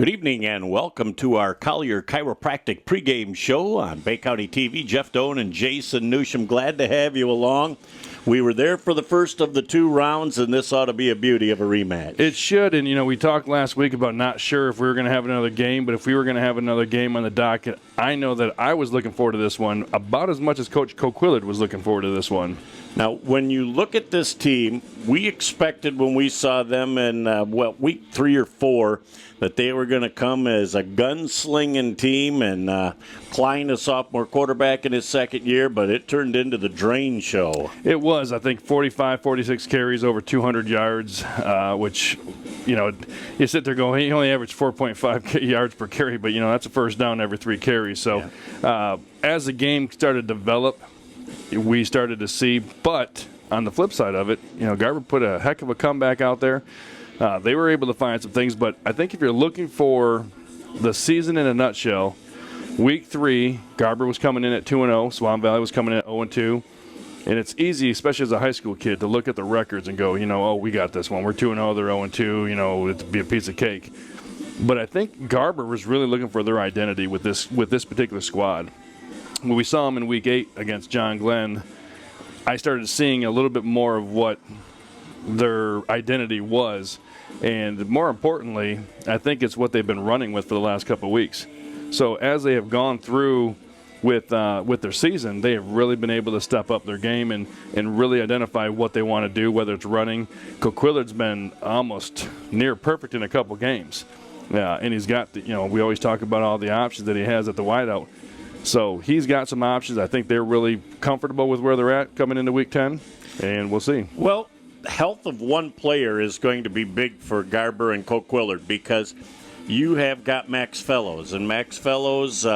Good evening and welcome to our Collier Chiropractic pregame show on Bay County TV. Jeff Doan and Jason Newsham, glad to have you along. We were there for the first of the two rounds, and this ought to be a beauty of a rematch. It should, and we talked last week about not sure if we were going to have another game, but if we were going to have another game on the docket, I know that I was looking forward to this one about as much as Coach Coquillard was looking forward to this one. Now, when you look at this team, we expected when we saw them in, week 3 or 4, that they were going to come as a gunslinging team, and Klein, a sophomore quarterback in his second year, but it turned into the drain show. It was, I think, 45, 46 carries, over 200 yards, which, you sit there going, he only averaged 4.5 yards per carry, but, that's a first down every 3 carries. So as the game started to develop, we started to see, but on the flip side of it, Garber put a heck of a comeback out there. They were able to find some things, but I think if you're looking for the season in a nutshell, week 3, Garber was coming in at 2-0, Swan Valley was coming in at 0-2, and it's easy, especially as a high school kid, to look at the records and go, oh, we got this one. We're 2-0, they're 0-2, it'd be a piece of cake. But I think Garber was really looking for their identity with this particular squad. When we saw them in week 8 against John Glenn, I started seeing a little bit more of what their identity was. And more importantly, I think it's what they've been running with for the last couple of weeks. So as they have gone through with their season, they have really been able to step up their game and really identify what they want to do, whether it's running. Coquillard's been almost near perfect in a couple games. And he's got, we always talk about all the options that he has at the wideout. So he's got some options. I think they're really comfortable with where they're at coming into week 10, and we'll see. Well, health of one player is going to be big for Garber and Coquillard because you have got Max Fellows, and Max Fellows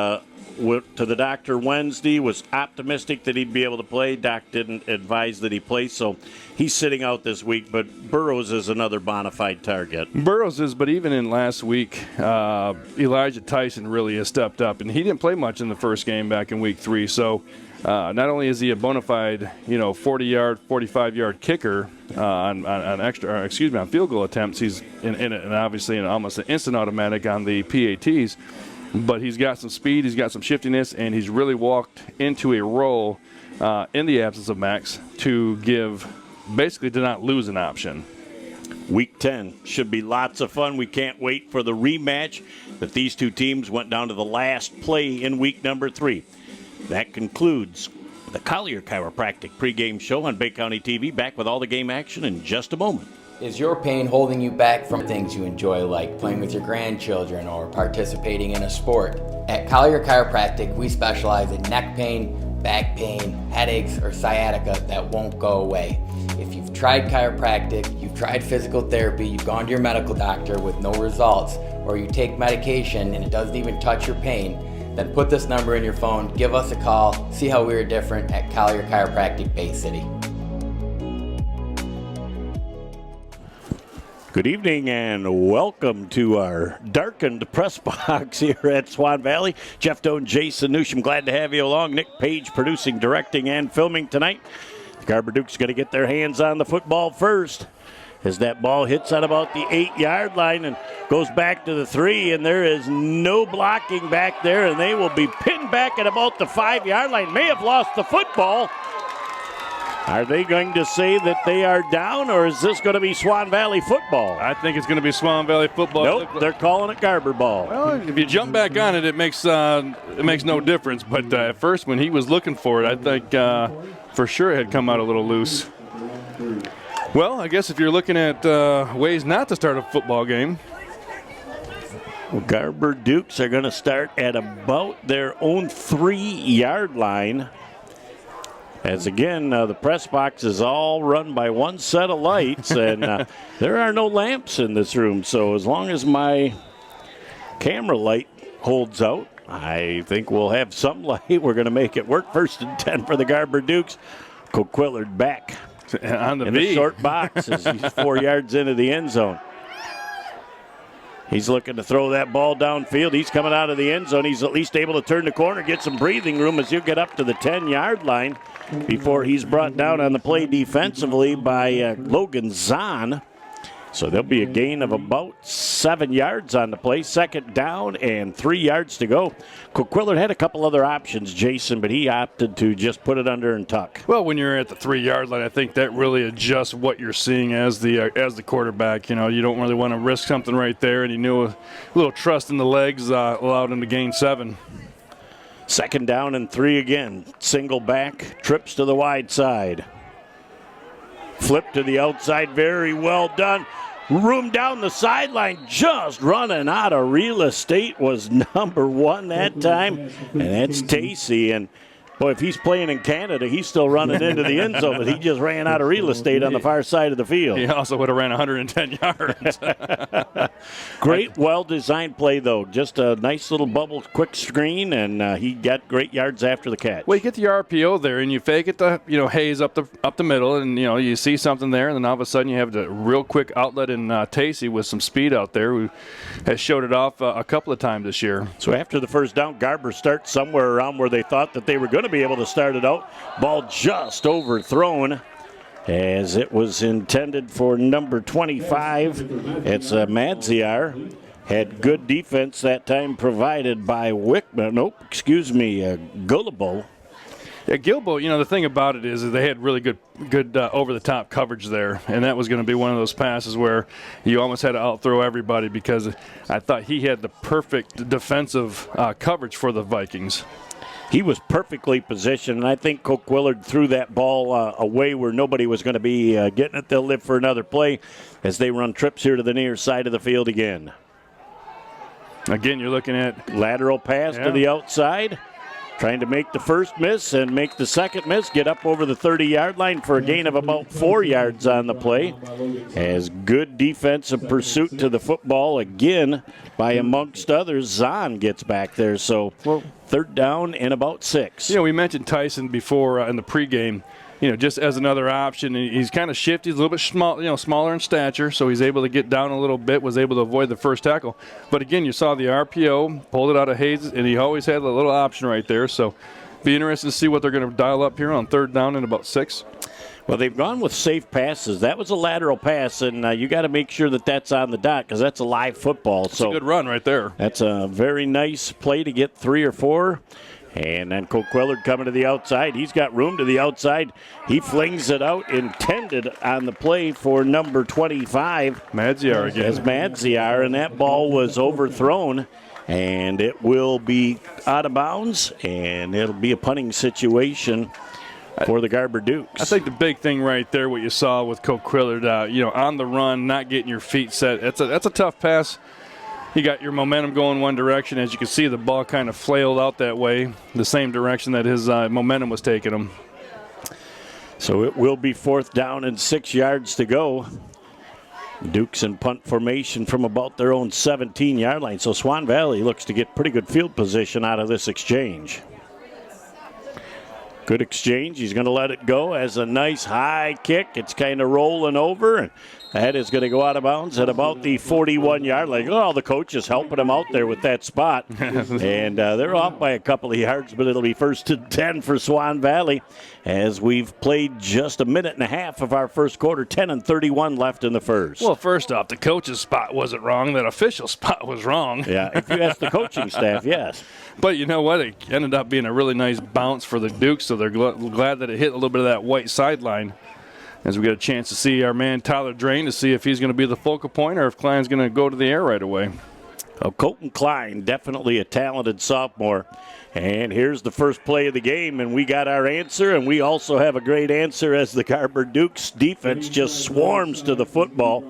went to the doctor Wednesday, was optimistic that he'd be able to play. Doc didn't advise that he play, so he's sitting out this week, but Burrows is another bona fide target. Burrows is, but even in last week, Elijah Tyson really has stepped up, and he didn't play much in the first game back in week 3, so not only is he a bona fide, 40-yard, 45-yard kicker on field goal attempts, he's in obviously almost an instant automatic on the PATs, but he's got some speed, he's got some shiftiness, and he's really walked into a role in the absence of Max to not lose an option. Week 10 should be lots of fun. We can't wait for the rematch that these two teams went down to the last play in week number 3. That concludes the Collier Chiropractic pregame show on Bay County TV. Back with all the game action in just a moment. Is your pain holding you back from things you enjoy, like playing with your grandchildren or participating in a sport? At Collier Chiropractic, we specialize in neck pain, back pain, headaches, or sciatica that won't go away. If you've tried chiropractic, you've tried physical therapy, you've gone to your medical doctor with no results, or you take medication and it doesn't even touch your pain, then put this number in your phone, give us a call, see how we're different at Collier Chiropractic Bay City. Good evening and welcome to our darkened press box here at Swan Valley. Jeff Doan, Jason Newsham, glad to have you along. Nick Page producing, directing, and filming tonight. The Garber Dukes going to get their hands on the football first as that ball hits at about the 8-yard line and goes back to the 3, and there is no blocking back there, and they will be pinned back at about the 5-yard line. May have lost the football. Are they going to say that they are down, or is this going to be Swan Valley football? I think it's going to be Swan Valley football. Nope, they're calling it Garber ball. Well, if you jump back on it, it makes no difference. But at first, when he was looking for it, I think for sure it had come out a little loose. Well, I guess if you're looking at ways not to start a football game. Well, Garber Dukes are going to start at about their own 3-yard line. As again, the press box is all run by one set of lights, and there are no lamps in this room. So as long as my camera light holds out, I think we'll have some light. We're going to make it work. 1st and 10 for the Garber Dukes. Coquillard back on the short box as he's 4 yards into the end zone. He's looking to throw that ball downfield. He's coming out of the end zone. He's at least able to turn the corner, get some breathing room as you get up to the 10-yard line before he's brought down on the play defensively by Logan Zahn. So there'll be a gain of about 7 yards on the play. Second down and 3 yards to go. Coquillard had a couple other options, Jason, but he opted to just put it under and tuck. Well, when you're at the 3-yard line, I think that really adjusts what you're seeing as the quarterback. You know, you don't really want to risk something right there, and he knew a little trust in the legs allowed him to gain 7. Second down and 3 again. Single back, trips to the wide side. Flip to the outside, very well done. Room down the sideline, just running out of real estate was number 1 that time, and that's Tacey. And boy, if he's playing in Canada, he's still running into the end zone, but he just ran out of real estate on the far side of the field. He also would have ran 110 yards. Great, well-designed play, though. Just a nice little bubble, quick screen, and he got great yards after the catch. Well, you get the RPO there, and you fake it to, Hayes up the middle, and, you see something there, and then all of a sudden you have the real quick outlet in Tacey with some speed out there, who has showed it off a couple of times this year. So after the first down, Garber starts somewhere around where they thought that they were going to be able to start it out. Ball just overthrown as it was intended for number 25. It's Madziar. Had good defense that time provided by Gullibo. Yeah, Gilbo, the thing about it is that they had really good over-the-top coverage there, and that was going to be one of those passes where you almost had to out-throw everybody because I thought he had the perfect defensive coverage for the Vikings. He was perfectly positioned, and I think Coquillard threw that ball away where nobody was going to be getting it. They'll live for another play as they run trips here to the near side of the field again. Again, you're looking at lateral pass to the outside. Trying to make the first miss and make the second miss. Get up over the 30-yard line for a gain of about 4 yards on the play. As good defensive pursuit to the football again by, amongst others, Zahn gets back there. So third down and about 6. We mentioned Tyson before in the pregame. Just as another option. He's kind of shifty. He's a little bit small, smaller in stature, so he's able to get down a little bit, was able to avoid the first tackle. But again, you saw the RPO, pulled it out of Hayes, and he always had a little option right there. So be interested to see what they're going to dial up here on third down and about 6. Well, they've gone with safe passes. That was a lateral pass, and you got to make sure that that's on the dot because that's a live football. It's a good run right there. That's a very nice play to get 3 or 4. And then Coquillard coming to the outside. He's got room to the outside. He flings it out, intended on the play for number 25. Madziar again. As Madziar, and that ball was overthrown. And it will be out of bounds, and it'll be a punting situation for the Garber Dukes. I think the big thing right there, what you saw with Coquillard, on the run, not getting your feet set. That's a tough pass. You got your momentum going one direction. As you can see, the ball kind of flailed out that way, the same direction that his momentum was taking him. So it will be fourth down and 6 yards to go. Dukes in punt formation from about their own 17-yard line. So Swan Valley looks to get pretty good field position out of this exchange. Good exchange. He's going to let it go as a nice high kick. It's kind of rolling over, and that is going to go out of bounds at about the 41-yard line. Oh, the coach is helping him out there with that spot. And they're off by a couple of yards, but it'll be first and 10 for Swan Valley as we've played just a minute and a half of our first quarter, 10:31 left in the first. Well, first off, the coach's spot wasn't wrong. That official spot was wrong. Yeah, if you ask the coaching staff, yes. But you know what? It ended up being a really nice bounce for the Dukes, so they're glad that it hit a little bit of that white sideline. As we get a chance to see our man Tyler Drain to see if he's going to be the focal point or if Klein's going to go to the air right away. Colton Klein, definitely a talented sophomore. And here's the first play of the game, and we got our answer, and we also have a great answer as the Garber Dukes defense just swarms to the football.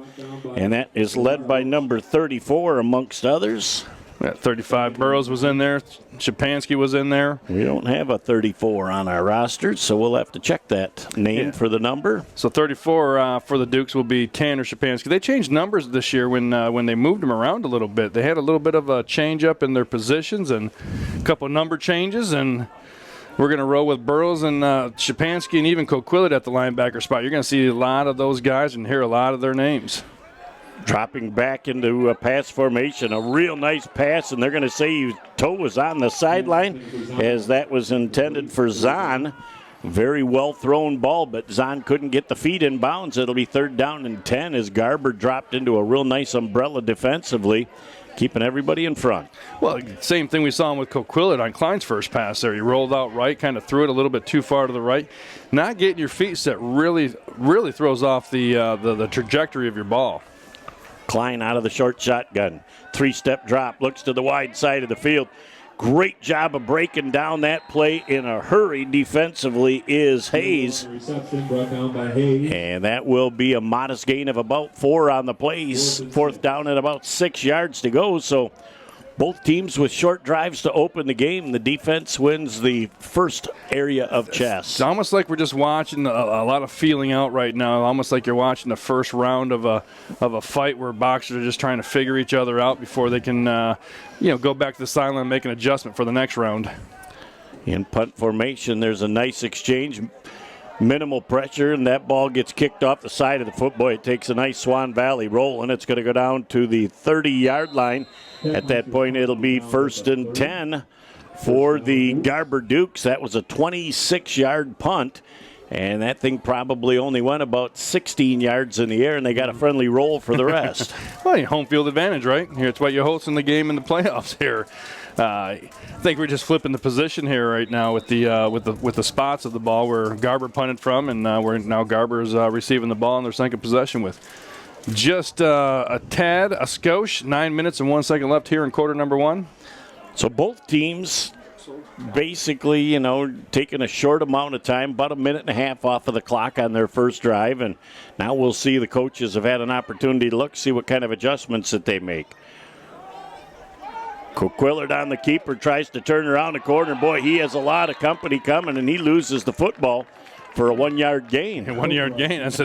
And that is led by number 34, amongst others. 35 Burrows was in there. Shapansky was in there. We don't have a 34 on our roster, so we'll have to check that name for the number. So 34 for the Dukes will be Tanner Shapansky. They changed numbers this year when they moved them around a little bit. They had a little bit of a change up in their positions and a couple number changes, and we're going to roll with Burrows and Shapansky and even Coquillard at the linebacker spot. You're going to see a lot of those guys and hear a lot of their names. Dropping back into a pass formation, a real nice pass, and they're going to say his toe was on the sideline as that was intended for Zahn. Very well thrown ball, but Zahn couldn't get the feet in bounds. It'll be 3rd down and 10 as Garber dropped into a real nice umbrella defensively, keeping everybody in front. Well, same thing we saw with Coquillard on Klein's first pass there. He rolled out right, kind of threw it a little bit too far to the right. Not getting your feet set really throws off the trajectory of your ball. Klein out of the short shotgun. 3-step drop, looks to the wide side of the field. Great job of breaking down that play in a hurry defensively is Hayes. And that will be a modest gain of about 4 on the plays. 4th down at about 6 yards to go. So both teams with short drives to open the game. The defense wins the first area of chess. It's almost like we're just watching a lot of feeling out right now. Almost like you're watching the first round of a fight where boxers are just trying to figure each other out before they can go back to the sideline and make an adjustment for the next round. In punt formation, there's a nice exchange. Minimal pressure, and that ball gets kicked off the side of the football. It takes a nice Swan Valley roll, and it's going to go down to the 30-yard line. At that point, it'll be 1st and 10 for the Garber Dukes. That was a 26-yard punt, and that thing probably only went about 16 yards in the air, and they got a friendly roll for the rest. Well, home field advantage, right? It's why you're hosting the game in the playoffs here. I think we're just flipping the position here right now with the spots of the ball where Garber punted from, and where now Garber is receiving the ball in their second possession with just a skosh. 9 minutes and 1 second left here in quarter number 1. So both teams basically, taking a short amount of time, about a minute and a half off of the clock on their first drive, and now we'll see the coaches have had an opportunity to look, see what kind of adjustments that they make. Coquillard on the keeper, tries to turn around the corner. Boy, he has a lot of company coming, and he loses the football for a 1-yard gain. A 1-yard gain. That's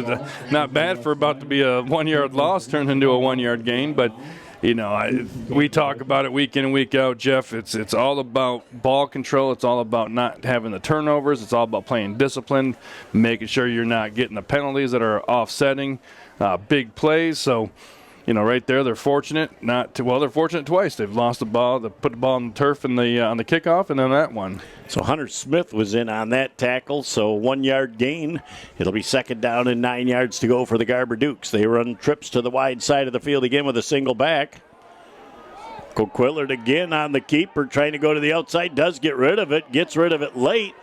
not bad for about to be a 1-yard loss turned into a 1-yard gain. But, we talk about it week in and week out, Jeff. It's all about ball control. It's all about not having the turnovers. It's all about playing discipline, making sure you're not getting the penalties that are offsetting big plays. So, right there, they're fortunate they're fortunate twice. They've lost the ball, they put the ball on the turf on the kickoff, and then that one. So Hunter Smith was in on that tackle, so 1-yard gain. It'll be 2nd down and 9 yards to go for the Garber Dukes. They run trips to the wide side of the field again with a single back. Coquillard again on the keeper, trying to go to the outside, does get rid of it, gets rid of it late.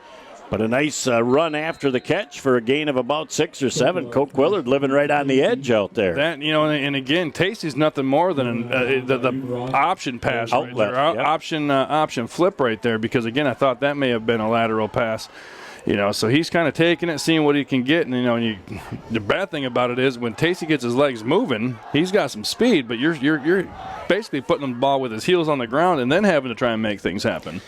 But a nice run after the catch for a gain of about 6 or 7. Coquillard living right on the edge out there. That and again, Tasty's nothing more than the option pass outlet, right there, option flip right there. Because again, I thought that may have been a lateral pass. So he's kind of taking it, seeing what he can get, and the bad thing about it is when Tasty gets his legs moving, he's got some speed, but you're basically putting the ball with his heels on the ground and then having to try and make things happen.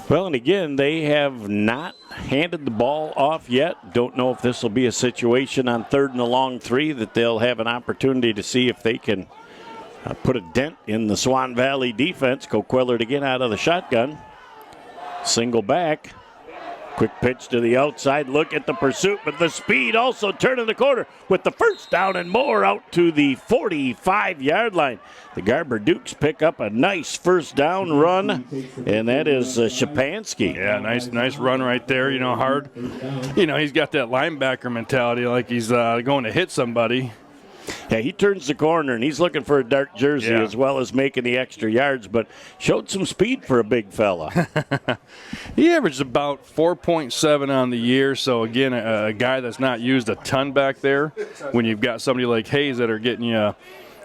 Well, and again, they have not handed the ball off yet. Don't know if this will be a situation on 3rd and a long 3 that they'll have an opportunity to see if they can put a dent in the Swan Valley defense. Coquillard again out of the shotgun. Single back. Quick pitch to the outside. Look at the pursuit, but the speed also turning the corner with the 1st down and more out to the 45-yard line. The Garber Dukes pick up a nice 1st down run, and that is Shapansky. Yeah, nice run right there. Hard. He's got that linebacker mentality, like he's going to hit somebody. Yeah, he turns the corner, and he's looking for a dark jersey as well as making the extra yards, but showed some speed for a big fella. He averaged about 4.7 on the year, so again, a guy that's not used a ton back there when you've got somebody like Hayes that are getting you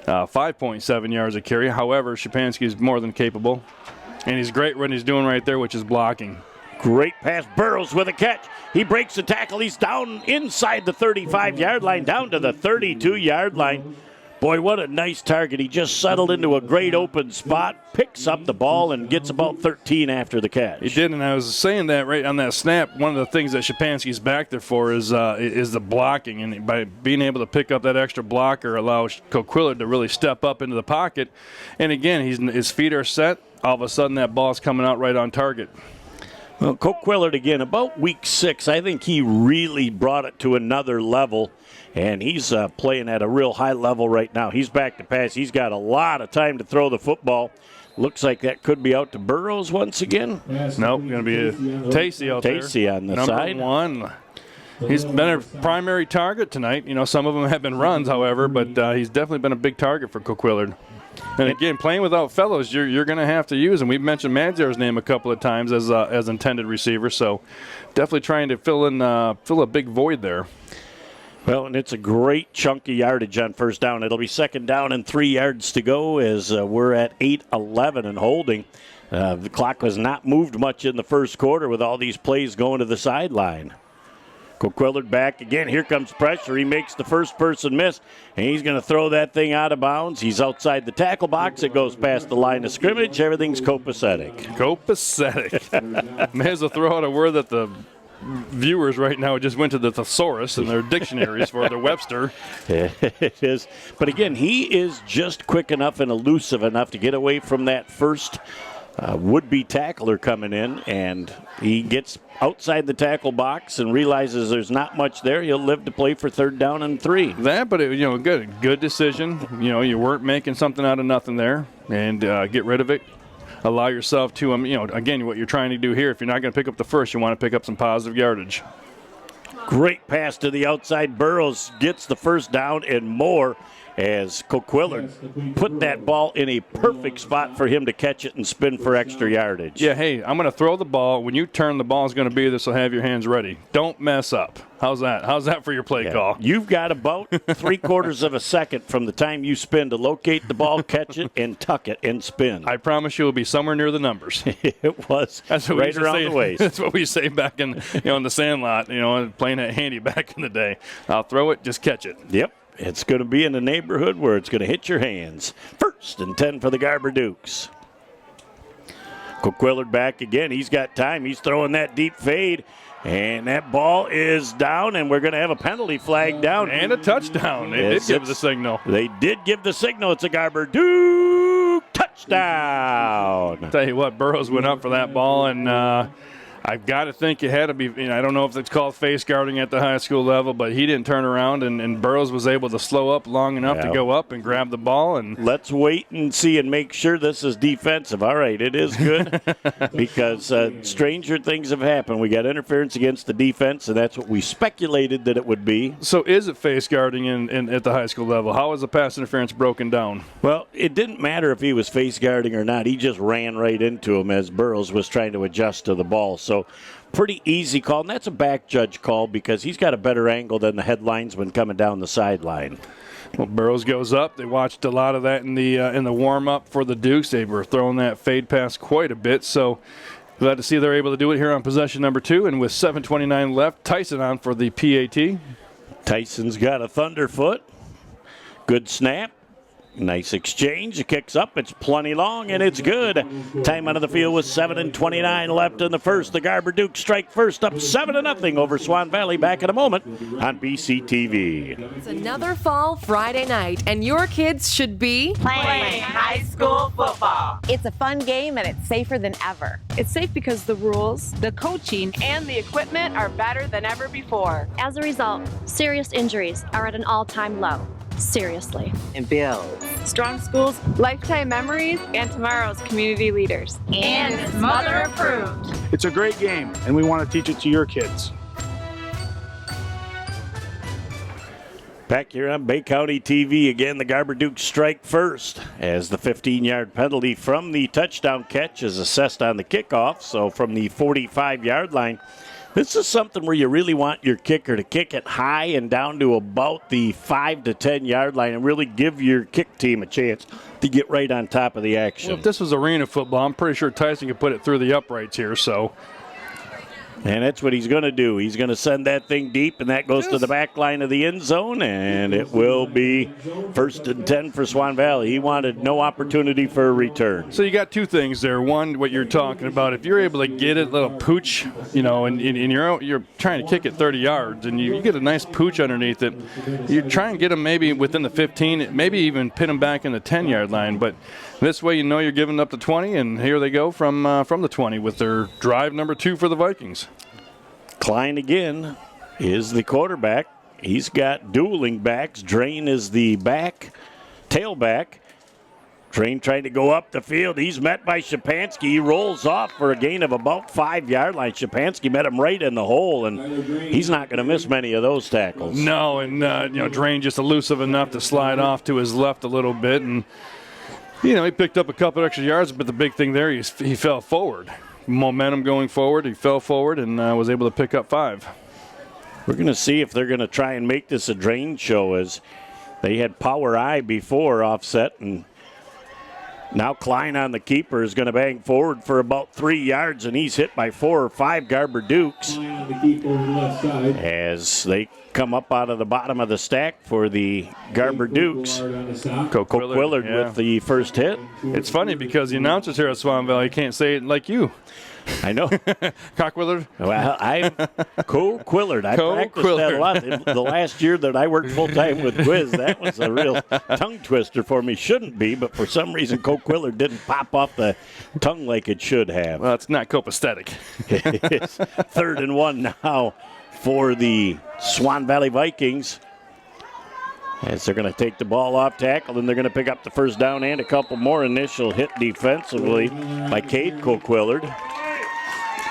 5.7 yards a carry. However, Shapansky is more than capable, and he's great when he's doing right there, which is blocking. Great pass. Burrows with a catch. He breaks the tackle. He's down inside the 35-yard line, down to the 32-yard line. Boy, what a nice target. He just settled into a great open spot, picks up the ball, and gets about 13 after the catch. He did, and I was saying that right on that snap, one of the things that Shapansky's back there for is the blocking. And by being able to pick up that extra blocker allows Coquillard to really step up into the pocket. And again, his feet are set. All of a sudden, that ball's coming out right on target. Well, Coquillard, again, about week 6, I think he really brought it to another level, and he's playing at a real high level right now. He's back to pass. He's got a lot of time to throw the football. Looks like that could be out to Burrows once again. Nope, going to be Tacey out there. Tacey on the Number side. 1. He's been a primary target tonight. You know, some of them have been runs, however, but he's definitely been a big target for Coquillard. And again, playing without fellows, you're going to have to use, and we've mentioned Madzar's name a couple of times as intended receiver, so definitely trying to fill a big void there. Well, and it's a great chunky yardage on first down. It'll be second down and 3 yards to go as we're at 8:11 and holding. The clock was not moved much in the first quarter with all these plays going to the sideline. Coquillard back again. Here comes pressure. He makes the first person miss, and he's going to throw that thing out of bounds. He's outside the tackle box. It goes past the line of scrimmage. Everything's copacetic. Copacetic. May as well throw out a word that the viewers right now just went to the thesaurus in their dictionaries for the Webster. It is. But again, he is just quick enough and elusive enough to get away from that first would-be tackler coming in, and he gets outside the tackle box and realizes there's not much there. He'll live to play for third down and 3. That, but good decision. You weren't making something out of nothing there, and get rid of it. Allow yourself to, again, what you're trying to do here, if you're not going to pick up the first, you want to pick up some positive yardage. Great pass to the outside. Burrows gets the first down and more as Coquillard put that ball in a perfect spot for him to catch it and spin for extra yardage. Yeah, hey, I'm going to throw the ball. When you turn, the ball is going to be there, so have your hands ready. Don't mess up. How's that? How's that for your play call? You've got about 3/4 of a second from the time you spin to locate the ball, catch it, and tuck it and spin. I promise you it'll be somewhere near the numbers. It was right around the waist. That's what we say back in in the sandlot, playing that handy back in the day. I'll throw it, just catch it. Yep. It's going to be in the neighborhood where it's going to hit your hands. 1st and 10 for the Garber Dukes. Coquillard back again. He's got time. He's throwing that deep fade. And that ball is down, and we're going to have a penalty flag down. And a touchdown. They did give the signal. They did give the signal. It's a Garber Duke touchdown. Tell you what, Burrows went up for that ball, and I've got to think it had to be, I don't know if it's called face guarding at the high school level, but he didn't turn around, and Burrows was able to slow up long enough to go up and grab the ball. And let's wait and see and make sure this is defensive. All right, it is good because stranger things have happened. We got interference against the defense, and that's what we speculated that it would be. So is it face guarding at the high school level? How is the pass interference broken down? Well, it didn't matter if he was face guarding or not. He just ran right into him as Burrows was trying to adjust to the ball. So pretty easy call, and that's a back judge call because he's got a better angle than the head linesman coming down the sideline. Well, Burrows goes up. They watched a lot of that in the warm-up for the Dukes. They were throwing that fade pass quite a bit, so glad to see they're able to do it here on possession number 2. And with 7:29 left, Tyson on for the PAT. Tyson's got a thunderfoot. Good snap. Nice exchange. It kicks up. It's plenty long, and it's good. Time out of the field with 7:29 left in the first. The Garber Dukes strike first, up 7-0 over Swan Valley. Back in a moment on BCTV. It's another fall Friday night, and your kids should be playing high school football. It's a fun game, and it's safer than ever. It's safe because the rules, the coaching, and the equipment are better than ever before. As a result, serious injuries are at an all-time low. Seriously. And builds strong schools, lifetime memories, and tomorrow's community leaders. And it's mother approved. It's a great game, and we want to teach it to your kids. Back here on Bay County TV again, the Garber Dukes strike first as the 15-yard penalty from the touchdown catch is assessed on the kickoff. So from the 45-yard line, this is something where you really want your kicker to kick it high and down to about the 5 to 10-yard line and really give your kick team a chance to get right on top of the action. Well, if this was arena football, I'm pretty sure Tyson could put it through the uprights here, so. And that's what he's going to do. He's going to send that thing deep, and that goes to the back line of the end zone, and it will be 1st and 10 for Swan Valley. He wanted no opportunity for a return. So you got two things there. One, what you're talking about, if you're able to get it, little pooch, and you're trying to kick it 30 yards, and you get a nice pooch underneath it, you try and get them maybe within the 15, maybe even pin them back in the 10-yard line. But this way you know you're giving up the 20, and here they go from the 20 with their drive number 2 for the Vikings. Klein again is the quarterback. He's got dueling backs. Drain is the tailback. Drain trying to go up the field. He's met by Shapansky. He rolls off for a gain of about 5-yard line. Shapansky met him right in the hole, and he's not going to miss many of those tackles. No, and Drain just elusive enough to slide off to his left a little bit, and he picked up a couple extra yards. But the big thing there, he fell forward. Momentum going forward. He fell forward and was able to pick up 5. We're going to see if they're going to try and make this a Drain show, as they had power I before offset, and now Klein on the keeper is going to bang forward for about 3 yards, and he's hit by 4 or 5 Garber Dukes as they come up out of the bottom of the stack for the Garber Dukes. Coquillard with the first hit. It's funny because the announcers here at Swan Valley can't say it like you. I know. Coquillard? Well, I'm Coquillard. I practiced that a lot. The last year that I worked full-time with Quiz, that was a real tongue twister for me. Shouldn't be, but for some reason Coquillard didn't pop off the tongue like it should have. Well, it's not copacetic. It's 3rd and 1 now for the Swan Valley Vikings, as they're going to take the ball off tackle, and they're going to pick up the first down and a couple more. Initial hit defensively by Cade Coquillard.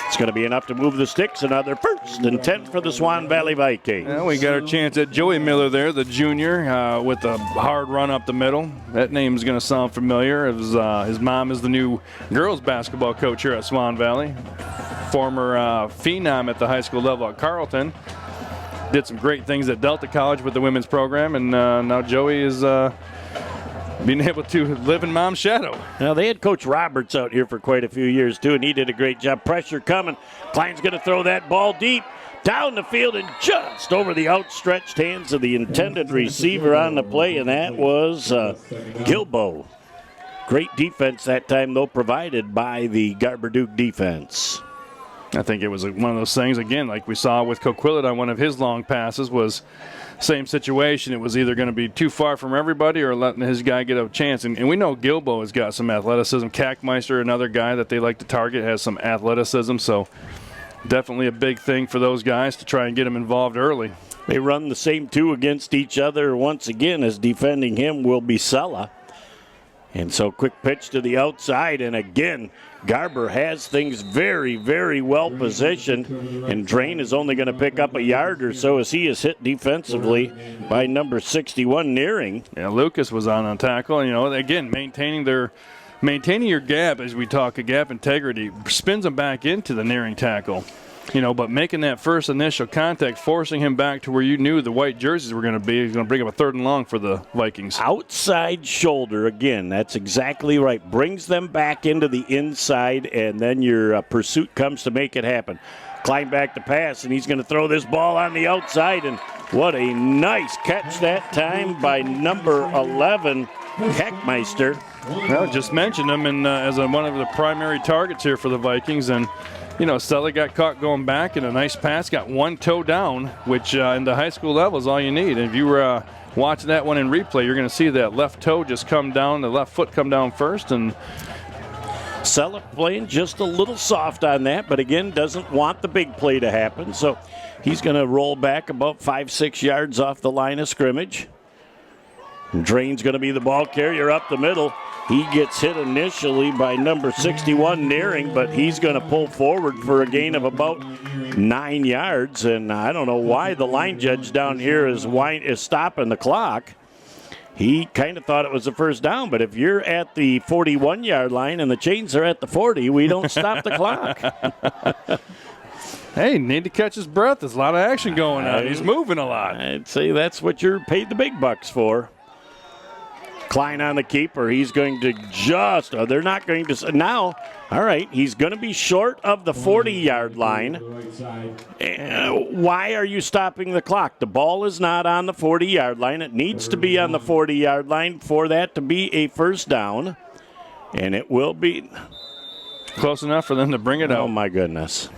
It's going to be enough to move the sticks. Another 1st and 10 for the Swan Valley Vikings. Well, we got our chance at Joey Miller there, the junior, with a hard run up the middle. That name's going to sound familiar. His mom is the new girls basketball coach here at Swan Valley. Former phenom at the high school level at Carleton. Did some great things at Delta College with the women's program, and now Joey is being able to live in mom's shadow. Now, they had Coach Roberts out here for quite a few years, too, and he did a great job. Pressure coming. Klein's going to throw that ball deep down the field and just over the outstretched hands of the intended receiver on the play, and that was Gilbo. Great defense that time, though, provided by the Garber Duke defense. I think it was one of those things, again, like we saw with Coquillard on one of his long passes, was same situation. It was either going to be too far from everybody or letting his guy get a chance. And we know Gilbo has got some athleticism. Kackmeister, another guy that they like to target, has some athleticism. So definitely a big thing for those guys to try and get him involved early. They run the same two against each other once again, as defending him will be Sella. And so quick pitch to the outside, and again, Garber has things very, very well positioned, and Drain is only going to pick up a yard or so as he is hit defensively by number 61, Nearing. Yeah, Lucas was on tackle. Again, maintaining your gap, as we talk, a gap integrity, spins them back into the Nearing tackle. But making that first initial contact, forcing him back to where you knew the white jerseys were going to be, he's going to bring up a 3rd and long for the Vikings. Outside shoulder, again, that's exactly right. Brings them back into the inside, and then your pursuit comes to make it happen. Climb back to pass, and he's going to throw this ball on the outside, and what a nice catch that time by number 11, Heckmeister. Well, just mentioned him as one of the primary targets here for the Vikings, and Stella got caught going back in a nice pass, got one toe down, which in the high school level is all you need. And if you were watching that one in replay, you're going to see that left toe just come down, the left foot come down first. And Sella playing just a little soft on that, but again, doesn't want the big play to happen. So he's going to roll back about 5-6 yards off the line of scrimmage. And Drain's going to be the ball carrier up the middle. He gets hit initially by number 61, Nearing, but he's going to pull forward for a gain of about 9 yards. And I don't know why the line judge down here is stopping the clock. He kind of thought it was a first down, but if you're at the 41-yard line and the chains are at the 40, we don't stop the clock. Hey, need to catch his breath. There's a lot of action going on. He's moving a lot. I'd say that's what you're paid the big bucks for. Klein on the keeper. He's going to they're not going to, now, all right, he's going to be short of the 40-yard line. Why are you stopping the clock? The ball is not on the 40-yard line. It needs to be on the 40-yard line for that to be a first down, and it will be. Close enough for them to bring it out. Oh, my goodness.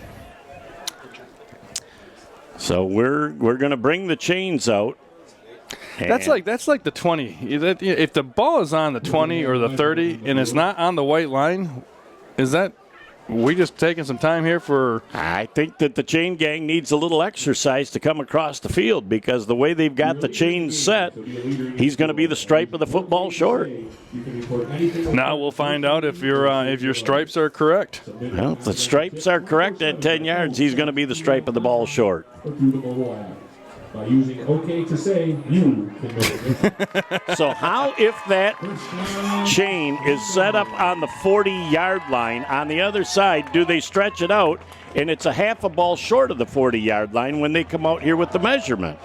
So we're going to bring the chains out. That's like the 20. If the ball is on the 20 or the 30 and it's not on the white line, is that we just taking some time here for. I think that the chain gang needs a little exercise to come across the field because the way they've got the chains set, he's going to be the stripe of the football short. Now we'll find out if your stripes are correct. Well, if the stripes are correct at 10 yards, he's going to be the stripe of the ball short. By using OK to say, you can make it. So how if that chain is set up on the 40-yard line on the other side, do they stretch it out and it's a half a ball short of the 40-yard line when they come out here with the measurement?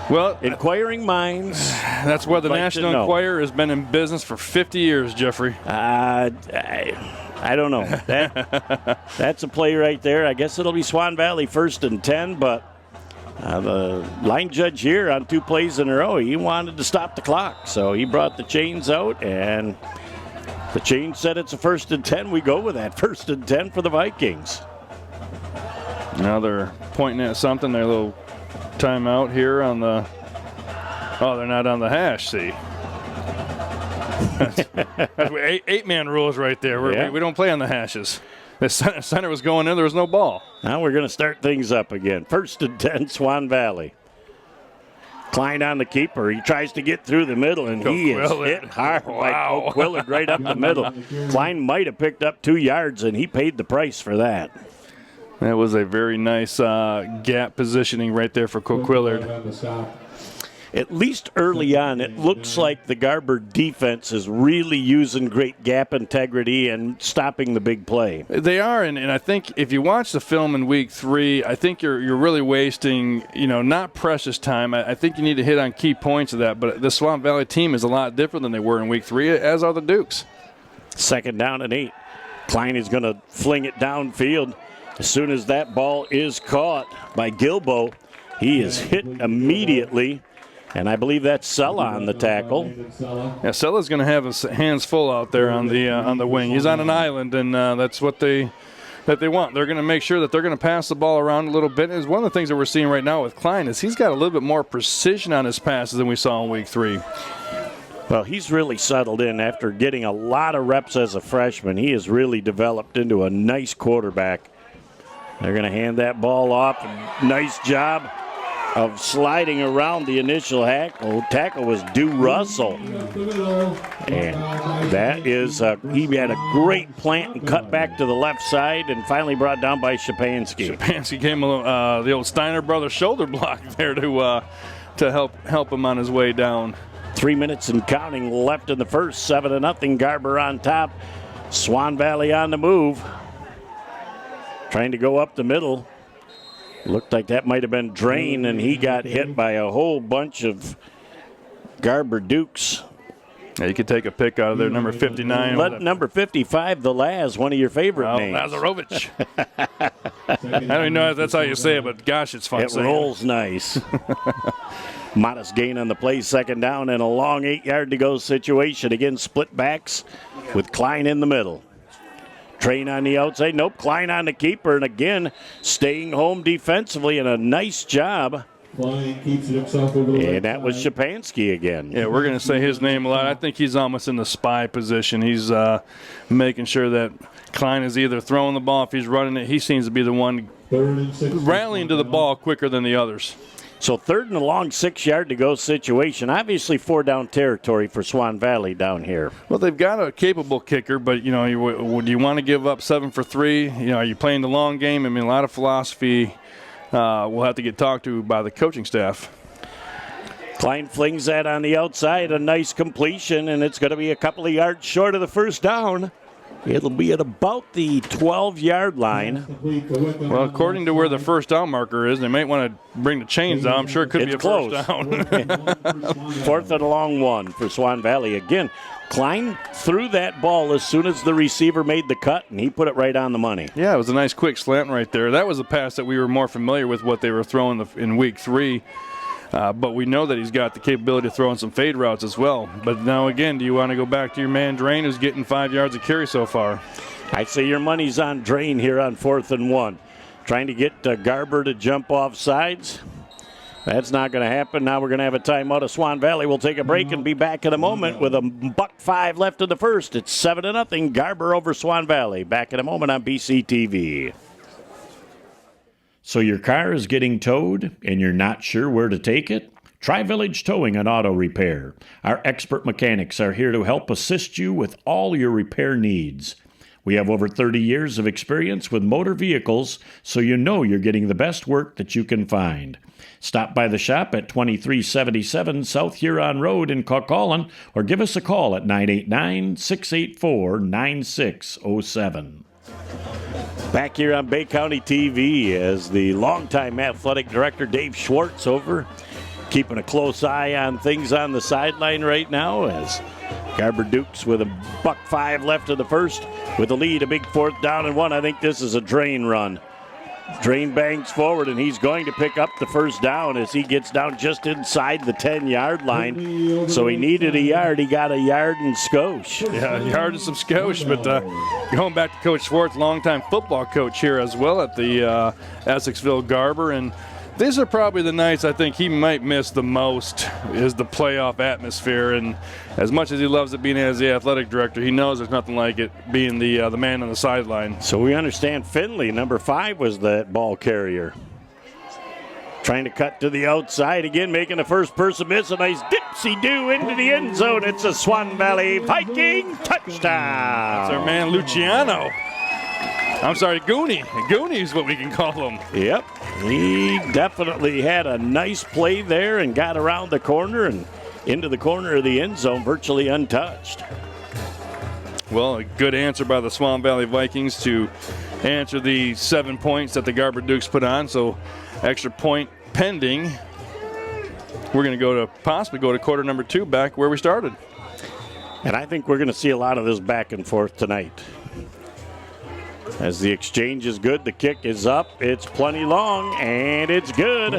Well, inquiring minds. That's why the National Enquirer has been in business for 50 years, Jeffrey. I don't know. That's a play right there. I guess it'll be Swan Valley 1st and 10, but the line judge here on 2 plays in a row, he wanted to stop the clock. So he brought the chains out, and the chain said it's a 1st and 10. We go with that. 1st and 10 for the Vikings. Now they're pointing at something. Their little timeout here on the. Oh, they're not on the hash, see. That's 8-man rules right there. Yeah. We don't play on the hashes. The center was going in. There was no ball. Now we're going to start things up again. 1st and 10, Swan Valley. Klein on the keeper. He tries to get through the middle, and he is hit hard by O'Quillard right up the middle. Klein might have picked up 2 yards, and he paid the price for that. That was a very nice gap positioning right there for O'Quillard. At least early on, it looks like the Garber defense is really using great gap integrity and stopping the big play. They are, and I think if you watch the film in week 3, I think you're really wasting, not precious time. I think you need to hit on key points of that, but the Swan Valley team is a lot different than they were in week 3, as are the Dukes. 2nd down and 8. Klein is going to fling it downfield. As soon as that ball is caught by Gilbo, he is hit immediately. And I believe that's Sella on the tackle. Yeah, Sella's going to have his hands full out there on the wing. He's on an island, and that's what they want. They're going to make sure that they're going to pass the ball around a little bit. And one of the things that we're seeing right now with Klein is he's got a little bit more precision on his passes than we saw in week 3. Well, he's really settled in after getting a lot of reps as a freshman. He has really developed into a nice quarterback. They're going to hand that ball off. Nice job of sliding around the initial tackle was Dew Russell. And that is, he had a great plant and cut back to the left side and finally brought down by Shapansky. Shapansky came the old Steiner brothers shoulder block there to help him on his way down. 3 minutes and counting left in the first. 7-0, Garber on top. Swan Valley on the move. Trying to go up the middle. Looked like that might have been Drain, and he got hit by a whole bunch of Garber Dukes. Yeah, you could take a pick out of there, number 59. Let number 55, the Laz, one of your favorite names. Lazarovich. I don't even know if that's how you say it, but gosh, it's fun it saying. It rolls nice. Modest gain on the play, 2nd down, and a long 8-yard-to-go situation. Again, split backs with Klein in the middle. Train on the outside. Nope, Klein on the keeper. And again, staying home defensively and a nice job. Klein keeps it himself over the and that was Shapansky again. Yeah, we're going to say his name a lot. I think he's almost in the spy position. He's making sure that Klein is either throwing the ball. If he's running it, he seems to be the one rallying to the ball quicker than the others. So 3rd and a long 6-yard-to-go situation. Obviously 4-down territory for Swan Valley down here. Well, they've got a capable kicker, but, do you want to give up 7 for 3? Are you playing the long game? I mean, a lot of philosophy will have to get talked to by the coaching staff. Klein flings that on the outside, a nice completion, and it's going to be a couple of yards short of the 1st down. It'll be at about the 12-yard line. Well, according to where the 1st down marker is, they might want to bring the chains down. I'm sure it could be a close. 1st down. 4th and a long 1 for Swan Valley. Again, Klein threw that ball as soon as the receiver made the cut, and he put it right on the money. Yeah, it was a nice quick slant right there. That was a pass that we were more familiar with what they were throwing in week 3. But we know that he's got the capability of throwing some fade routes as well. But now, again, do you want to go back to your man Drain, who's getting 5 yards of carry so far? I'd say your money's on Drain here on 4th and 1. Trying to get Garber to jump off sides. That's not going to happen. Now we're going to have a timeout of Swan Valley. We'll take a break and be back in a moment with $1:05 left in the first. It's 7-0. Garber over Swan Valley. Back in a moment on BCTV. So your car is getting towed and you're not sure where to take it? Try Village Towing and Auto Repair. Our expert mechanics are here to help assist you with all your repair needs. We have over 30 years of experience with motor vehicles, so you know you're getting the best work that you can find. Stop by the shop at 2377 South Huron Road in Coquitlam or give us a call at 989-684-9607. Back here on Bay County TV as the longtime athletic director Dave Schwartz over, keeping a close eye on things on the sideline right now as Garber Dukes with $1:05 left in the first with the lead, a big 4th down and 1. I think this is a drain run. Drain bangs forward, and he's going to pick up the first down as he gets down just inside the 10-yard line. So he needed a yard. He got a yard and skosh. Yeah, a yard and some skosh. But going back to Coach Schwartz, longtime football coach here as well at the Essexville Garber. And these are probably the nights I think he might miss the most is the playoff atmosphere. And as much as he loves it being as the athletic director, he knows there's nothing like it being the man on the sideline. So we understand Finley, number 5, was that ball carrier. Trying to cut to the outside again, making the first person miss. A nice dipsy-do into the end zone. It's a Swan Valley Viking touchdown. That's our man Luciano. I'm sorry, Goonie. Goonie is what we can call him. Yep. He definitely had a nice play there and got around the corner and into the corner of the end zone virtually untouched. Well, a good answer by the Swan Valley Vikings to answer the 7 points that the Garber Dukes put on. So extra point pending. We're going to possibly go to quarter number 2 back where we started. And I think we're going to see a lot of this back and forth tonight. As the exchange is good, the kick is up, it's plenty long, and it's good.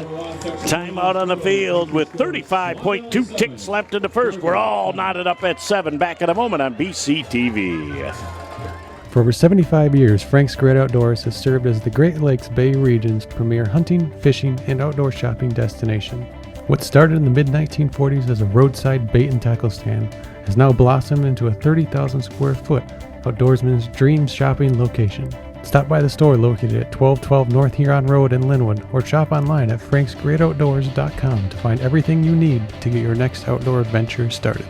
Timeout on the field with 35.2 ticks left in the first. We're all knotted up at 7. Back in a moment on BCTV. For over 75 years, Frank's Great Outdoors has served as the Great Lakes Bay region's premier hunting, fishing, and outdoor shopping destination. What started in the mid-1940s as a roadside bait and tackle stand has now blossomed into a 30,000 square foot outdoorsman's dream shopping location. Stop by the store located at 1212 North Huron Road in Linwood or shop online at franksgreatoutdoors.com to find everything you need to get your next outdoor adventure started.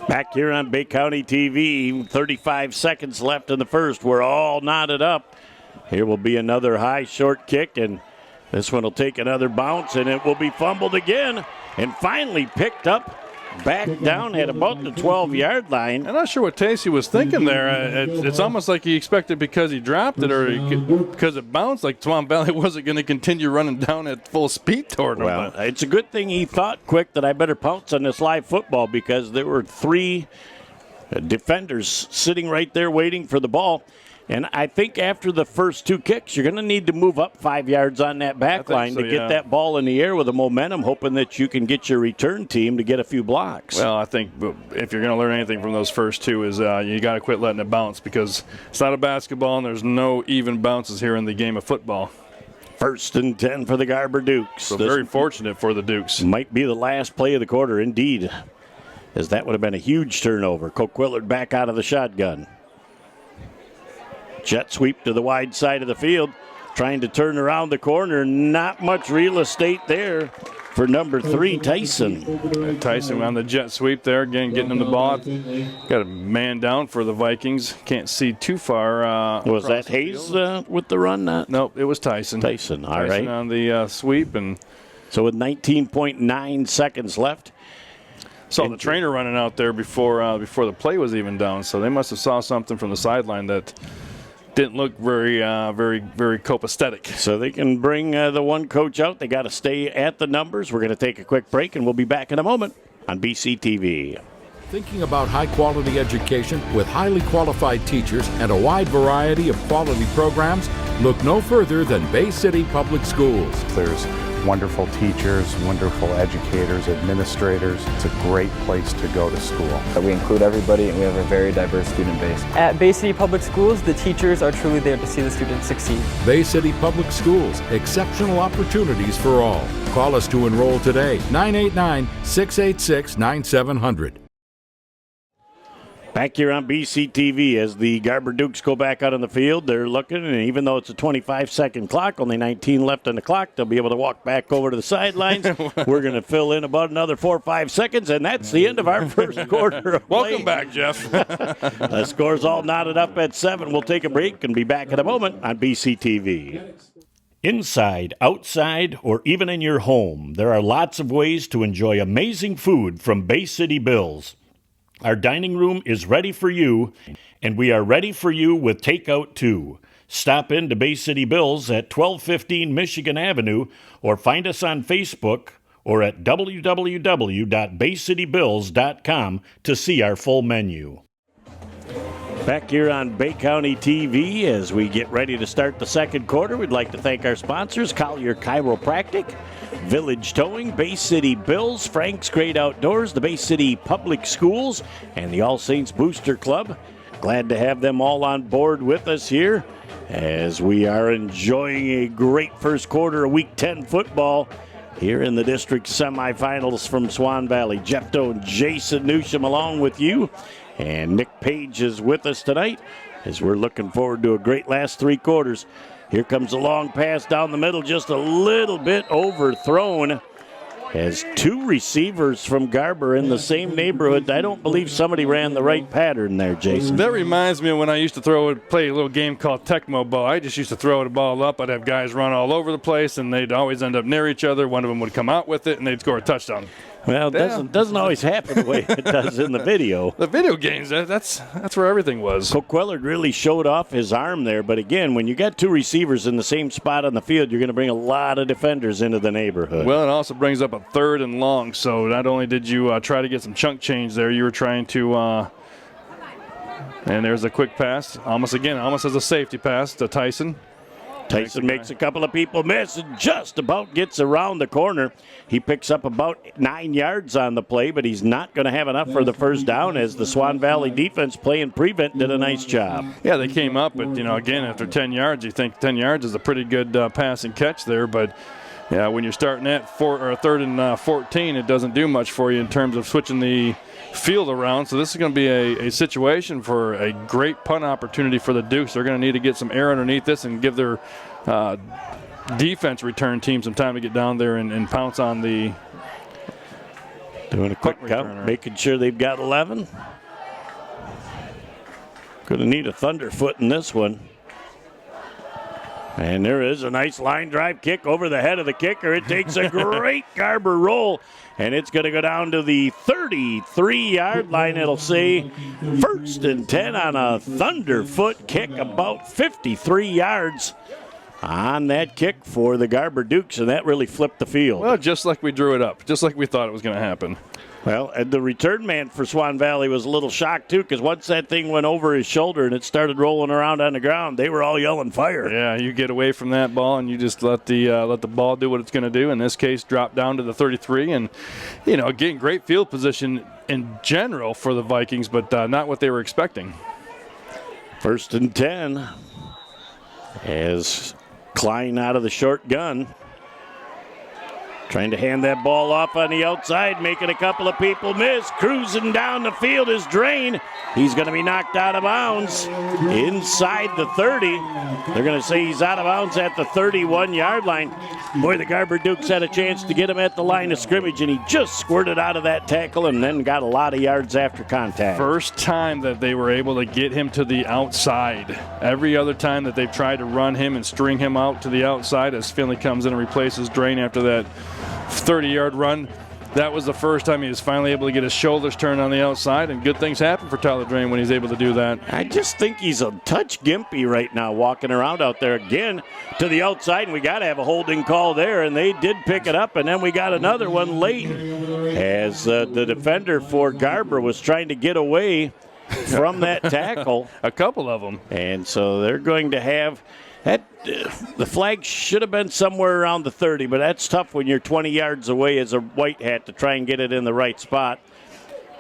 Back here on Bay County TV, 35 seconds left in the first. We're all knotted up. Here will be another high short kick, and this one will take another bounce, and it will be fumbled again and finally picked up back down at about the 12-yard line. I'm not sure what Tacey was thinking there. It's almost like he expected because he dropped it or because it bounced, like Swan Valley wasn't going to continue running down at full speed toward him. Well, it's a good thing he thought quick that I better pounce on this live football because there were 3 defenders sitting right there waiting for the ball. And I think after the first 2 kicks, you're going to need to move up 5 yards on that back line to get that ball in the air with the momentum, hoping that you can get your return team to get a few blocks. Well, I think if you're going to learn anything from those first 2 is you got to quit letting it bounce because it's not a basketball and there's no even bounces here in the game of football. 1st and 10 for the Garber Dukes. So very fortunate for the Dukes. Might be the last play of the quarter, indeed, as that would have been a huge turnover. Coquillard back out of the shotgun. Jet sweep to the wide side of the field, trying to turn around the corner. Not much real estate there for number 3, Tyson. Tyson on the jet sweep there, again getting him the ball. Got a man down for the Vikings. Can't see too far. Was that Hayes with the run? Nope, it was Tyson. Tyson, all right. On the sweep. And so with 19.9 seconds left. Saw the trainer running out there before the play was even down, so they must have saw something from the sideline that didn't look very copacetic. So they can bring the one coach out. They got to stay at the numbers. We're going to take a quick break, and we'll be back in a moment on BCTV. Thinking about high-quality education with highly qualified teachers and a wide variety of quality programs? Look no further than Bay City Public Schools. There's wonderful teachers, wonderful educators, administrators. It's a great place to go to school. We include everybody and we have a very diverse student base. At Bay City Public Schools, the teachers are truly there to see the students succeed. Bay City Public Schools, exceptional opportunities for all. Call us to enroll today, 989-686-9700. Back here on BCTV as the Garber Dukes go back out on the field. They're looking, and even though it's a 25-second clock, only 19 left on the clock, they'll be able to walk back over to the sidelines. We're going to fill in about another 4 or 5 seconds, and that's the end of our first quarter of play. Welcome back, Jeff. The score's all knotted up at 7. We'll take a break and be back in a moment on BCTV. Inside, outside, or even in your home, there are lots of ways to enjoy amazing food from Bay City Bills. Our dining room is ready for you, and we are ready for you with takeout too. Stop in to Bay City Bills at 1215 Michigan Avenue or find us on Facebook or at www.baycitybills.com to see our full menu. Back here on Bay County TV as we get ready to start the second quarter, we'd like to thank our sponsors, Collier Chiropractic, Village Towing, Bay City Bills, Frank's Great Outdoors, the Bay City Public Schools, and the All Saints Booster Club. Glad to have them all on board with us here as we are enjoying a great first quarter of Week 10 football here in the district semifinals from Swan Valley. Jeff Doan, Jason Newsham along with you, and Nick Page is with us tonight as we're looking forward to a great last 3 quarters. Here comes a long pass down the middle, just a little bit overthrown as 2 receivers from Garber in the same neighborhood. I don't believe somebody ran the right pattern there, Jason. That reminds me of when I used to play a little game called Tecmo Ball. I just used to throw the ball up. I'd have guys run all over the place, and they'd always end up near each other. One of them would come out with it, and they'd score a touchdown. Well, it doesn't always happen the way it does in the video. The video games, that's where everything was. Coach Quellard really showed off his arm there, but again, when you got 2 receivers in the same spot on the field, you're going to bring a lot of defenders into the neighborhood. Well, it also brings up a 3rd and long, so not only did you try to get some chunk change there, you were trying to and there's a quick pass, almost as a safety pass to Tyson. Tyson makes a couple of people miss and just about gets around the corner. He picks up about 9 yards on the play, but he's not going to have enough for the first down as the Swan Valley defense playing prevent did a nice job. Yeah, they came up, but, again, after 10 yards, you think 10 yards is a pretty good pass and catch there, but yeah, when you're starting at 3rd and 14, it doesn't do much for you in terms of switching the field around. So this is going to be a situation for a great punt opportunity for the Dukes. They're going to need to get some air underneath this and give their defense return team some time to get down there and pounce on the doing a quick count, making sure they've got 11. Going to need a thunderfoot in this one. And there is a nice line drive kick over the head of the kicker. It takes a great Garber roll, and it's going to go down to the 33-yard line. It'll say 1st and 10 on a thunderfoot kick, about 53 yards on that kick for the Garber Dukes, and that really flipped the field. Well, just like we drew it up, just like we thought it was going to happen. Well, and the return man for Swan Valley was a little shocked, too, because once that thing went over his shoulder and it started rolling around on the ground, they were all yelling fire. Yeah, you get away from that ball and you just let the ball do what it's going to do. In this case, drop down to the 33. And, getting great field position in general for the Vikings, but not what they were expecting. 1st and 10 as Klein out of the short gun. Trying to hand that ball off on the outside, making a couple of people miss. Cruising down the field is Drain. He's going to be knocked out of bounds inside the 30. They're going to say he's out of bounds at the 31-yard line. Boy, the Garber Dukes had a chance to get him at the line of scrimmage, and he just squirted out of that tackle and then got a lot of yards after contact. First time that they were able to get him to the outside. Every other time that they've tried to run him and string him out to the outside as Finley comes in and replaces Drain after that 30-yard run. That was the first time he was finally able to get his shoulders turned on the outside, and good things happen for Tyler Drain when he's able to do that. I just think he's a touch gimpy right now walking around out there again to the outside, and we got to have a holding call there, and they did pick it up, and then we got another one late as the defender for Garber was trying to get away from that tackle. A couple of them. And so they're going to have The flag should have been somewhere around the 30, but that's tough when you're 20 yards away as a white hat to try and get it in the right spot.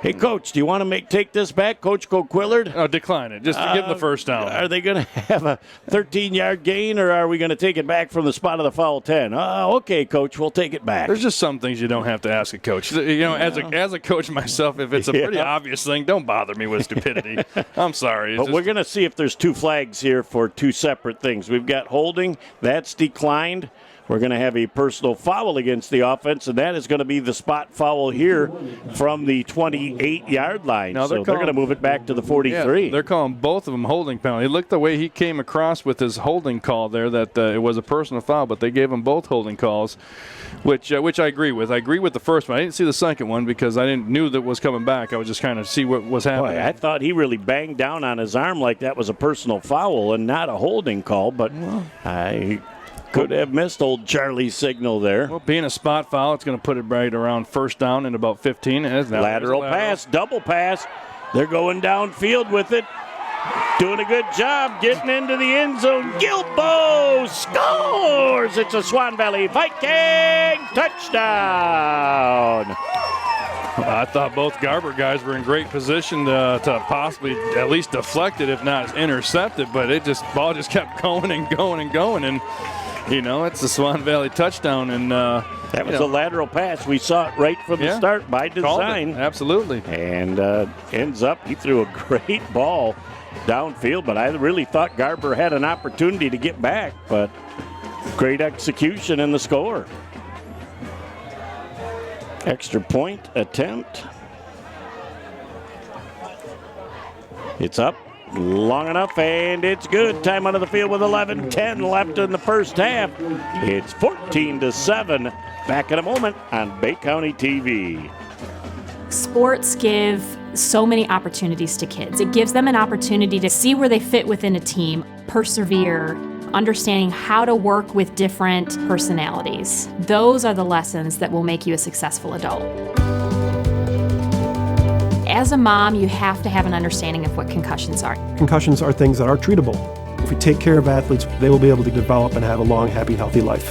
Hey, Coach, do you want to take this back, Coach Coquillard? Oh, decline it. Just give the first down. Are they going to have a 13-yard gain, or are we going to take it back from the spot of the foul 10? Okay, Coach, we'll take it back. There's just some things you don't have to ask a coach. As a coach myself, if it's a pretty obvious thing, don't bother me with stupidity. I'm sorry. But we're going to see if there's 2 flags here for 2 separate things. We've got holding. That's declined. We're going to have a personal foul against the offense, and that is going to be the spot foul here from the 28-yard line. No, they're going to move it back to the 43. Yeah, they're calling both of them holding penalty. Look the way he came across with his holding call there, that it was a personal foul, but they gave him both holding calls, which I agree with. I agree with the first one. I didn't see the second one because I knew that was coming back. I was just kind of see what was happening. Boy, I thought he really banged down on his arm like that was a personal foul and not a holding call, but I could have missed old Charlie's signal there. Well, being a spot foul, it's going to put it right around first down in about 15. Lateral pass, double pass. They're going downfield with it. Doing a good job getting into the end zone. Gilbo scores. It's a Swan Valley Viking touchdown. I thought both Garber guys were in great position to possibly at least deflect it, if not intercept it. But ball just kept going and going and going. And, it's the Swan Valley touchdown. And that was a lateral pass. We saw it right from the start by design. Absolutely. And ends up, he threw a great ball downfield. But I really thought Garber had an opportunity to get back. But great execution in the score. Extra point attempt. It's up long enough, and it's good. Time out of the field with 11:10 left in the first half. It's 14-7. Back in a moment on Bay County TV. Sports give so many opportunities to kids. It gives them an opportunity to see where they fit within a team, persevere, understanding how to work with different personalities. Those are the lessons that will make you a successful adult. As a mom, you have to have an understanding of what concussions are. Concussions are things that are treatable. If we take care of athletes, they will be able to develop and have a long, happy, healthy life.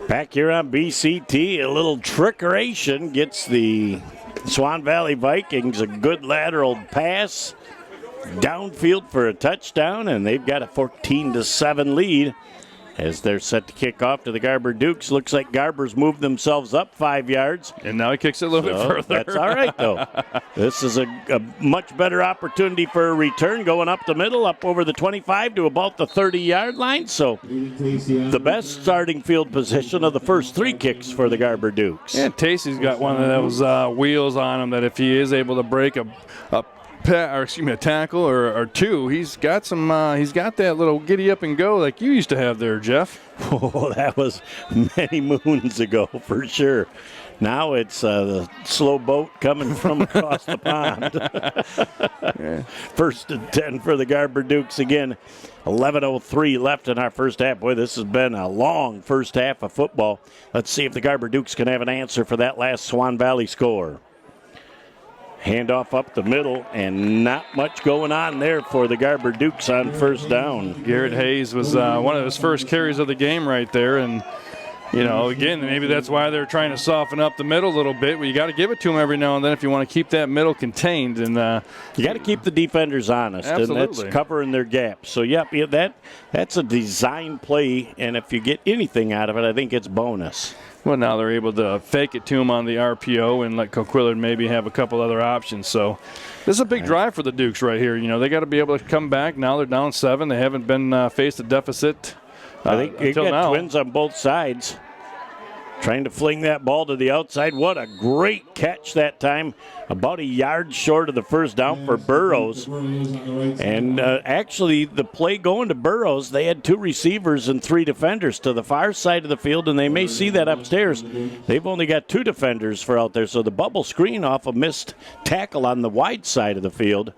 Back here on BCT, a little trickeration gets the Swan Valley Vikings a good lateral pass downfield for a touchdown, and they've got a 14-7 lead as they're set to kick off to the Garber Dukes. Looks like Garber's moved themselves up 5 yards. And now he kicks it a little bit further. That's all right, though. This is a much better opportunity for a return, going up the middle, up over the 25 to about the 30-yard line. So the best starting field position of the first 3 kicks for the Garber Dukes. Yeah, Tacey's got one of those wheels on him that if he is able to break a tackle or 2, he's got that little giddy up and go like you used to have there, Jeff. Oh, that was many moons ago for sure. Now it's the slow boat coming from across the pond. First and 10 for the Garber Dukes again. 11:03 left in our first half. Boy, this has been a long first half of football. Let's see if the Garber Dukes can have an answer for that last Swan Valley score. Handoff up the middle, and not much going on there for the Garber Dukes on first down. Garrett Hayes was one of his first carries of the game right there, and again, maybe that's why they're trying to soften up the middle a little bit. Well, you got to give it to them every now and then if you want to keep that middle contained. And you got to keep the defenders honest, absolutely. And that's covering their gaps. So, that's a design play, and if you get anything out of it, I think it's bonus. Well, now they're able to fake it to him on the RPO and let Coquillard maybe have a couple other options. So this is a big drive for the Dukes right here. They got to be able to come back. Now they're down 7. They haven't been faced a deficit I think you got now. Twins on both sides. Trying to fling that ball to the outside. What a great catch that time. About a yard short of the first down for Burrows. And actually, the play going to Burrows, they had 2 receivers and 3 defenders to the far side of the field, and they may see that upstairs. They've only got 2 defenders for out there, so the bubble screen off a missed tackle on the wide side of the field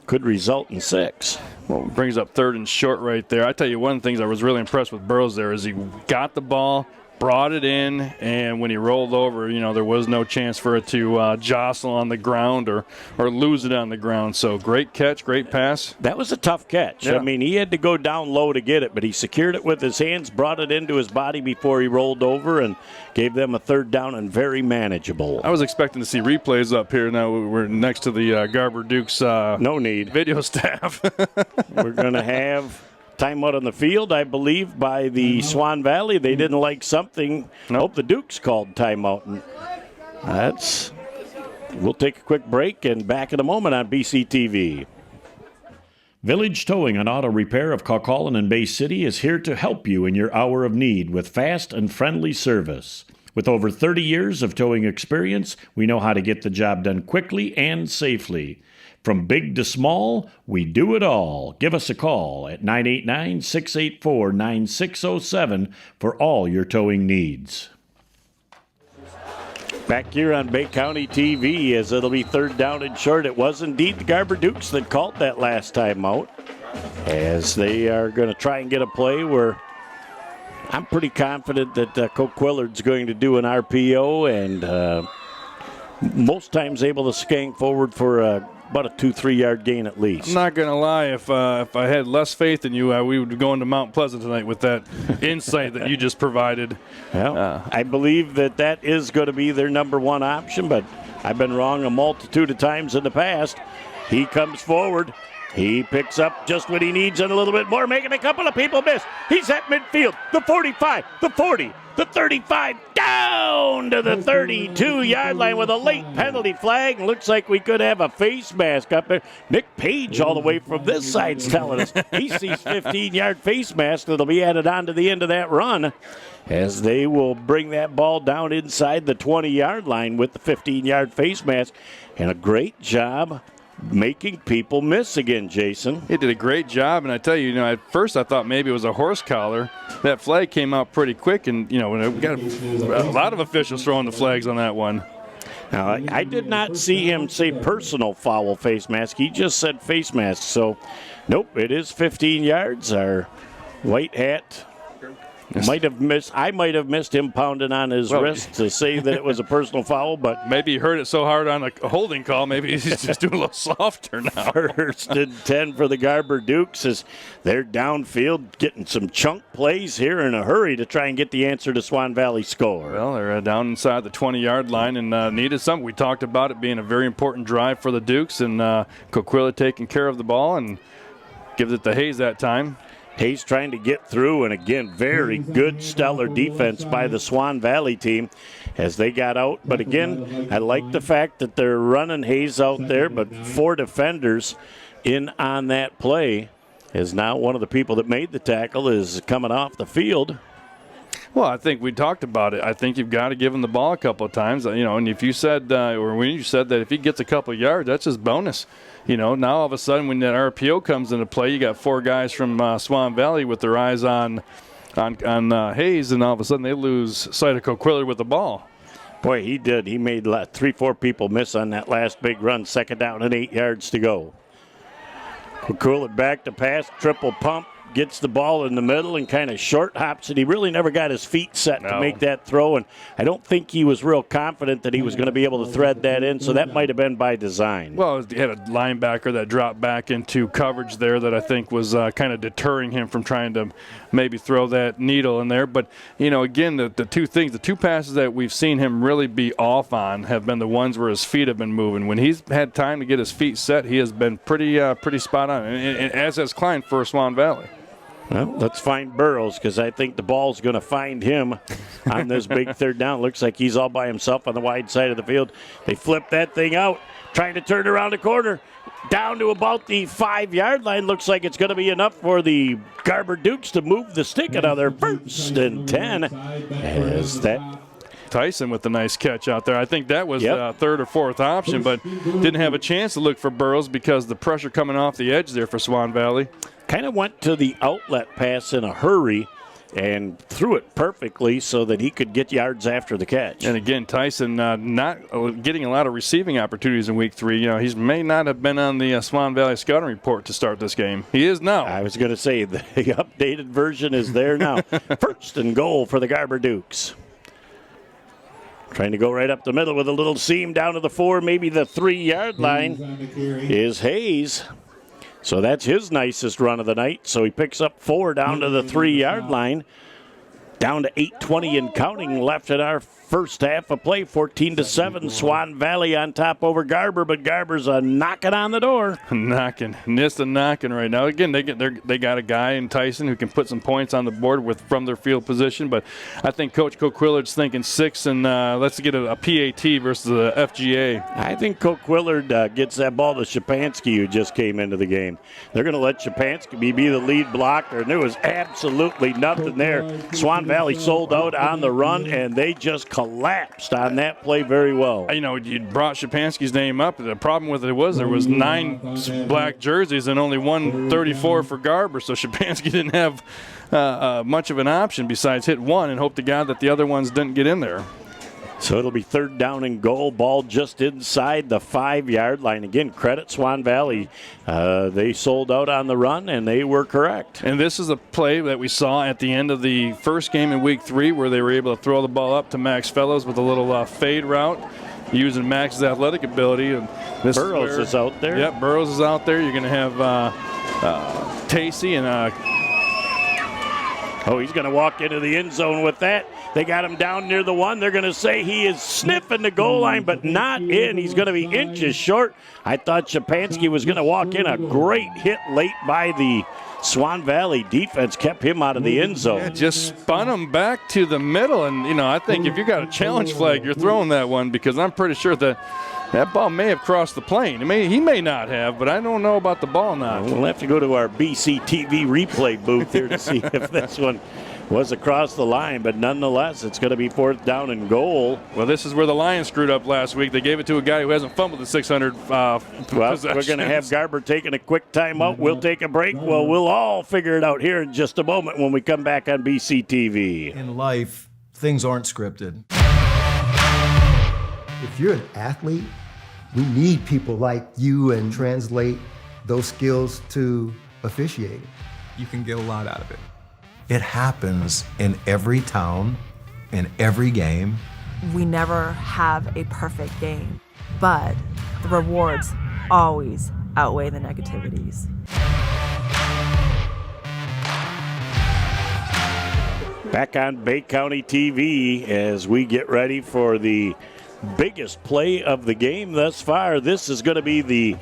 could result in 6. Well, brings up 3rd and short right there. I tell you, one of the things I was really impressed with Burrows there is he got the ball, brought it in, and when he rolled over, there was no chance for it to jostle on the ground or lose it on the ground. So great catch, great pass. That was a tough catch. Yeah. I mean, he had to go down low to get it, but he secured it with his hands, brought it into his body before he rolled over, and gave them a third down and very manageable. I was expecting to see replays up here. Now we're next to the Garber Dukes no need video staff. We're going to have timeout on the field, I believe, by the Swan Valley. They didn't like something. Nope, the Dukes called timeout. And we'll take a quick break and back in a moment on BCTV. Village Towing and Auto Repair of Kaukaulin and Bay City is here to help you in your hour of need with fast and friendly service. With over 30 years of towing experience, we know how to get the job done quickly and safely. From big to small, we do it all. Give us a call at 989-684-9607 for all your towing needs. Back here on Bay County TV, as it'll be third down and short. It was indeed the Garber Dukes that called that last time out, as they are going to try and get a play where I'm pretty confident that Coquillard's going to do an RPO and most times able to skank forward for about a 2-3 yard gain at least. I'm not going to lie, if I had less faith in you, we would go into Mount Pleasant tonight with that insight that you just provided. Well, I believe that is going to be their number one option, but I've been wrong a multitude of times in the past. He comes forward. He picks up just what he needs and a little bit more, making a couple of people miss. He's at midfield, the 45, the 40, the 35, down to the 32-yard line with a late penalty flag. Looks like we could have a face mask up there. Nick Page all the way from this side's telling us he sees 15-yard face mask that'll be added on to the end of that run, as they will bring that ball down inside the 20-yard line with the 15-yard face mask. And a great job making people miss again, Jason. He did a great job, and I tell you, at first I thought maybe it was a horse collar. That flag came out pretty quick, and, we got a lot of officials throwing the flags on that one. Now, I did not see him say personal foul face mask. He just said face mask. So, nope, it is 15 yards. Our white hat might have missed. I might have missed him pounding on his wrist to say that it was a personal foul, but maybe he heard it so hard on a holding call. Maybe he's just doing a little softer now. First and 10 for the Garber Dukes as they're downfield getting some chunk plays here in a hurry to try and get the answer to Swan Valley score. Well, they're down inside the 20-yard line and needed something. We talked about it being a very important drive for the Dukes, and Coquilla taking care of the ball and gives it to Hayes that time. Hayes trying to get through, and again, very good, stellar defense by the Swan Valley team as they got out. But again, I like the fact that they're running Hayes out there, but 4 defenders in on that play, as now one of the people that made the tackle is coming off the field. Well, I think we talked about it. I think you've got to give him the ball a couple of times, and if you said, or when you said that if he gets a couple of yards, that's his bonus. Now all of a sudden when that RPO comes into play, you got 4 guys from Swan Valley with their eyes on Hayes, and all of a sudden they lose sight of Coquillard with the ball. Boy, he did. He made 3-4 people miss on that last big run. Second down and 8 yards to go. Coquillard back to pass, triple pump. Gets the ball in the middle and kind of short hops it. He really never got his feet set to make that throw, and I don't think he was real confident that he was going to be able to thread that in, so that might have been by design. Well, he had a linebacker that dropped back into coverage there that I think was kind of deterring him from trying to maybe throw that needle in there. But, again, the two passes that we've seen him really be off on have been the ones where his feet have been moving. When he's had time to get his feet set, he has been pretty spot on, and as has Klein for Swan Valley. Well, let's find Burrows, because I think the ball's going to find him on this big third down. Looks like he's all by himself on the wide side of the field. They flip that thing out, trying to turn around the corner, down to about the 5-yard line. Looks like it's going to be enough for the Garber Dukes to move the stick. Another 1st and 10. As that Tyson with the nice catch out there. I think that was third or fourth option, but didn't have a chance to look for Burrows because the pressure coming off the edge there for Swan Valley. Kind of went to the outlet pass in a hurry and threw it perfectly so that he could get yards after the catch. And again, Tyson not getting a lot of receiving opportunities in week 3. You know, he may not have been on the Swan Valley scouting report to start this game. He is now. I was going to say the updated version is there now. First and goal for the Garber Dukes. Trying to go right up the middle with a little seam down to the 4, maybe the 3-yard line is Hayes. So that's his nicest run of the night. So he picks up 4 down to the 3-yard line. Down to 8:20 and counting left in our first half of play. 14-7, Swan Valley on top over Garber, but Garber's knocking on the door. Knocking right now. Again, they got a guy in Tyson who can put some points on the board from their field position, but I think Coach Coquillard's thinking 6 and let's get a PAT versus a FGA. I think Coquillard gets that ball to Shapansky, who just came into the game. They're going to let Shapansky be the lead blocker, and there was absolutely nothing there. Swan Valley sold out on the run, and they just collapsed on that play very well. You know, you brought Shapansky's name up. The problem with it was there was 9 black jerseys and only 134 for Garber, so Shapansky didn't have much of an option besides hit 1 and hope to God that the other ones didn't get in there. So it'll be 3rd down and goal. Ball just inside the 5-yard line. Again, credit Swan Valley. They sold out on the run, and they were correct. And this is a play that we saw at the end of the first game in week 3 where they were able to throw the ball up to Max Fellows with a little fade route using Max's athletic ability. And this Burrows is out there. Yep, Burrows is out there. You're going to have Tacey and he's going to walk into the end zone with that. They got him down near the 1. They're going to say he is sniffing the goal line, but not in. He's going to be inches short. I thought Shapansky was going to walk in. A great hit late by the Swan Valley defense kept him out of the end zone. Yeah, just spun him back to the middle. And, you know, I think if you got a challenge flag, you're throwing that one because I'm pretty sure that ball may have crossed the plane. He may not have, but I don't know about the ball now. We'll have to go to our BCTV replay booth here to see if this one was across the line, but nonetheless, it's going to be 4th down and goal. Well, this is where the Lions screwed up last week. They gave it to a guy who hasn't fumbled the 600 possessions. We're going to have Garber taking a quick timeout. We'll take a break. Well, we'll all figure it out here in just a moment when we come back on BCTV. In life, things aren't scripted. If you're an athlete, we need people like you and translate those skills to officiating. You can get a lot out of it. It happens in every town, in every game. We never have a perfect game, but the rewards always outweigh the negativities. Back on Bay County TV as we get ready for the biggest play of the game thus far. This is going to be the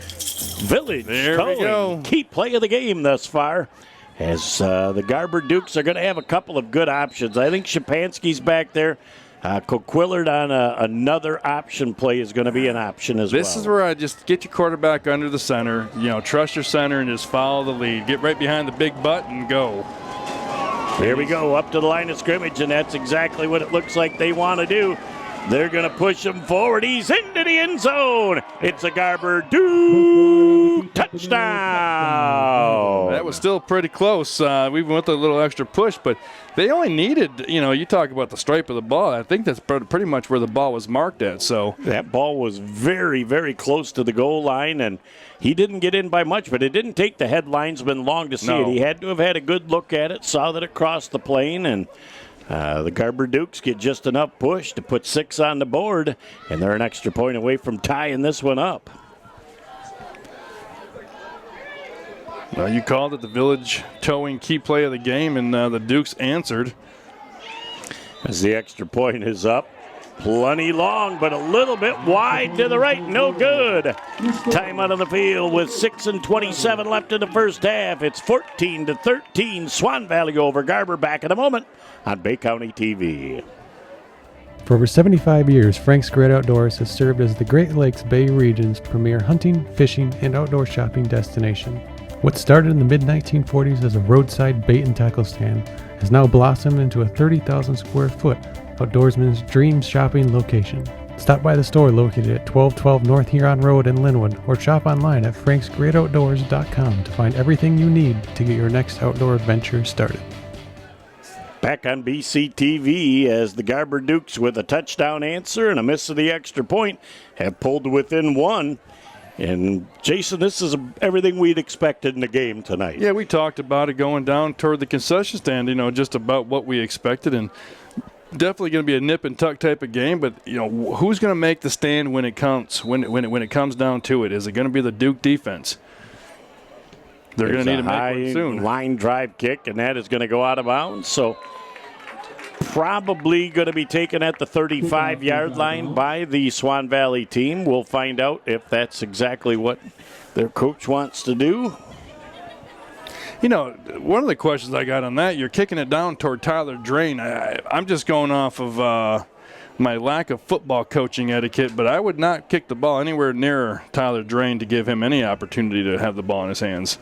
Village Towing key play of the game thus far. As the Garber Dukes are going to have a couple of good options. I think Shapansky's back there. Coquillard on another option play is going to be an option as well. This is where I just get your quarterback under the center. You know, trust your center and just follow the lead. Get right behind the big butt and go. Here we go, up to the line of scrimmage, and that's exactly what it looks like they want to do. They're going to push him forward. He's into the end zone. It's a Garber Duke touchdown. That was still pretty close. We went a little extra push, but they only needed, you talk about the stripe of the ball. I think that's pretty much where the ball was marked at. So that ball was very, very close to the goal line, and he didn't get in by much, but it didn't take the head linesman long to see it. He had to have had a good look at it, saw that it crossed the plane, and the Garber Dukes get just enough push to put 6 on the board, and they're an extra point away from tying this one up. Well, you called it the Village Towing key play of the game, and the Dukes answered. As the extra point is up. Plenty long, but a little bit wide to the right. No good. Time out on the field with 6:27 left in the first half. It's 14-13. Swan Valley over Garber. Back in a moment on Bay County TV. For over 75 years, Frank's Great Outdoors has served as the Great Lakes Bay region's premier hunting, fishing, and outdoor shopping destination. What started in the mid-1940s as a roadside bait and tackle stand has now blossomed into a 30,000 square foot outdoorsman's dream shopping location. Stop by the store located at 1212 North Huron Road in Linwood, or shop online at franksgreatoutdoors.com to find everything you need to get your next outdoor adventure started. Back on BCTV as the Garber Dukes with a touchdown answer and a miss of the extra point have pulled within one. And, Jason, this is everything we'd expected in the game tonight. Yeah, we talked about it going down toward the concession stand, just about what we expected. And definitely going to be a nip and tuck type of game. But, who's going to make the stand when it counts, when it comes down to it? Is it going to be the Duke defense? They're going to need to make one soon. Line drive kick, and that is going to go out of bounds. So probably going to be taken at the 35-yard line by the Swan Valley team. We'll find out if that's exactly what their coach wants to do. One of the questions I got on that, you're kicking it down toward Tyler Drain. I'm just going off of my lack of football coaching etiquette, but I would not kick the ball anywhere near Tyler Drain to give him any opportunity to have the ball in his hands.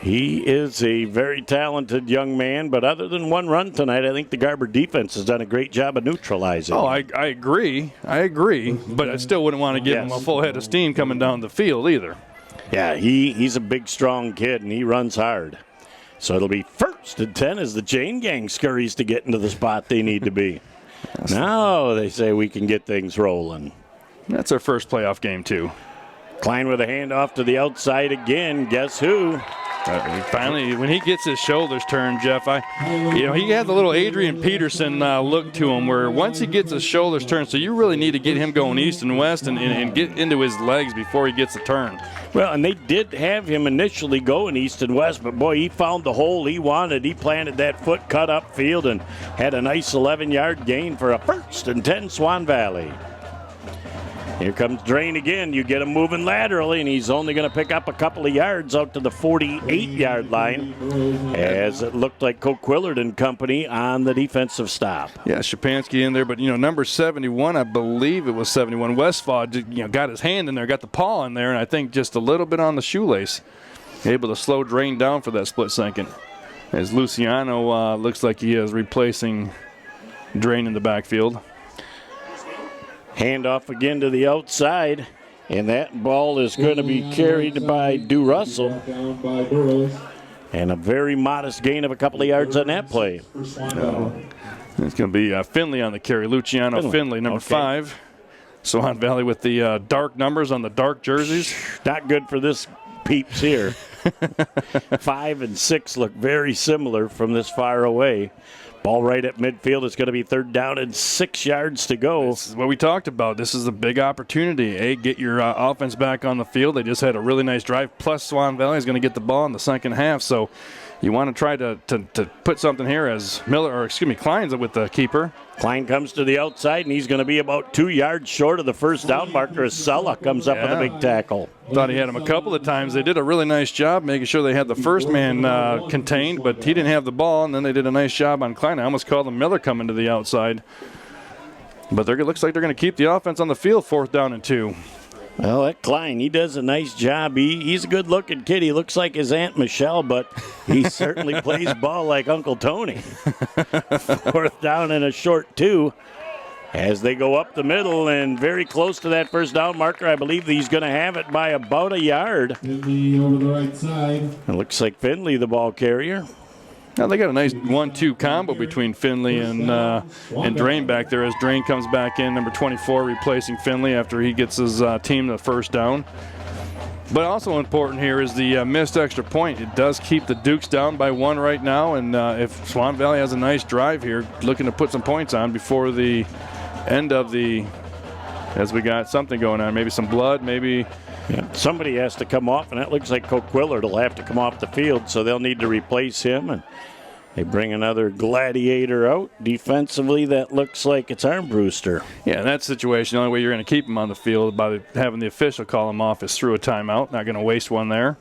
He is a very talented young man, but other than one run tonight, I think the Garber defense has done a great job of neutralizing him. I agree, but I still wouldn't want to give him a full head of steam coming down the field either. Yeah, he's a big, strong kid, and he runs hard. So it'll be 1st and 10 as the chain gang scurries to get into the spot they need to be. Now they say we can get things rolling. That's our first playoff game, too. Klein with a handoff to the outside again. Guess who? Finally, when he gets his shoulders turned, Jeff, he has a little Adrian Peterson look to him where once he gets his shoulders turned, so you really need to get him going east and west and get into his legs before he gets the turn. Well, and they did have him initially going east and west, but boy, he found the hole he wanted. He planted that foot cut upfield and had a nice 11-yard gain for a 1st and 10 Swan Valley. Here comes Drain again. You get him moving laterally, and he's only going to pick up a couple of yards out to the 48-yard line as it looked like Coquillard and company on the defensive stop. Yeah, Shapansky in there, but, number 71, I believe it was 71, Westfall, got his hand in there, got the paw in there, and I think just a little bit on the shoelace. Able to slow Drain down for that split second. As Luciano looks like he is replacing Drain in the backfield. Handoff again to the outside, and that ball is going to be carried by Dew Russell. And a very modest gain of a couple of yards on that play. It's going to be Finley on the carry. Luciano Finley, number 5. Swan Valley with the dark numbers on the dark jerseys. Not good for this peeps here. 5 and 6 look very similar from this far away. Ball right at midfield. It's going to be 3rd down and 6 yards to go. This is what we talked about. This is a big opportunity. Get your offense back on the field. They just had a really nice drive. Plus, Swan Valley is going to get the ball in the second half. So you want to try to put something here as Klein's with the keeper. Klein comes to the outside, and he's going to be about 2 yards short of the first down marker as Sulla comes up with a big tackle. Thought he had him a couple of times. They did a really nice job making sure they had the first man contained, but he didn't have the ball, and then they did a nice job on Klein. I almost called him Miller coming to the outside. But it looks like they're going to keep the offense on the field, 4th down and 2. Well, that Klein, he does a nice job. He's a good-looking kid. He looks like his Aunt Michelle, but he certainly plays ball like Uncle Tony. 4th down and a short 2 as they go up the middle and very close to that first down marker. I believe he's going to have it by about a yard. Finley over the right side. It looks like Finley, the ball carrier. Now they got a nice 1-2 combo between Finley and Drain back there as Drain comes back in, number 24, replacing Finley after he gets his team the first down. But also important here is the missed extra point. It does keep the Dukes down by 1 right now, and if Swan Valley has a nice drive here, looking to put some points on before the end of as we got something going on, maybe some blood, maybe. Yeah, somebody has to come off, and it looks like Coquillard will have to come off the field, so they'll need to replace him. And they bring another gladiator out. Defensively, that looks like it's Armbruster. Yeah, in that situation, the only way you're going to keep him on the field by having the official call him off is through a timeout. Not going to waste one there.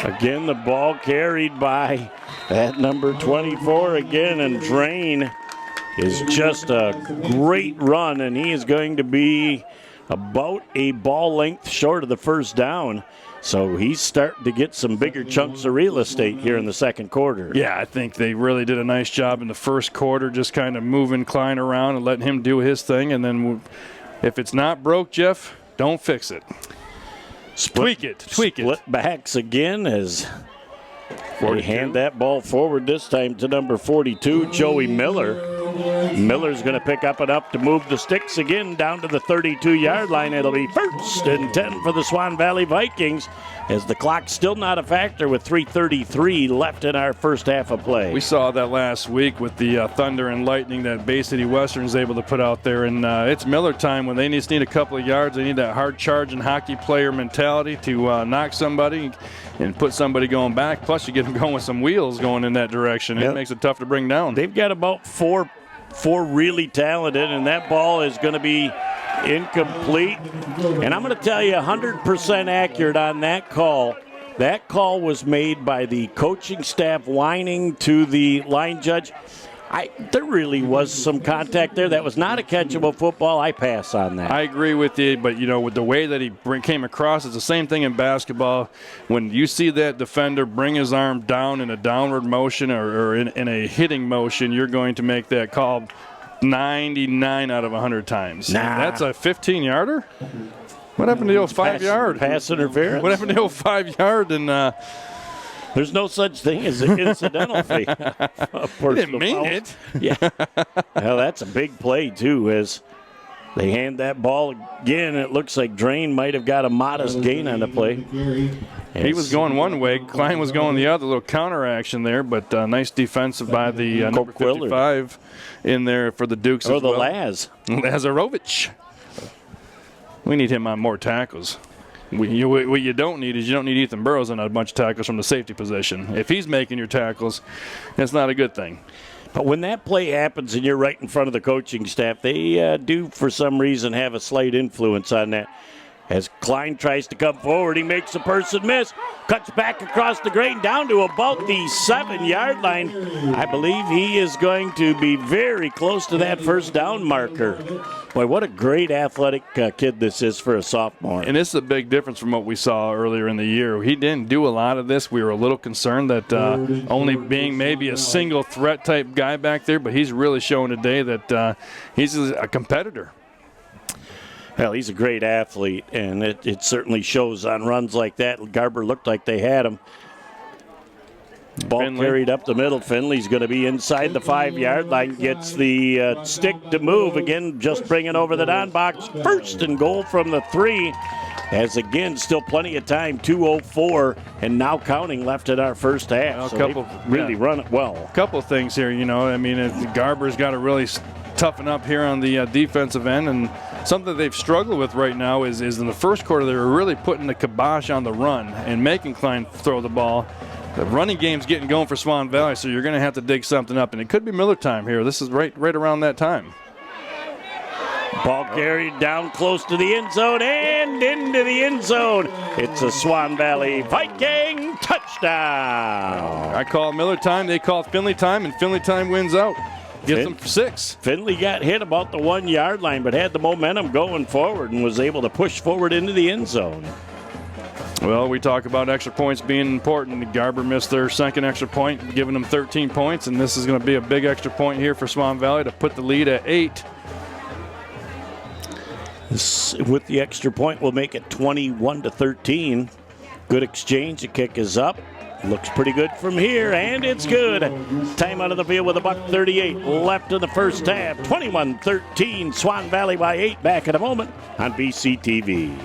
Again, the ball carried by that number 24 again, and Drain is just a great run, and he is going to be about a ball length short of the first down. So he's starting to get some bigger chunks of real estate here in the second quarter. Yeah, I think they really did a nice job in the first quarter, just kind of moving Klein around and letting him do his thing. And then if it's not broke, Jeff, don't fix it. Tweak it. Split backs again as They hand that ball forward this time to number 42, Joey Miller. Miller's going to pick up enough to move the sticks again down to the 32-yard line. It'll be 1st and 10 for the Swan Valley Vikings, as the clock's still not a factor with 3:33 left in our first half of play. We saw that last week with the thunder and lightning that Bay City Western's able to put out there, and it's Miller time when they just need a couple of yards. They need that hard charging hockey player mentality to knock somebody and put somebody going back. Plus, you get them going with some wheels going in that direction. It makes it tough to bring down. They've got about four really talented, and that ball is going to be incomplete. And I'm going to tell you 100% accurate on that call. That call was made by the coaching staff whining to the line judge. There really was some contact there. That was not a catchable football. I pass on that. I agree with you, but, with the way that he came across, it's the same thing in basketball. When you see that defender bring his arm down in a downward motion or in a hitting motion, you're going to make that call 99 out of 100 times. Nah. That's a 15-yarder? What happened to the old 5-yard? Pass interference. What happened to the old 5-yard? And there's no such thing as an incidental fee. He didn't mean it. Yeah. Well, that's a big play, too, as they hand that ball again. It looks like Drain might have got a modest gain on the play. He was going one way. Klein was going the other. A little counter action there, but nice defensive by the number 55 in there for the Dukes as well. Or the Laz. Lazarovich. We need him on more tackles. What you don't need is you don't need Ethan Burrows on a bunch of tackles from the safety position. If he's making your tackles, that's not a good thing. But when that play happens and you're right in front of the coaching staff, they do, for some reason, have a slight influence on that. As Klein tries to come forward, he makes a person miss, cuts back across the grain down to about the 7-yard line. I believe he is going to be very close to that first down marker. Boy, what a great athletic kid this is for a sophomore. And this is a big difference from what we saw earlier in the year. He didn't do a lot of this. We were a little concerned that only being maybe a single threat type guy back there, but he's really showing today that he's a competitor. Well, he's a great athlete, and it certainly shows on runs like that. Garber looked like they had him. Ball Finley carried up the middle. Finley's going to be inside the 5-yard line. Gets the stick to move. Again, just bringing over the down box. 1st and goal from the 3. As again, still plenty of time. 2:04 and now counting left in our first half. So really run it well. A couple of things here, Garber's got to really toughen up here on the defensive end, and something they've struggled with right now is in the first quarter they were really putting the kibosh on the run and making Klein throw the ball. The running game's getting going for Swan Valley, so you're going to have to dig something up, and it could be Miller time here. This is right around that time. Ball carried down close to the end zone and into the end zone. It's a Swan Valley Viking touchdown. I call Miller time, they call Finley time, and Finley time wins out. Gets them for 6. Finley got hit about the 1-yard line, but had the momentum going forward and was able to push forward into the end zone. Well, we talk about extra points being important. Garber missed their second extra point, giving them 13 points, and this is going to be a big extra point here for Swan Valley to put the lead at 8. With the extra point, we'll make it 21-13. Good exchange. The kick is up. Looks pretty good from here, and it's good. Time out of the field with $1:38 left in the first half. 21-13, Swan Valley by 8. Back in a moment on BCTV.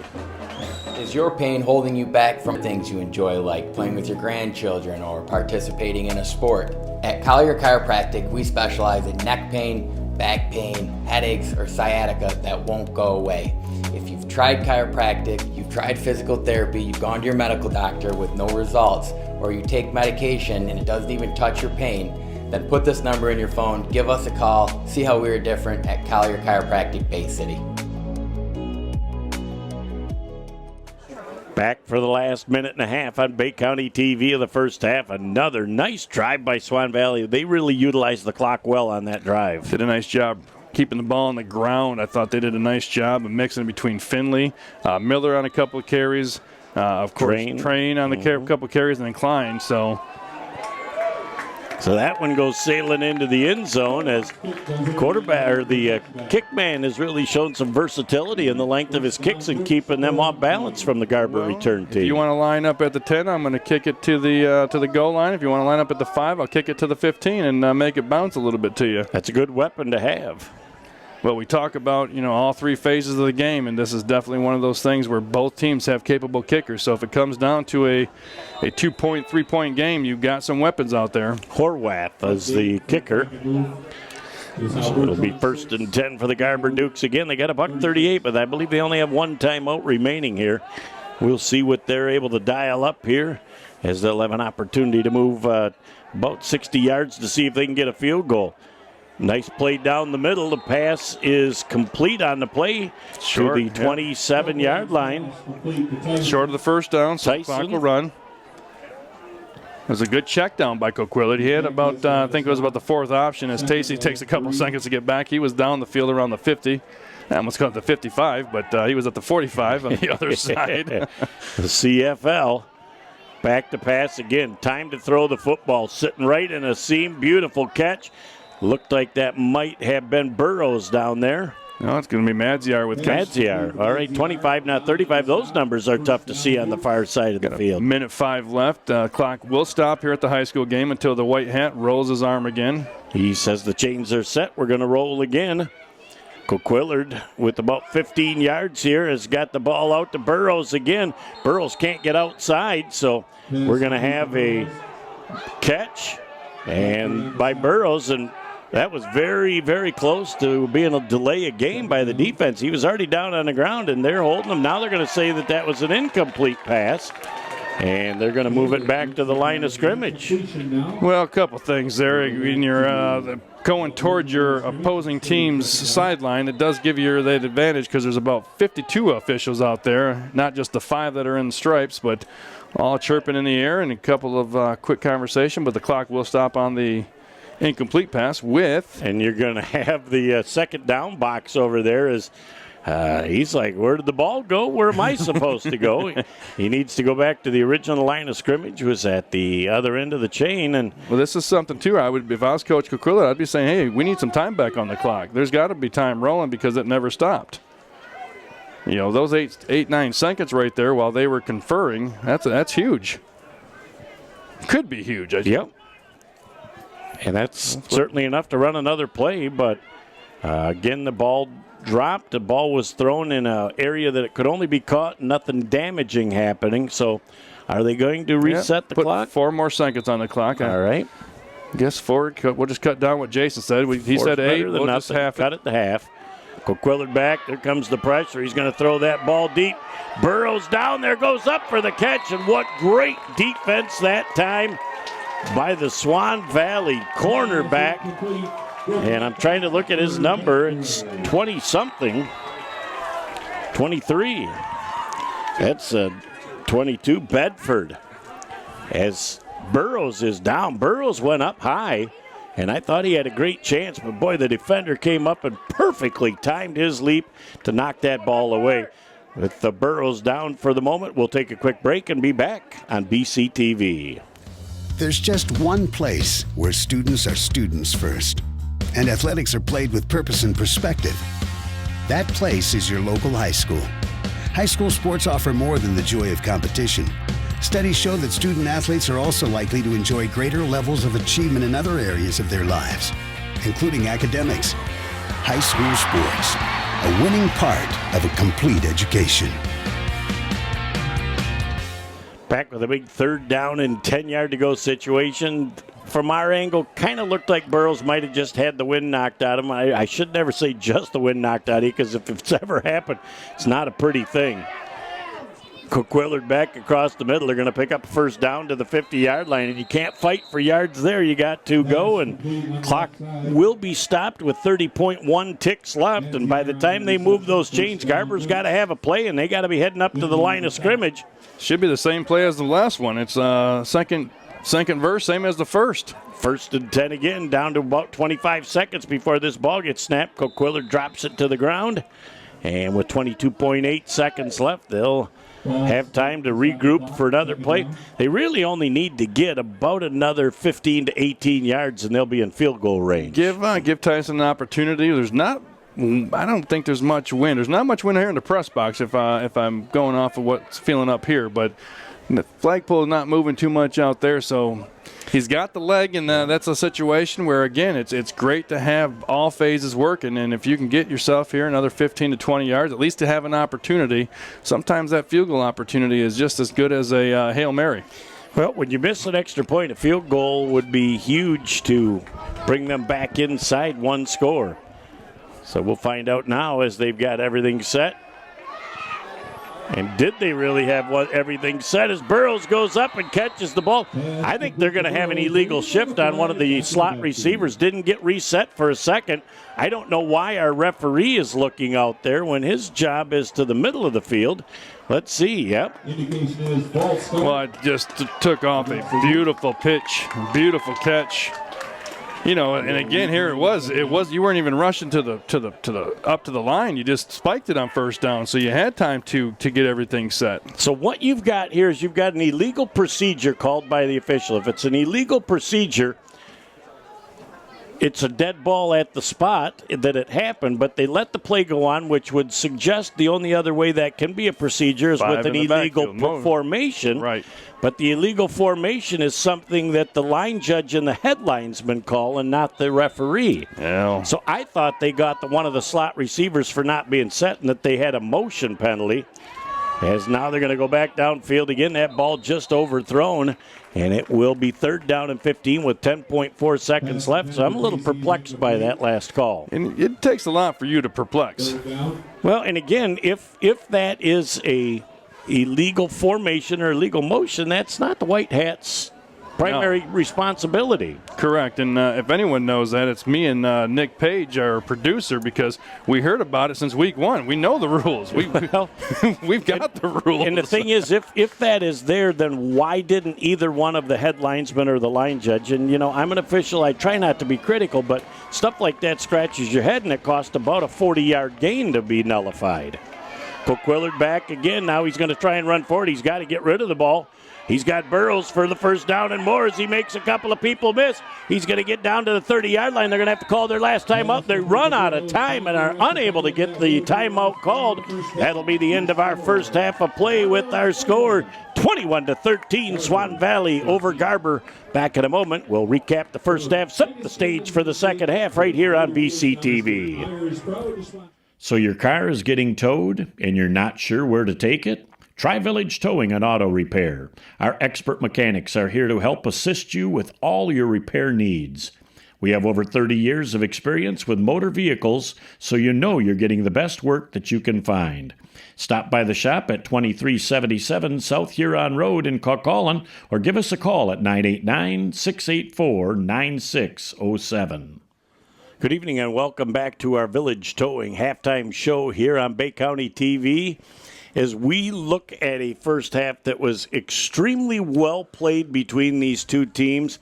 Is your pain holding you back from things you enjoy, like playing with your grandchildren or participating in a sport? At Collier Chiropractic, we specialize in neck pain, back pain, headaches, or sciatica that won't go away. If you've tried chiropractic, you've tried physical therapy, you've gone to your medical doctor with no results, or you take medication and it doesn't even touch your pain, then put this number in your phone, give us a call, see how we're different at Collier Chiropractic Bay City. Back for the last minute and a half on Bay County TV of the first half. Another nice drive by Swan Valley. They really utilized the clock well on that drive. Did a nice job keeping the ball on the ground. I thought they did a nice job of mixing between Finley, Miller on a couple of carries, of course, Train on the couple of carries, and then Klein. So So that one goes sailing into the end zone as quarterback or the kick man has really shown some versatility in the length of his kicks and keeping them off balance from the Garber return team. If you want to line up at the 10, I'm going to kick it to the goal line. If you want to line up at the 5, I'll kick it to the 15 and make it bounce a little bit to you. That's a good weapon to have. Well, we talk about, all three phases of the game, and this is definitely one of those things where both teams have capable kickers. So if it comes down to a 2-point, 3-point game, you've got some weapons out there. Horwath is the kicker. So it'll be 1st and 10 for the Garber Dukes again. They got $1.38, but I believe they only have one timeout remaining here. We'll see what they're able to dial up here as they'll have an opportunity to move about 60 yards to see if they can get a field goal. Nice play down the middle. The pass is complete on the play to the 27-yard line. Short of the first down, so clock will run. It was a good check down by Coquillard. He had about, I think it was about the 4th option as Tacey takes a couple seconds to get back. He was down the field around the 50. I almost got the 55, but he was at the 45 on the other side. The CFL. Back to pass again. Time to throw the football. Sitting right in a seam. Beautiful catch. Looked like that might have been Burrows down there. No, it's going to be Madziar with Madziar. All right, 25, not 35. Those numbers are tough to see on the far side of the field. Minute 5 left. Clock will stop here at the high school game until the white hat rolls his arm again. He says the chains are set. We're going to roll again. Coquillard with about 15 yards here has got the ball out to Burrows again. Burrows can't get outside, so we're going to have a catch and by Burrows, and that was very, very close to being a delay a game by the defense. He was already down on the ground, and they're holding him. Now they're going to say that was an incomplete pass, and they're going to move it back to the line of scrimmage. Well, a couple things there. When you're going towards your opposing team's sideline, it does give you that advantage because there's about 52 officials out there, not just the 5 that are in the stripes, but all chirping in the air, and a couple of quick conversation, but the clock will stop on the incomplete pass with. And you're going to have the second down box over there as he's like, where did the ball go? Where am I supposed to go? He needs to go back to the original line of scrimmage, was at the other end of the chain. And well, this is something, too. If I was Coach Coquillard, I'd be saying, hey, we need some time back on the clock. There's got to be time rolling because it never stopped. Those 8-9 seconds right there while they were conferring, that's huge. Could be huge. Yep. And that's certainly enough to run another play, but again, the ball dropped. The ball was thrown in an area that it could only be caught, nothing damaging happening. So are they going to reset the clock? 4 more seconds on the clock. All right. I guess 4. We'll just cut down what Jason said. He said 8. We'll just cut it to half. Coquillard back. There comes the pressure. He's going to throw that ball deep. Burrows down there, goes up for the catch, and what great defense that time by the Swan Valley cornerback. And I'm trying to look at his number. It's 20-something. 23. That's 22. Bedford. As Burrows is down. Burrows went up high, and I thought he had a great chance, but boy, the defender came up and perfectly timed his leap to knock that ball away. With the Burrows down for the moment, we'll take a quick break and be back on BCTV. There's just one place where students are students first, and athletics are played with purpose and perspective. That place is your local high school. High school sports offer more than the joy of competition. Studies show that student athletes are also likely to enjoy greater levels of achievement in other areas of their lives, including academics. High school sports, a winning part of a complete education. Back with a big 3rd down and 10-yard to go situation. From our angle, kind of looked like Burrows might have just had the wind knocked out of him. I should never say just the wind knocked out of you, because if it's ever happened, it's not a pretty thing. Coquillard back across the middle. They're going to pick up 1st down to the 50-yard line, and you can't fight for yards there. You got to go, and clock will be stopped with 30.1 ticks left. And by the time they move those chains, Garber's got to have a play, and they got to be heading up to the line of scrimmage. Should be the same play as the last one. It's second verse, same as the first. 1st and 10 again, down to about 25 seconds before this ball gets snapped. Coquillard drops it to the ground. And with 22.8 seconds left, they'll have time to regroup for another play. They really only need to get about another 15 to 18 yards, and they'll be in field goal range. Give Tyson an opportunity. I don't think there's much wind. There's not much wind here in the press box if I'm going off of what's feeling up here, but the flagpole is not moving too much out there, so he's got the leg, and that's a situation where, again, it's great to have all phases working, and if you can get yourself here another 15 to 20 yards, at least to have an opportunity, sometimes that field goal opportunity is just as good as a Hail Mary. Well, when you miss an extra point, a field goal would be huge to bring them back inside one score. So we'll find out now as they've got everything set. And did they really have everything set as Burrows goes up and catches the ball? I think they're going to have an illegal shift on one of the slot receivers. Didn't get reset for a second. I don't know why our referee is looking out there when his job is to the middle of the field. Let's see, yep. Well, I just took off a beautiful pitch, beautiful catch. And again, here it was. You weren't even rushing to the up to the line. You just spiked it on first down, so you had time to get everything set. So what you've got here is you've got an illegal procedure called by the official. If it's an illegal procedure, it's a dead ball at the spot that it happened, but they let the play go on, which would suggest the only other way that can be a procedure is with an illegal formation. Right. But the illegal formation is something that the line judge and the head linesman call and not the referee. Yeah. So I thought they got one of the slot receivers for not being set and that they had a motion penalty. As now they're going to go back downfield again. That ball just overthrown, and it will be 3rd down and 15 with 10.4 seconds left. So I'm a little perplexed by that last call. And it takes a lot for you to perplex. Well, and again, if that is a illegal formation or illegal motion, that's not the White Hats' primary responsibility. Correct, and if anyone knows that, it's me and Nick Page, our producer, because we heard about it since week 1. We know the rules. We've got the rules. And the thing is, if that is there, then why didn't either one of the head linesmen or the line judge? And, I'm an official. I try not to be critical, but stuff like that scratches your head, and it costs about a 40-yard gain to be nullified. Coquillard back again. Now he's going to try and run forward. He's got to get rid of the ball. He's got Burrows for the first down and more as he makes a couple of people miss. He's going to get down to the 30-yard line. They're going to have to call their last time out. They run out of time and are unable to get the timeout called. That'll be the end of our first half of play with our score 21-13, Swan Valley over Garber. Back in a moment. We'll recap the first half, set the stage for the second half right here on BCTV. So your car is getting towed and you're not sure where to take it? Try Village Towing and Auto Repair. Our expert mechanics are here to help assist you with all your repair needs. We have over 30 years of experience with motor vehicles, so you know you're getting the best work that you can find. Stop by the shop at 2377 South Huron Road in Coquitlam or give us a call at 989-684-9607. Good evening and welcome back to our Village Towing halftime show here on Bay County TV. As we look at a first half that was extremely well played between these two teams,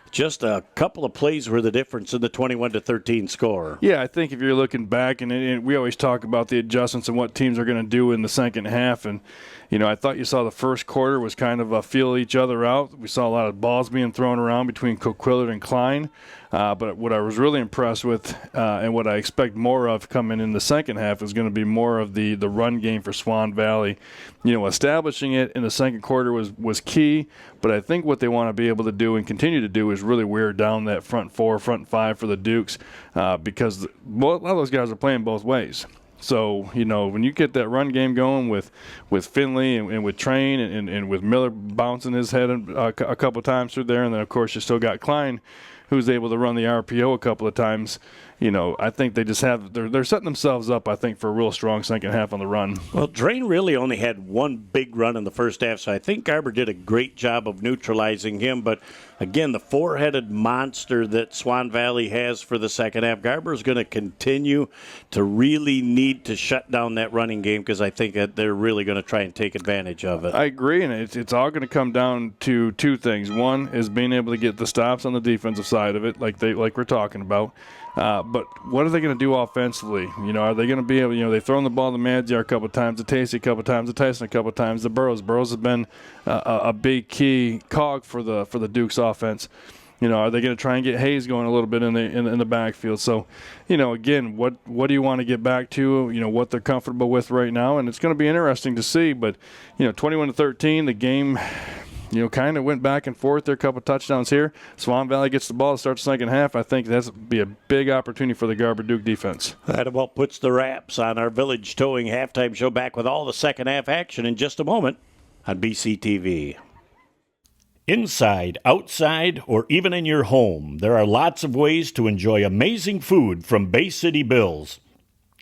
just a couple of plays were the difference in the 21-13 score. Yeah, I think if you're looking back, and we always talk about the adjustments and what teams are going to do in the second half, and I thought you saw the first quarter was kind of feel each other out. We saw a lot of balls being thrown around between Coquillard and Klein. But what I was really impressed with and what I expect more of coming in the second half is going to be more of the run game for Swan Valley. Establishing it in the second quarter was key, but I think what they want to be able to do and continue to do is really wear down that front four, front five for the Dukes because a lot of those guys are playing both ways. So, when you get that run game going with Finley and with Train and with Miller bouncing his head a couple times through there, and then, of course, you still got Klein, who's able to run the RPO a couple of times, I think they just they're setting themselves up, I think, for a real strong second half on the run. Well, Drain really only had one big run in the first half, so I think Garber did a great job of neutralizing him. But, again, the four-headed monster that Swan Valley has for the second half, Garber is going to continue to really need to shut down that running game because I think that they're really going to try and take advantage of it. I agree, and it's all going to come down to two things. One is being able to get the stops on the defensive side of it, like we're talking about. But what are they going to do offensively? Are they going to be able, they've thrown the ball to Madziar a couple of times, to Tacey a couple of times, to Tyson a couple of times, to Burrows. Burrows has been a big key cog for the Dukes offense. Are they going to try and get Hayes going a little bit in the backfield? So, again, what do you want to get back to? What they're comfortable with right now, and it's going to be interesting to see. But 21-13, the game, kind of went back and forth. There a couple of touchdowns here. Swan Valley gets the ball to start the second half. I think that's be a big opportunity for the Garber Duke defense. That about puts the wraps on our Village Towing halftime show. Back with all the second half action in just a moment on BCTV. Inside, outside, or even in your home, there are lots of ways to enjoy amazing food from Bay City Bills.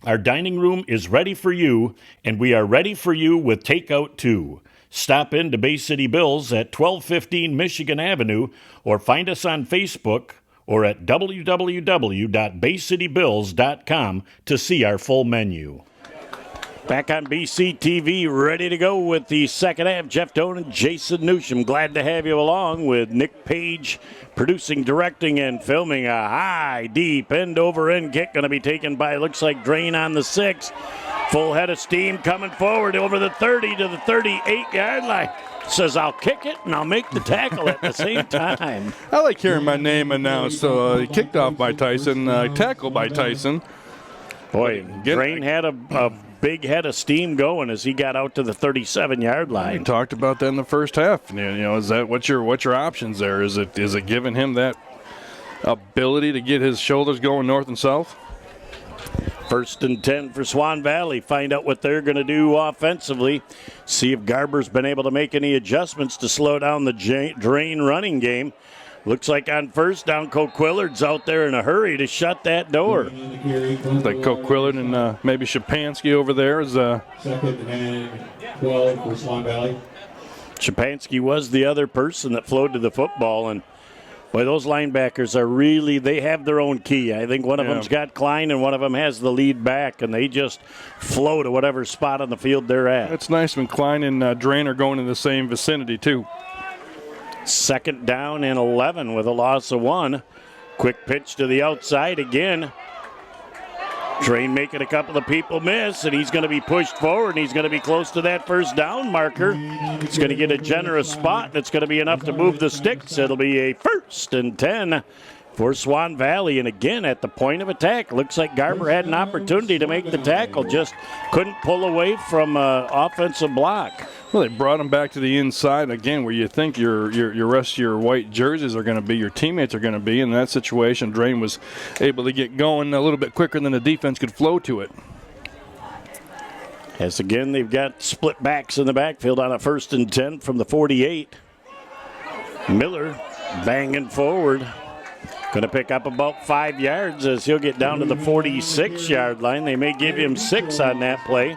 Our dining room is ready for you, and we are ready for you with takeout too. Stop in to Bay City Bills at 1215 Michigan Avenue, or find us on Facebook or at www.baycitybills.com to see our full menu. Back on BCTV, ready to go with the second half. Jeff Doan and Jason Newsham, glad to have you along with Nick Page producing, directing, and filming. A high, deep, end-over-end kick going to be taken by, looks like, Drain on the 6. Full head of steam coming forward over the 30 to the 38-yard line. Says, I'll kick it and I'll make the tackle at the same time. I like hearing my name announced. So kicked off by Tyson, tackled by Tyson. Boy, Drain had a big head of steam going as he got out to the 37-yard line. We talked about that in the first half. Is that what's your options there? Is it giving him that ability to get his shoulders going north and south? 1st and 10 for Swan Valley. Find out what they're going to do offensively. See if Garber's been able to make any adjustments to slow down the Drain running game. Looks like on first down, Coquillard's out there in a hurry to shut that door. Like Coquillard and maybe Shapansky over there is. 2nd and 12 for Swan Valley. Shapansky was the other person that floated the football, and boy, those linebackers are really, they have their own key. I think one of them's got Klein and one of them has the lead back, and they just flow to whatever spot on the field they're at. It's nice when Klein and Drain are going in the same vicinity, too. 2nd down and 11 with a loss of 1. Quick pitch to the outside again. Drain making a couple of people miss, and he's going to be pushed forward, and he's going to be close to that first down marker. He's going to get a generous spot, and it's going to be enough to move the sticks. It'll be a 1st and 10 for Swan Valley, and again at the point of attack. Looks like Garber had an opportunity to make the tackle, just couldn't pull away from an offensive block. Well, they brought him back to the inside again, where you think your rest of your white jerseys are going to be, your teammates are going to be. In that situation, Drain was able to get going a little bit quicker than the defense could flow to it. As again, they've got split backs in the backfield on a 1st and 10 from the 48. Miller banging forward. Going to pick up about 5 yards as he'll get down to the 46-yard line. They may give him 6 on that play.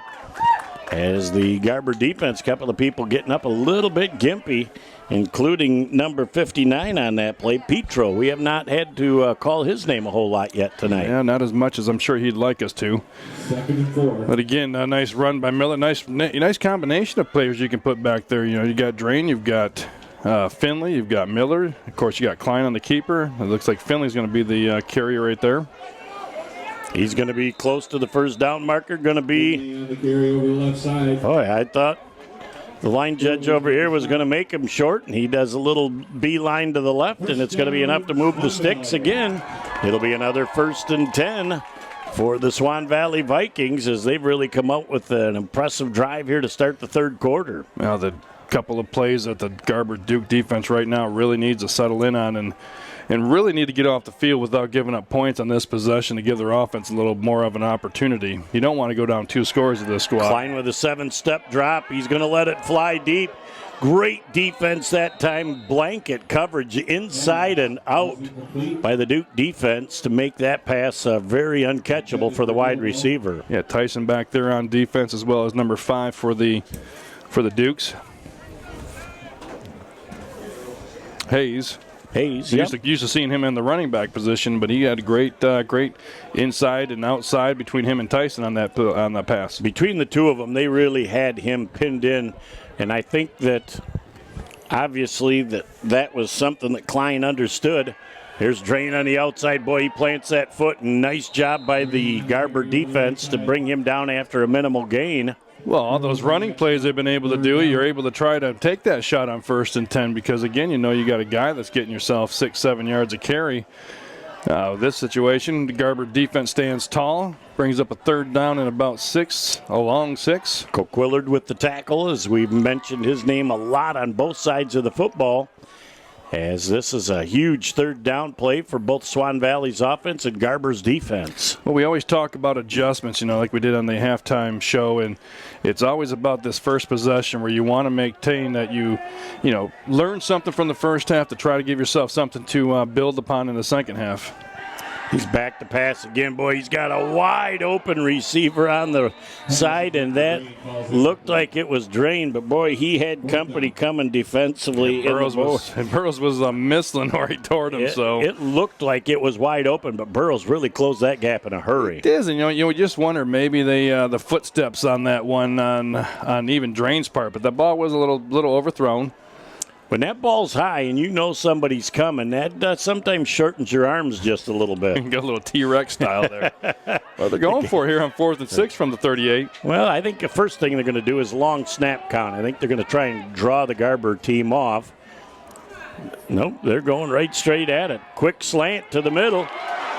As the Garber defense, a couple of people getting up a little bit gimpy, including number 59 on that play, Petro. We have not had to call his name a whole lot yet tonight. Yeah, not as much as I'm sure he'd like us to. 2nd and 4. But again, a nice run by Miller. Nice combination of players you can put back there. You got Drain, you've got Finley, you've got Miller. Of course, you got Klein on the keeper. It looks like Finley's going to be the carrier right there. He's going to be close to the first down marker. Going to be the carry over the left side. Boy, I thought the line judge over here was going to make him short, and he does a little beeline to the left, and it's going to be enough to move the sticks again. It'll be another 1st and 10 for the Swan Valley Vikings as they've really come out with an impressive drive here to start the 3rd quarter. Now, the couple of plays that the Garber Duke defense right now really needs to settle in on and really need to get off the field without giving up points on this possession to give their offense a little more of an opportunity. You don't want to go down 2 scores of this squad. Klein with a 7-step drop. He's going to let it fly deep. Great defense that time. Blanket coverage inside and out by the Duke defense to make that pass very uncatchable for the wide receiver. Yeah, Tyson back there on defense as well as number 5 for the Dukes. Hayes, yep. Used to seeing him in the running back position, but he had great inside and outside between him and Tyson on that pass. Between the two of them, they really had him pinned in, and I think that obviously that was something that Klein understood. Here's Drain on the outside. Boy, he plants that foot, and nice job by the Garber defense to bring him down after a minimal gain. Well, all those running plays they've been able to do, you're able to try to take that shot on 1st and 10 because, again, you know you got a guy that's getting yourself 6-7 yards of carry. This situation, the Garber defense stands tall, brings up a 3rd down and about 6, a long 6. Coquillard with the tackle, as we've mentioned his name a lot on both sides of the football, as this is a huge 3rd down play for both Swan Valley's offense and Garber's defense. Well, we always talk about adjustments, like we did on the halftime show, and it's always about this first possession where you want to maintain that you learn something from the first half to try to give yourself something to build upon in the second half. He's back to pass again. Boy, he's got a wide open receiver on the side, and that looked like it was Drain, but boy, he had company coming defensively. Burrows was missling right toward him. It looked like it was wide open, but Burrows really closed that gap in a hurry. It is, and you just wonder maybe the footsteps on that one on even Drain's part, but the ball was a little overthrown. When that ball's high and you know somebody's coming, that sometimes shortens your arms just a little bit. Got a little T-Rex style there. Well, they're going for it here on 4th and 6 from the 38. Well, I think the first thing they're going to do is long snap count. I think they're going to try and draw the Garber team off. Nope, they're going right straight at it. Quick slant to the middle.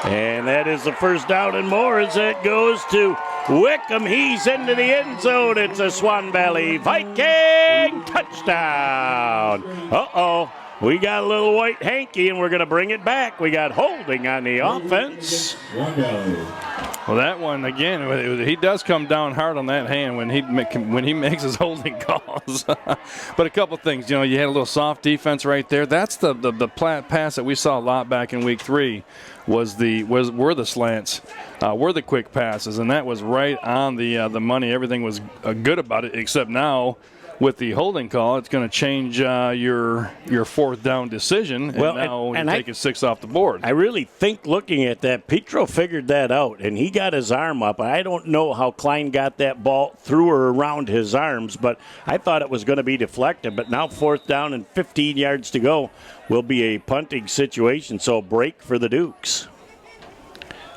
And that is the 1st down and more as it goes to Wickham. He's into the end zone. It's a Swan Valley Viking touchdown. Uh-oh. We got a little white hanky, and we're going to bring it back. We got holding on the offense. Well, that one, again, he does come down hard on that hand when he makes his holding calls. But a couple things, you had a little soft defense right there. That's the pass that we saw a lot back in week 3 were the slants, were the quick passes, and that was right on the money. Everything was good about it, except now with the holding call, it's going to change your 4th down decision, and now you're taking 6 off the board. I really think looking at that, Petro figured that out, and he got his arm up. I don't know how Klein got that ball through or around his arms, but I thought it was going to be deflected. But now 4th down and 15 yards to go will be a punting situation, so break for the Dukes.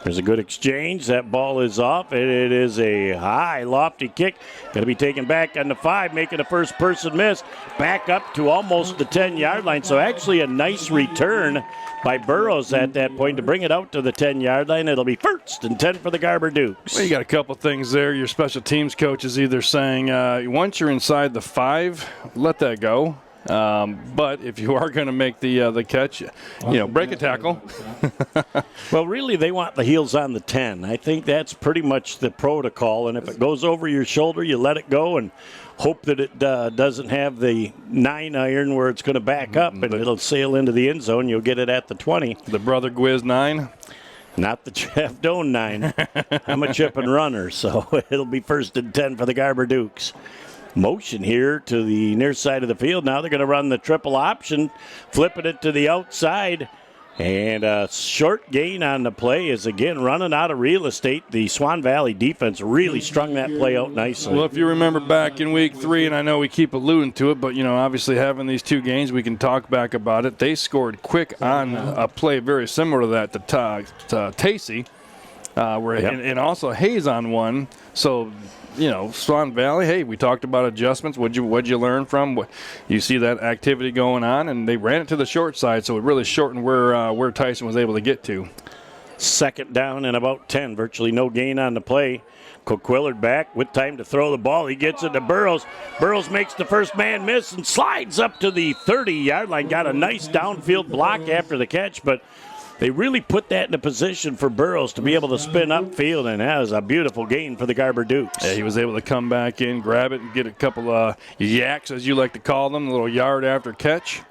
There's a good exchange. That ball is off, and it is a high, lofty kick. Going to be taken back on the 5, making a first person miss. Back up to almost the 10-yard line. So actually a nice return by Burrows at that point to bring it out to the 10-yard line. It'll be 1st and 10 for the Garber Dukes. Well, you got a couple things there. Your special teams coach is either saying, once you're inside the 5, let that go. But if you are going to make the catch, break a tackle. Well, really, they want the heels on the 10. I think that's pretty much the protocol. And if it goes over your shoulder, you let it go and hope that it doesn't have the 9 iron where it's going to back up and it'll sail into the end zone. You'll get it at the 20. The Brother Gwiz 9? Not the Jeff Doan 9. I'm a chip and runner, so it'll be 1st and 10 for the Garber Dukes. Motion here to the near side of the field. Now they're going to run the triple option, flipping it to the outside. And a short gain on the play is, again, running out of real estate. The Swan Valley defense really strung that play out nicely. Well, if you remember back in week 3, and I know we keep alluding to it, but, obviously having these 2 games, we can talk back about it. They scored quick on a play very similar to that to Tacey, and also Hayes on one. So, Swan Valley, hey, we talked about adjustments. What'd you learn from? You see that activity going on, and they ran it to the short side, so it really shortened where Tyson was able to get to. 2nd down and about 10. Virtually no gain on the play. Coquillard back with time to throw the ball. He gets it to Burrows. Burrows makes the first man miss and slides up to the 30-yard line. Got a nice downfield block after the catch, but they really put that in a position for Burrows to be able to spin upfield, and that was a beautiful gain for the Garber Dukes. Yeah, he was able to come back in, grab it, and get a couple of yaks, as you like to call them, a little yard after catch.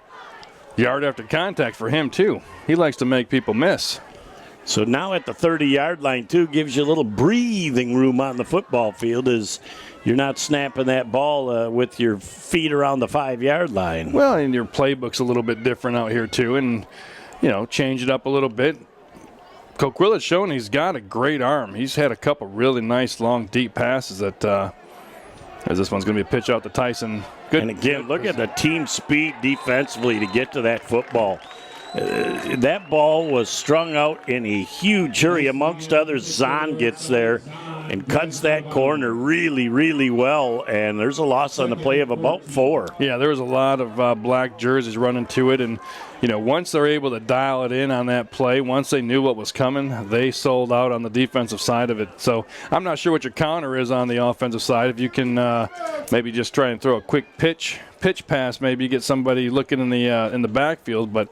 Yard after contact for him, too. He likes to make people miss. So now at the 30-yard line, too, gives you a little breathing room on the football field as you're not snapping that ball with your feet around the 5-yard line. Well, and your playbook's a little bit different out here, too, and change it up a little bit. Coquillard's showing he's got a great arm. He's had a couple really nice, long, deep passes that, as this one's going to be a pitch out to Tyson. Good. And again, look at the team speed defensively to get to that football. That ball was strung out in a huge hurry. Amongst others, Zahn gets there and cuts that corner really, really well, and there's a loss on the play of about 4. Yeah, there was a lot of black jerseys running to it, and once they're able to dial it in on that play, once they knew what was coming, they sold out on the defensive side of it. So I'm not sure what your counter is on the offensive side. If you can maybe just try and throw a quick pitch pass, maybe get somebody looking in the backfield, but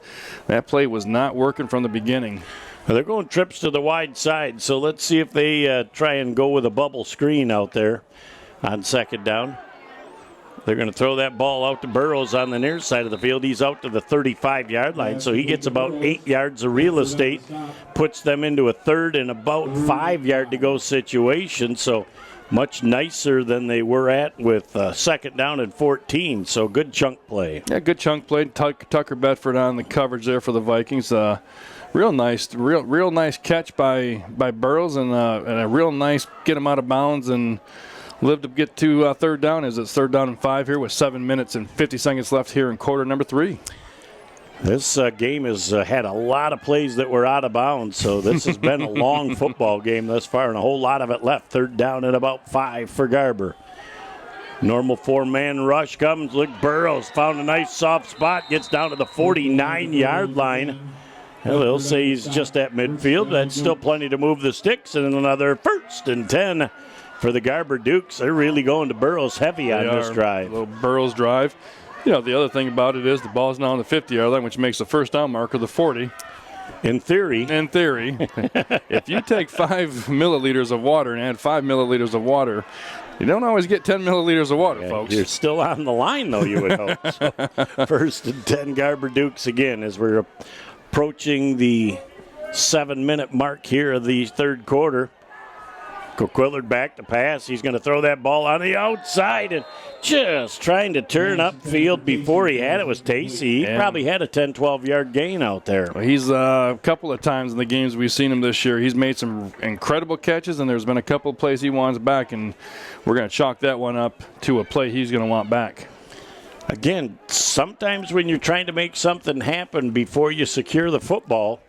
that play was not working from the beginning. Well, they're going trips to the wide side, so let's see if they try and go with a bubble screen out there on second down. They're going to throw that ball out to Burrows on the near side of the field. He's out to the 35-yard line, so he gets about 8 yards of real estate, puts them into a third and about 5-yard-to-go situation, so much nicer than they were at with second down and 14, so good chunk play. Yeah, good chunk play. Tucker Bedford on the coverage there for the Vikings. Real nice catch by Burrows, and a real nice get him out of bounds and live to get to third down. As it's 3rd down and 5 here with 7 minutes and 50 seconds left here in quarter number 3. This game has had a lot of plays that were out of bounds, so this has been a long football game thus far, and a whole lot of it left. 3rd down and about 5 for Garber. Normal 4-man rush comes. Look, Burrows found a nice soft spot, gets down to the 49-yard line. Well, they'll say he's just at midfield. That's still plenty to move the sticks, and another 1st and 10 for the Garber Dukes. They're really going to Burrows heavy on this drive. A little Burrows drive. The other thing about it is the ball's now on the 50-yard line, which makes the first down marker the 40. In theory. If you take 5 milliliters of water and add 5 milliliters of water, you don't always get 10 milliliters of water, folks. You're still on the line, though, you would hope. So, 1st and 10 Garber Dukes again as we're approaching the 7-minute mark here of the 3rd quarter. Coquillard back to pass. He's going to throw that ball on the outside and just trying to turn upfield before he had it was Tacey. He probably had a 10, 12-yard gain out there. Well, he's a couple of times in the games we've seen him this year. He's made some incredible catches, and there's been a couple of plays he wants back, and we're going to chalk that one up to a play he's going to want back. Again, sometimes when you're trying to make something happen before you secure the football,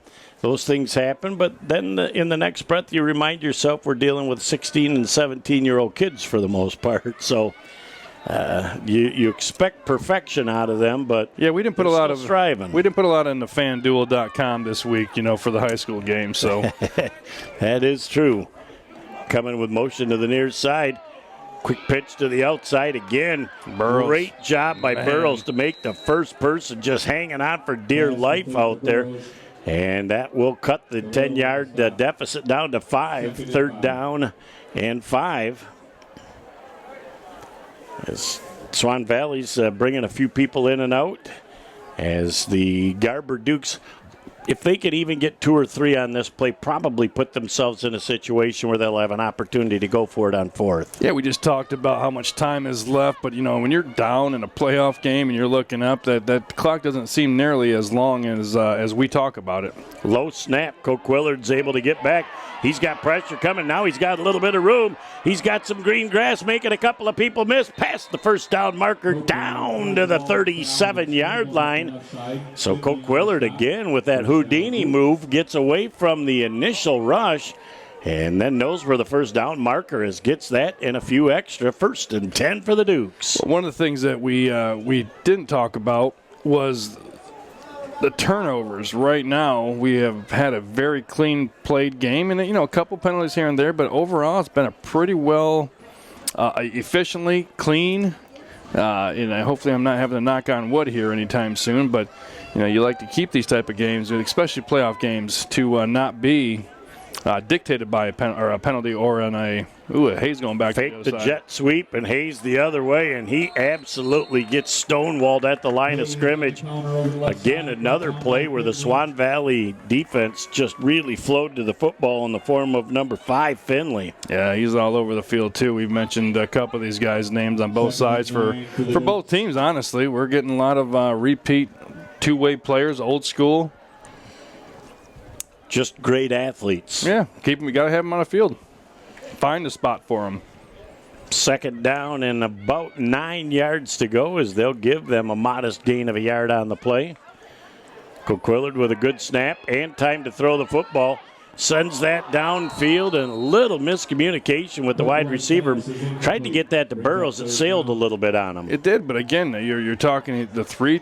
those things happen, but then in the next breath you remind yourself we're dealing with 16 and 17-year-old kids for the most part. So you expect perfection out of them, but yeah, we didn't put a lot of striving. We didn't put a lot into FanDuel.com this week, for the high school game. So that is true. Coming with motion to the near side. Quick pitch to the outside again. Burrows. Great job by Burrows to make the first person just hanging on for dear life out there. And that will cut the 10-yard deficit down to 5. 3rd down and 5. As Swan Valley's bringing a few people in and out. As the Garber Dukes, if they could even get 2 or 3 on this play, probably put themselves in a situation where they'll have an opportunity to go for it on 4th. Yeah, we just talked about how much time is left, but when you're down in a playoff game and you're looking up, that clock doesn't seem nearly as long as we talk about it. Low snap. Coquillard's able to get back. He's got pressure coming. Now he's got a little bit of room. He's got some green grass, making a couple of people miss. Past the first down marker, down to the 37-yard line. So Coquillard again with that Houdini move gets away from the initial rush and then knows where the first down marker is. Gets that and a few extra. 1st and 10 for the Dukes. One of the things that we didn't talk about was the turnovers. Right now, we have had a very clean played game, and a couple penalties here and there, but overall, it's been a pretty well, efficiently clean. And hopefully, I'm not having to knock on wood here anytime soon. But you like to keep these type of games, especially playoff games, to not be dictated by a penalty or on a Hayes going back Fake to the the side. jet sweep, and Hayes the other way, and he absolutely gets stonewalled at the line of scrimmage. Again, another play where the Swan Valley defense just really flowed to the football in the form of number 5, Finley. Yeah, he's all over the field, too. We've mentioned a couple of these guys' names on both sides for both teams, honestly. We're getting a lot of repeat two-way players, old school. Just great athletes. Yeah, keep them. You got to have them on the field. Find a spot for them. 2nd down and about 9 yards to go as they'll give them a modest gain of a yard on the play. Coquillard with a good snap and time to throw the football. Sends that downfield, and a little miscommunication with the wide receiver. Tried to get that to Burrows. It sailed a little bit on him. It did, but again, you're talking the 3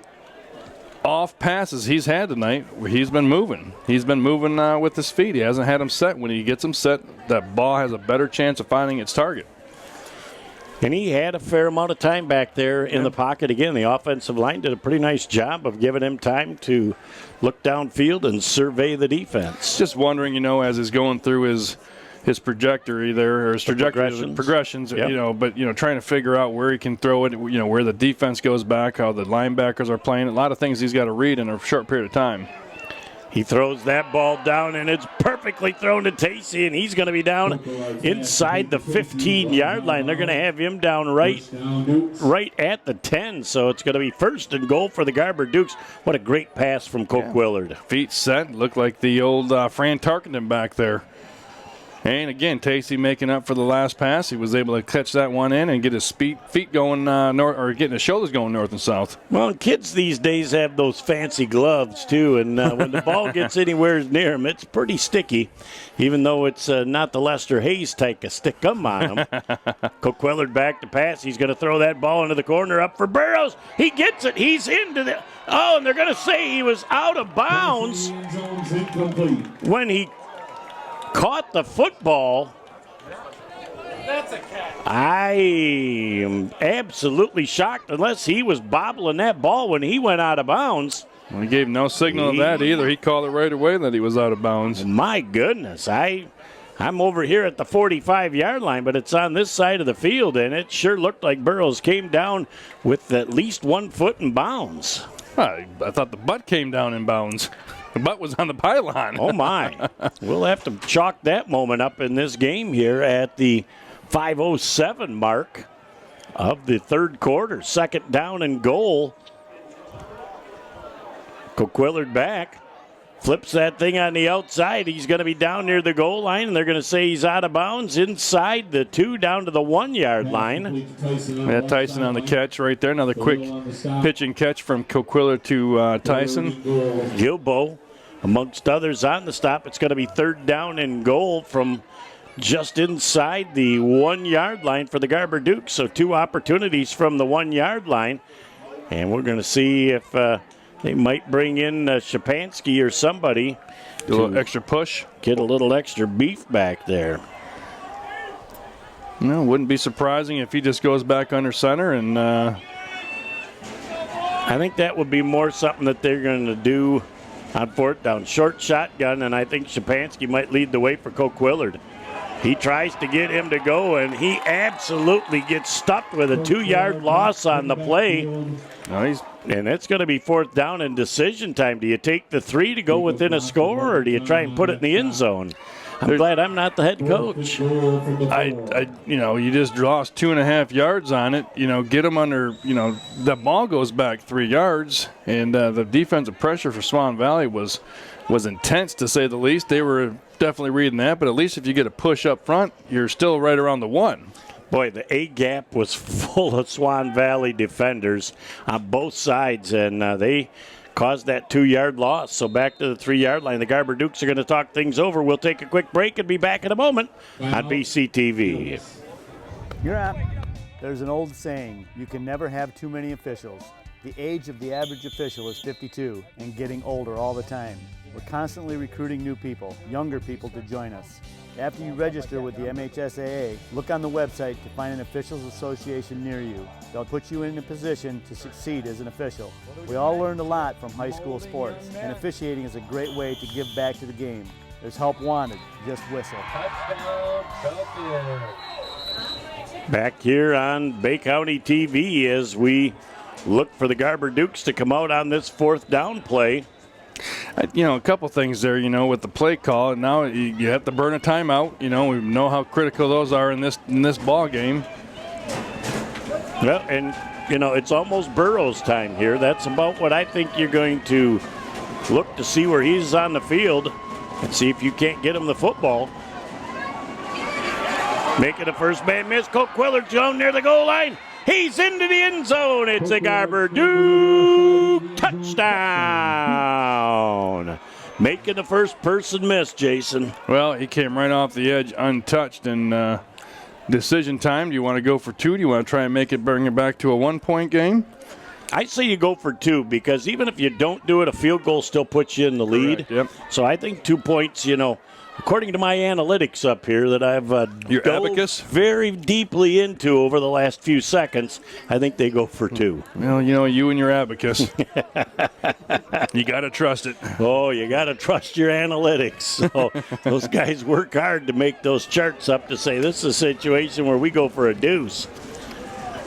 off passes he's had tonight. He's been moving. He's been moving with his feet. He hasn't had them set. When he gets them set, that ball has a better chance of finding its target. And he had a fair amount of time back there in the pocket. Again, the offensive line did a pretty nice job of giving him time to look downfield and survey the defense. Just wondering, as he's going through his trajectory there, or his progressions, yep. But trying to figure out where he can throw it, where the defense goes back, how the linebackers are playing, a lot of things he's got to read in a short period of time. He throws that ball down, and it's perfectly thrown to Tacey, and he's going to be down inside the 15-yard line. They're going to have him down right at the 10, so it's going to be 1st and goal for the Garber Dukes. What a great pass from Coquillard. Feet set, look like the old Fran Tarkenton back there. And again, Tacey making up for the last pass. He was able to catch that one in and get his feet going north, or getting his shoulders going north and south. Well, kids these days have those fancy gloves too, and when the ball gets anywhere near them, it's pretty sticky. Even though it's not the Lester Hayes type of stick 'em on them. Coquillard back to pass. He's going to throw that ball into the corner up for Burrows. He gets it. He's into the. Oh, and they're going to say he was out of bounds when he caught the football. That's a catch. I am absolutely shocked, unless he was bobbling that ball when he went out of bounds. Well, he gave no signal of that either. He called it right away that he was out of bounds. My goodness, I'm over here at the 45-yard line, but it's on this side of the field, and it sure looked like Burrows came down with at least 1 foot in bounds. I thought the butt came down in bounds. The butt was on the pylon. Oh, my. We'll have to chalk that moment up in this game here at the 5:07 mark of the 3rd quarter. 2nd down and goal. Coquillard back. Flips that thing on the outside. He's going to be down near the goal line, and they're going to say he's out of bounds inside the 2 down to the 1-yard line. Yeah, Tyson on the catch right there. Another quick pitch and catch from Coquillard to Tyson. Gilbo, amongst others, on the stop. It's going to be 3rd down and goal from just inside the 1-yard line for the Garber Dukes. So 2 opportunities from the 1-yard line. And we're going to see if they might bring in Shapansky or somebody. A little extra push. Get a little extra beef back there. No, wouldn't be surprising if he just goes back under center. And I think that would be more something that they're going to do on 4th down. Short shotgun, and I think Shapansky might lead the way for Coquillard. He tries to get him to go, and he absolutely gets stuck with a 2-yard loss on the play. Nice. And it's going to be 4th down and decision time. Do you take the 3 to go within a score, or do you try and put it in the end zone? I'm glad I'm not the head coach. You just lost 2.5 yards on it. Get them under. The ball goes back 3 yards, and the defensive pressure for Swan Valley was intense, to say the least. They were definitely reading that, but at least if you get a push up front, you're still right around the 1. Boy, the A gap was full of Swan Valley defenders on both sides, and they caused that 2-yard loss. So back to the 3-yard line. The Garber Dukes are going to talk things over. We'll take a quick break and be back in a moment on BCTV. You're up. There's an old saying, you can never have too many officials. The age of the average official is 52 and getting older all the time. We're constantly recruiting new people, younger people to join us. After you register with the MHSAA, look on the website to find an officials association near you. They'll put you in a position to succeed as an official. We all learned a lot from high school sports, and officiating is a great way to give back to the game. There's help wanted. Just whistle. Back here on Bay County TV as we look for the Garber Dukes to come out on this 4th down play. A couple things there, with the play call. And now you have to burn a timeout. We know how critical those are in this ball game. Well, and, it's almost Burrows' time here. That's about what I think you're going to look to see where he's on the field and see if you can't get him the football. Making a first man miss. Coquillard down near the goal line. He's into the end zone. It's a Garber Duke touchdown. Touchdown! Making the first person miss, Jason. Well, he came right off the edge untouched, and decision time. Do you want to go for 2? Do you want to try and bring it back to a 1-point game? I say you go for 2 because even if you don't do it, a field goal still puts you in the lead. Correct, yep. So I think 2 points, according to my analytics up here that I've Your dove abacus? very deeply into over the last few seconds, I think they go for 2. Well, you and your abacus. You got to trust it. Oh, you got to trust your analytics. So those guys work hard to make those charts up to say this is a situation where we go for a deuce.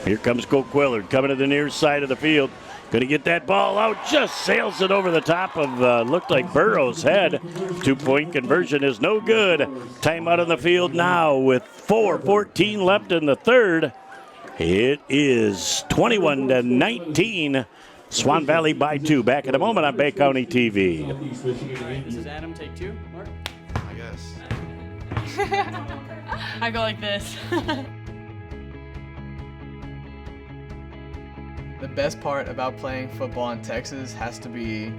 Here comes Colt Quillard coming to the near side of the field. Going to get that ball out, just sails it over the top of, looked like Burrow's head. 2-point conversion is no good. Timeout on the field now with 4:14 left in the third. It is 21-19. Swan Valley by 2. Back in a moment on Bay County TV. This is Adam, take 2, Mark? I guess. I go like this. The best part about playing football in Texas has to be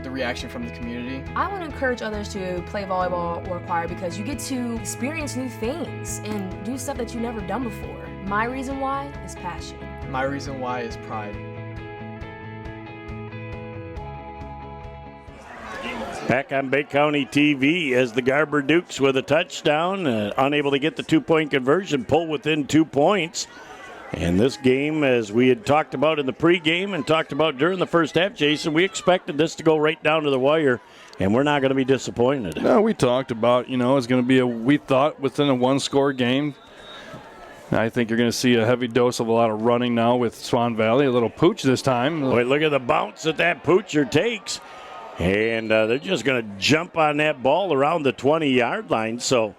the reaction from the community. I want to encourage others to play volleyball or choir because you get to experience new things and do stuff that you've never done before. My reason why is passion. My reason why is pride. Back on Bay County TV as the Garber Dukes with a touchdown, unable to get the 2-point conversion, pull within 2 points. And this game, as we had talked about in the pregame and talked about during the first half, Jason, we expected this to go right down to the wire, and we're not going to be disappointed. No, we talked about, it's going to be we thought within a 1-score game. I think you're going to see a heavy dose of a lot of running now with Swan Valley, a little pooch this time. Boy, look at the bounce that poocher takes. And they're just going to jump on that ball around the 20-yard line, so...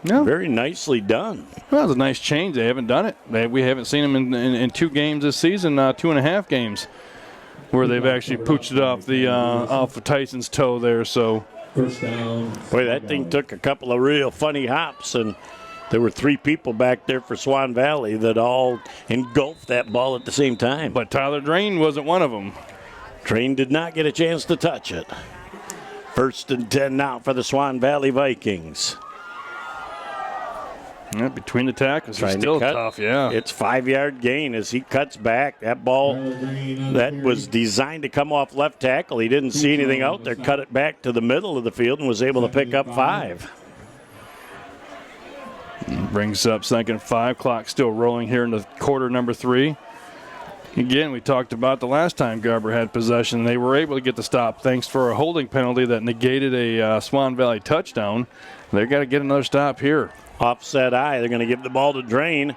Yeah. Very nicely done. Well, it's a nice change. They haven't done it. We haven't seen them in 2 games this season, 2.5 games, where they've actually pooched it off of Tyson's toe there. So, first down. Boy, that thing took a couple of real funny hops, and there were 3 people back there for Swan Valley that all engulfed that ball at the same time. But Tyler Drain wasn't one of them. Drain did not get a chance to touch it. 1st and 10 now for the Swan Valley Vikings. Yeah, between the tackles, he's still tough, yeah. It's 5-yard gain as he cuts back. That ball that was designed to come off left tackle. He didn't see anything out there, cut it back to the middle of the field and was able to pick up 5. Brings up 2nd and 5. Clock still rolling here in the quarter number 3. Again, we talked about the last time Garber had possession. They were able to get the stop thanks for a holding penalty that negated a Swan Valley touchdown. They've got to get another stop here. Offset eye. They're going to give the ball to Drain.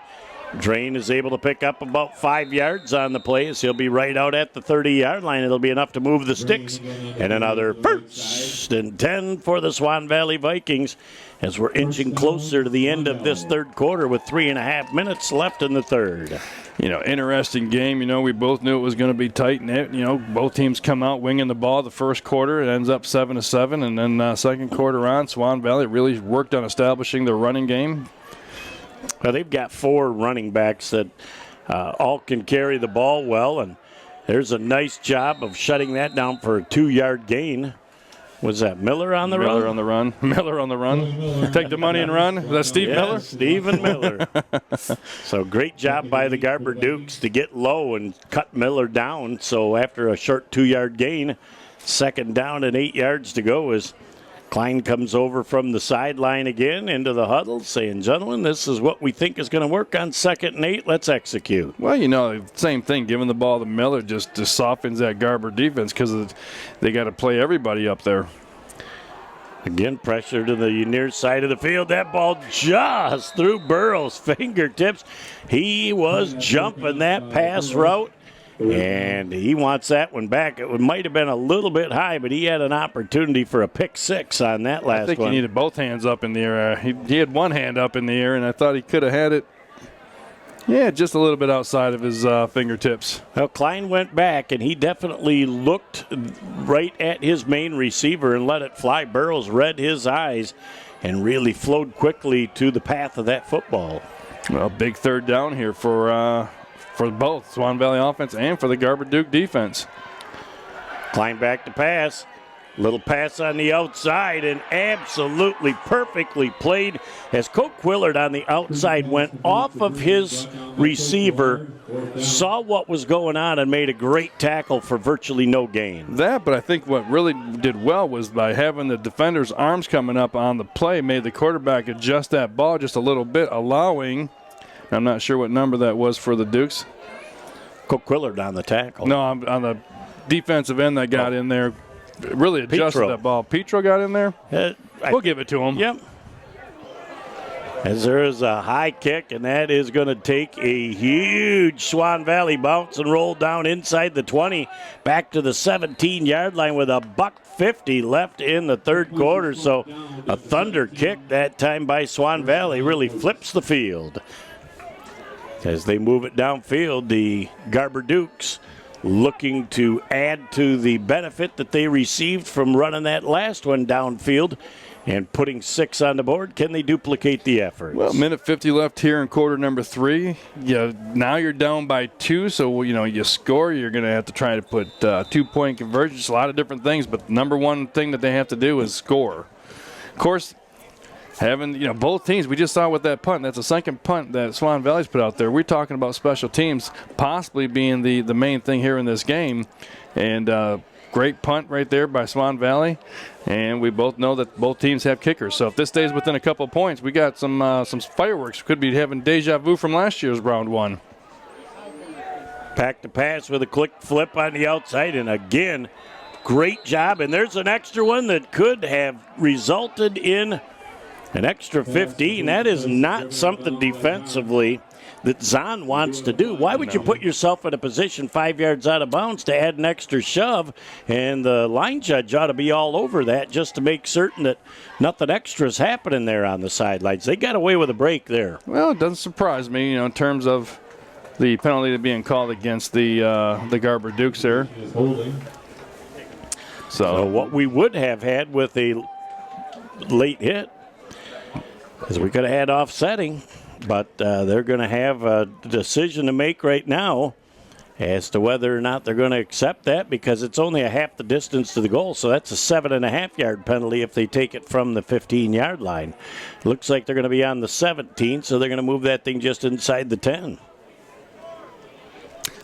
Drain is able to pick up about 5 yards on the play as he'll be right out at the 30-yard line. It'll be enough to move the sticks. And another 1st and 10 for the Swan Valley Vikings as we're inching closer to the end of this third quarter with 3.5 minutes left in the third. Interesting game. We both knew it was going to be tight. And, both teams come out winging the ball the first quarter. It ends up 7-7. And then second quarter on, Swan Valley really worked on establishing their running game. Well, they've got 4 running backs that all can carry the ball well. And there's a nice job of shutting that down for a 2-yard gain. Was that Miller on the run? Miller on the run. Miller on the run. Take the money and run. Is that Steve Miller? Stephen Miller. So great job by the Garber Dukes to get low and cut Miller down. So after a short 2-yard gain, 2nd down and 8 yards to go as Klein comes over from the sideline again into the huddle saying, gentlemen, this is what we think is going to work on 2nd and 8. Let's execute. Well, same thing. Giving the ball to Miller just softens that Garber defense because they got to play everybody up there. Again, pressure to the near side of the field. That ball just through Burrow's fingertips. He was jumping that pass route. And he wants that one back. It might have been a little bit high, but he had an opportunity for a pick 6 on that last one. I think he needed both hands up in the air. He had one hand up in the air, and I thought he could have had it, just a little bit outside of his fingertips. Well, Klein went back, and he definitely looked right at his main receiver and let it fly. Burrows read his eyes and really flowed quickly to the path of that football. Well, big 3rd down here for both Swan Valley offense and for the Garber Duke defense. Climb back to pass. Little pass on the outside and absolutely perfectly played as Coke Willard on the outside went off of his receiver, saw what was going on, and made a great tackle for virtually no gain. But I think what really did well was by having the defender's arms coming up on the play, made the quarterback adjust that ball just a little bit, allowing, I'm not sure what number that was for the Dukes. Coke Willard on the tackle. No, on the defensive end that got in there. Really adjusted that ball. Petro got in there? We'll give it to him. Yep. As there is a high kick, and that is going to take a huge Swan Valley bounce and roll down inside the 20, back to the 17-yard line with a $1.50 left in the third quarter. So a thunder kick that time by Swan Valley really flips the field. As they move it downfield, the Garber Dukes looking to add to the benefit that they received from running that last one downfield and putting 6 on the board. Can they duplicate the effort? Well, minute 50 left here in quarter number 3. Now you're down by 2, so you score. You're going to have to try to put 2-point conversions, a lot of different things, but the number one thing that they have to do is score. Of course, having both teams, we just saw with that punt. That's a second punt that Swan Valley's put out there. We're talking about special teams possibly being the main thing here in this game, and great punt right there by Swan Valley. And we both know that both teams have kickers. So if this stays within a couple points, we got some fireworks. Could be having deja vu from last year's round 1. Back to pass with a quick flip on the outside, and again, great job. And there's an extra one that could have resulted in an extra 15. That is not something defensively that Zahn wants to do. Why would you put yourself in a position 5 yards out of bounds to add an extra shove? And the line judge ought to be all over that just to make certain that nothing extra is happening there on the sidelines. They got away with a break there. Well, it doesn't surprise me, in terms of the penalty being called against the Garber Dukes there. So what we would have had with a late hit, because we could have had offsetting, but they're going to have a decision to make right now as to whether or not they're going to accept that, because it's only a half the distance to the goal, so that's a 7.5-yard penalty if they take it from the 15-yard line. Looks like they're going to be on the 17, so they're going to move that thing just inside the 10.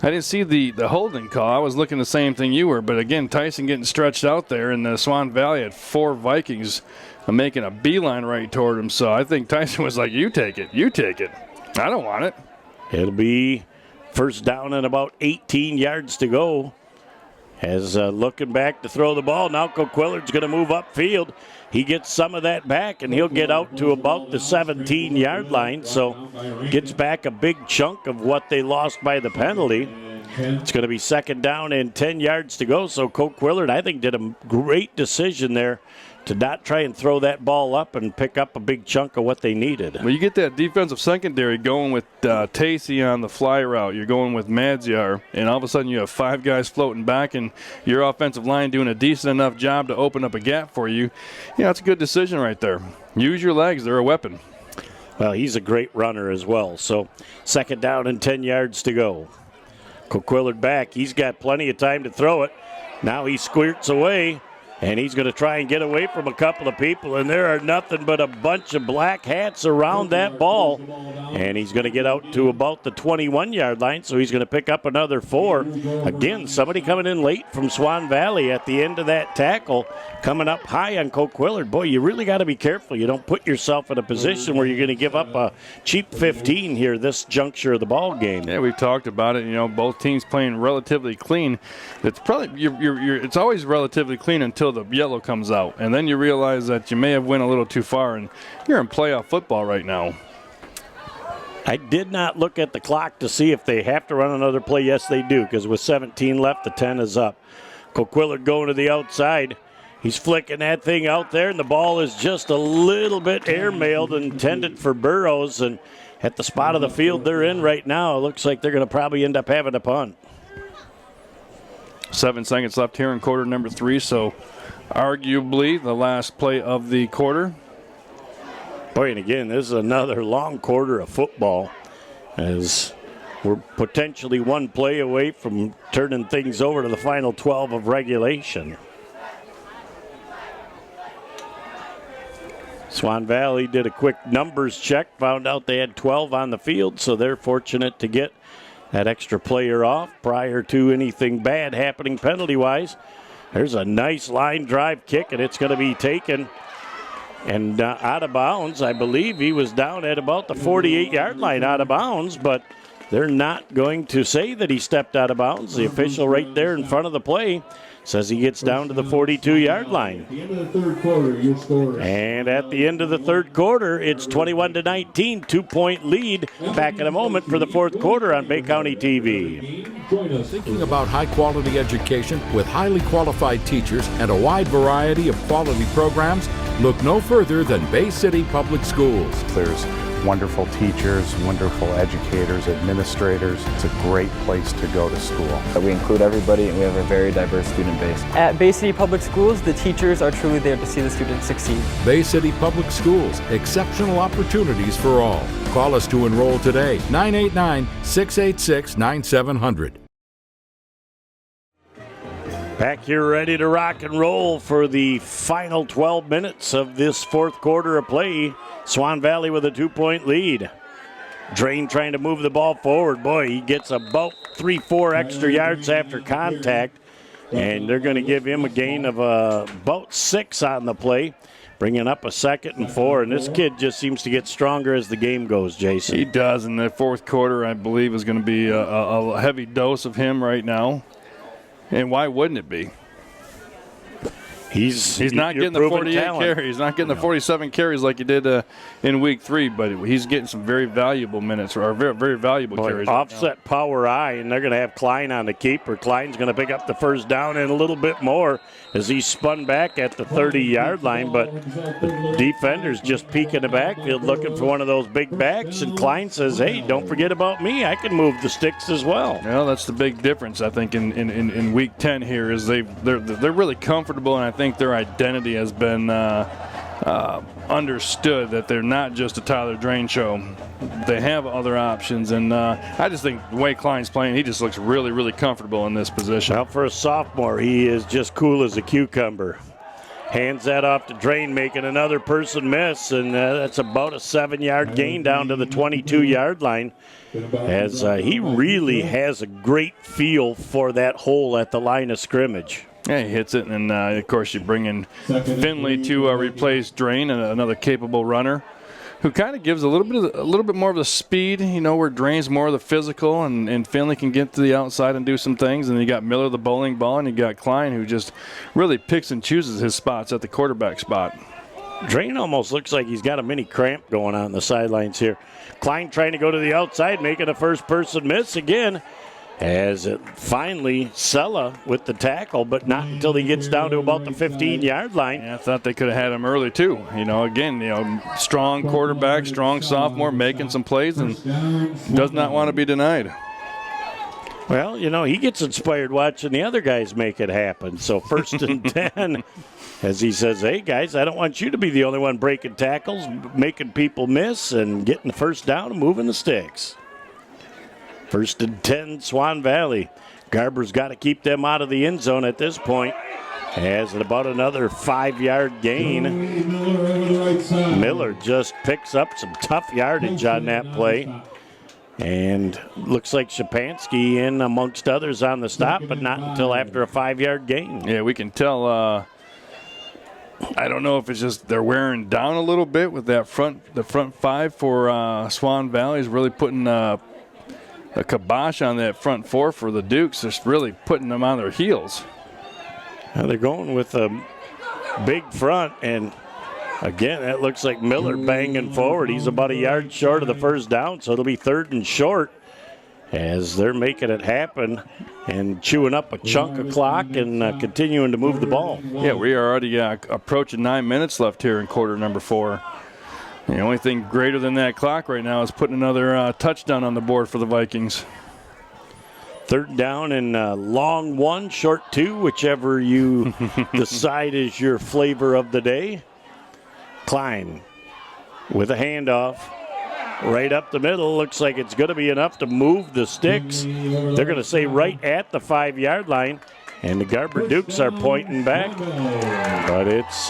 I didn't see the holding call. I was looking the same thing you were, but again, Tyson getting stretched out there, and the Swan Valley had 4 Vikings making a beeline right toward him. So I think Tyson was like, you take it. I don't want it. It'll be first down and about 18 yards to go. As looking back to throw the ball, now Coquillard's going to move upfield. He gets some of that back, and he'll get out to about the 17-yard line. So gets back a big chunk of what they lost by the penalty. It's going to be second down and 10 yards to go. So Coquillard, I think, did a great decision there to not try and throw that ball up and pick up a big chunk of what they needed. Well, you get that defensive secondary going with Tacey on the fly route. You're going with Madziar, and all of a sudden you have 5 guys floating back, and your offensive line doing a decent enough job to open up a gap for you. It's a good decision right there. Use your legs. They're a weapon. Well, he's a great runner as well. So second down and 10 yards to go. Coquillard back. He's got plenty of time to throw it. Now he squirts away. And he's going to try and get away from a couple of people, and there are nothing but a bunch of black hats around that ball. And he's going to get out to about the 21-yard line, so he's going to pick up another 4. Again, somebody coming in late from Swan Valley at the end of that tackle, coming up high on Coquillard. Boy, you really got to be careful. You don't put yourself in a position where you're going to give up a cheap 15 here this juncture of the ball game. Yeah, we've talked about it. Both teams playing relatively clean. It's probably it's always relatively clean until the yellow comes out, and then you realize that you may have went a little too far, and you're in playoff football right now. I did not look at the clock to see if they have to run another play. Yes, they do, because with 17 left, the 10 is up. Coquillard going to the outside. He's flicking that thing out there, and the ball is just a little bit airmailed, intended for Burrows, and at the spot of the field they're in right now, it looks like they're going to probably end up having a punt. 7 seconds left here in quarter number 3, so arguably the last play of the quarter. Boy, and again, this is another long quarter of football as we're potentially one play away from turning things over to the final 12 of regulation. Swan Valley did a quick numbers check, found out they had 12 on the field, so they're fortunate to get that extra player off prior to anything bad happening penalty-wise. There's a nice line drive kick, and it's going to be taken and out of bounds. I believe he was down at about the 48-yard line out of bounds, but they're not going to say that he stepped out of bounds. The official right there in front of the play says he gets down to the 42-yard line. And at the end of the third quarter, it's 21-19, 2-point lead. Back in a moment for the fourth quarter on Bay County TV. Thinking about high-quality education with highly qualified teachers and a wide variety of quality programs? Look no further than Bay City Public Schools. There's wonderful teachers, wonderful educators, administrators. It's a great place to go to school. We include everybody and we have a very diverse student base. At Bay City Public Schools, the teachers are truly there to see the students succeed. Bay City Public Schools, exceptional opportunities for all. Call us to enroll today, 989-686-9700. Back here ready to rock and roll for the final 12 minutes of this fourth quarter of play. Swan Valley with a 2-point lead. Drain trying to move the ball forward. Boy, he gets about 3-4 extra yards after contact, and they're going to give him a gain of about 6 on the play, bringing up a 2nd and 4. And this kid just seems to get stronger as the game goes, Jason. He does, and the fourth quarter, I believe, is going to be a heavy dose of him right now. And why wouldn't it be? He's not getting the 48 carries. He's not getting the 47 carries like he did in week 3, but he's getting some very valuable minutes or very, very valuable carries. Offset power I, and they're going to have Klein on the keeper. Klein's going to pick up the first down and a little bit more as he spun back at the 30-yard line, but the defender's just peeking the backfield looking for one of those big backs, and Klein says, hey, don't forget about me. I can move the sticks as well. Well, that's the big difference, I think, in week 10 here is they're really comfortable, and I think their identity has been understood that they're not just a Tyler Drain show. They have other options, and I just think the way Klein's playing, he just looks really, really comfortable in this position. Well, for a sophomore, he is just cool as a cucumber. Hands that off to Drain, making another person miss, and that's about a 7-yard gain down to the 22-yard line, as he really has a great feel for that hole at the line of scrimmage. Yeah, he hits it, and of course you bring in Finley to replace Drain, and another capable runner who kind of gives a little bit more of the speed, where Drain's more of the physical, and Finley can get to the outside and do some things. And you got Miller, the bowling ball, and you got Klein, who just really picks and chooses his spots at the quarterback spot. Drain almost looks like he's got a mini cramp going on the sidelines here. Klein trying to go to the outside, making a first person miss again. As it finally, Sella with the tackle, but not until he gets down to about the 15-yard line. Yeah, I thought they could have had him early, too. Strong quarterback, strong sophomore, making some plays, and does not want to be denied. Well, he gets inspired watching the other guys make it happen. So 1st and 10, as he says, hey, guys, I don't want you to be the only one breaking tackles, making people miss, and getting the first down and moving the sticks. 1st and 10, Swan Valley. Garber's got to keep them out of the end zone at this point. Has about another 5-yard gain. Miller just picks up some tough yardage on that play. And looks like Shapansky in amongst others on the stop, but not until after a 5-yard gain. Yeah, we can tell. I don't know if it's just they're wearing down a little bit with the front 5 for Swan Valley is really putting a kibosh on that front 4 for the Dukes, just really putting them on their heels. Now they're going with a big front, and again, it looks like Miller banging forward. He's about a yard short of the first down, so it'll be 3rd and short as they're making it happen and chewing up a chunk of clock and continuing to move the ball. Yeah, we are already approaching 9 minutes left here in quarter number 4. The only thing greater than that clock right now is putting another touchdown on the board for the Vikings. 3rd down and long 1, short 2, whichever you decide is your flavor of the day. Klein with a handoff. right up the middle. Looks like it's going to be enough to move the sticks. They're going to say right at the 5-yard line. And the Garber Dukes are pointing back. But it's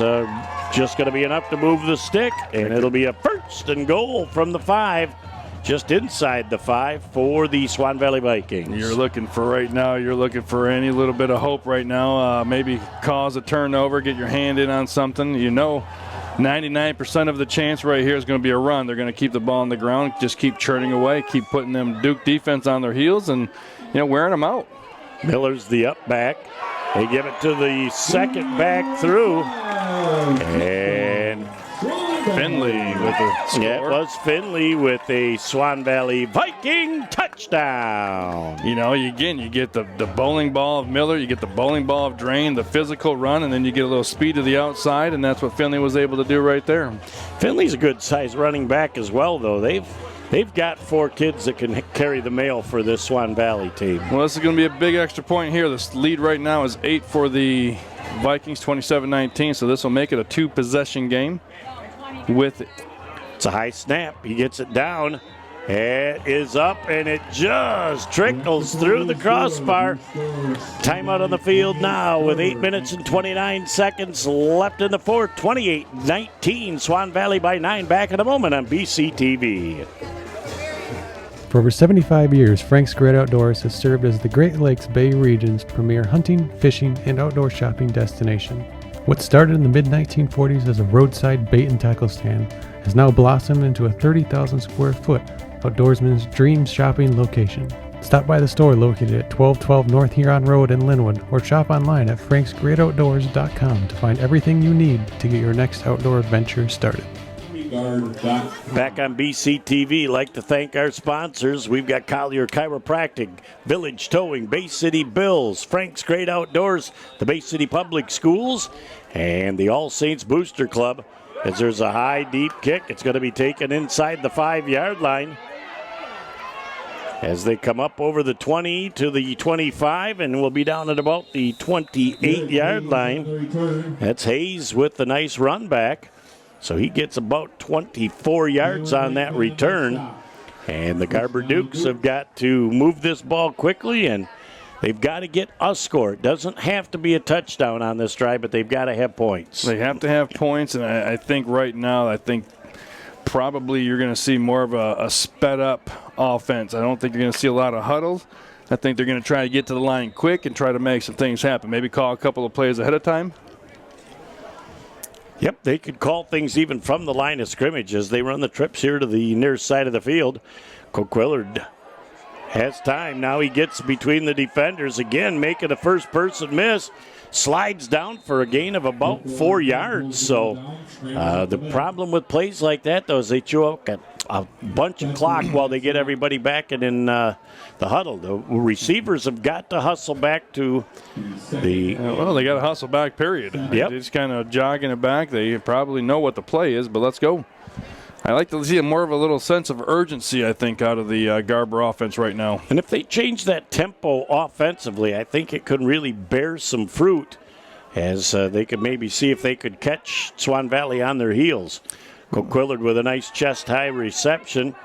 just going to be enough to move the stick. And it'll be a first and goal from the 5. Just inside the 5 for the Swan Valley Vikings. You're looking for any little bit of hope right now. Maybe cause a turnover, get your hand in on something. 99% of the chance right here is going to be a run. They're going to keep the ball on the ground, just keep churning away, keep putting them Duke defense on their heels and, wearing them out. Miller's the up back. They give it to the second back through. And Finley with a score. Yeah, it was Finley with a Swan Valley Viking touchdown. You get the bowling ball of Miller, you get the bowling ball of Drain, the physical run, and then you get a little speed to the outside, and that's what Finley was able to do right there. Finley's a good-sized running back as well, though. They've got 4 kids that can carry the mail for this Swan Valley team. Well, this is going to be a big extra point here. The lead right now is 8 for the Vikings, 27-19, so this will make it a 2-possession game. With it. It's a high snap. He gets it down. It is up, and it just trickles through the crossbar. Timeout on the field now with 8 minutes and 29 seconds left in the fourth. 28-19, Swan Valley by 9. Back in a moment on BCTV. For over 75 years, Frank's Great Outdoors has served as the Great Lakes Bay region's premier hunting, fishing, and outdoor shopping destination. What started in the mid-1940s as a roadside bait and tackle stand has now blossomed into a 30,000 square foot outdoorsman's dream shopping location. Stop by the store located at 1212 North Huron Road in Linwood or shop online at franksgreatoutdoors.com to find everything you need to get your next outdoor adventure started. Back on BCTV, like to thank our sponsors. We've got Collier Chiropractic, Village Towing, Bay City Bills, Frank's Great Outdoors, the Bay City Public Schools, and the All Saints Booster Club. As there's a high, deep kick, it's going to be taken inside the 5-yard line. As they come up over the 20 to the 25, and we'll be down at about the 28-yard line. That's Hayes with the nice run back. So he gets about 24 yards on that return. And the Garber Dukes have got to move this ball quickly, and they've got to get a score. It doesn't have to be a touchdown on this drive, but they've got to have points. They have to have points, and I think right now, probably you're going to see more of a sped-up offense. I don't think you're going to see a lot of huddles. I think they're going to try to get to the line quick and try to make some things happen. Maybe call a couple of plays ahead of time. Yep, they could call things even from the line of scrimmage as they run the trips here to the near side of the field. Coquillard has time. Now he gets between the defenders again, making a first-person miss. Slides down for a gain of about 4 yards. So the problem with plays like that, though, is they chew up a bunch of clock while they get everybody back and in the huddle. The receivers have got to hustle back to the... Well, they got to hustle back, period. Yep. They're just kind of jogging it back. They probably know what the play is, but let's go. I like to see more of a little sense of urgency, I think, out of the Garber offense right now. And if they change that tempo offensively, I think it could really bear some fruit as they could maybe see if they could catch Swan Valley on their heels. Coquillard with a nice chest-high reception.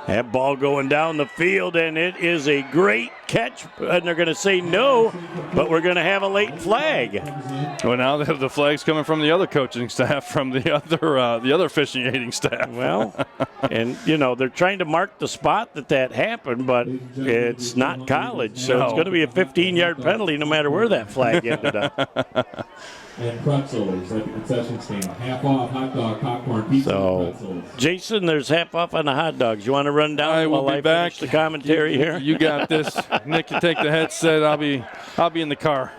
That ball going down the field, and it is a great catch. And they're going to say no, but we're going to have a late flag. Well, now they have the flags coming from the other coaching staff, from the other officiating staff. Well, and, they're trying to mark the spot that happened, but it's not college, so it's going to be a 15-yard penalty no matter where that flag ended up. And pretzels at the concession stand. Half off hot dog, popcorn, pizza, pretzels. Jason, there's half off on the hot dogs. You want to run down while I finish the commentary here? You got this. Nick, you take the headset. I'll be in the car.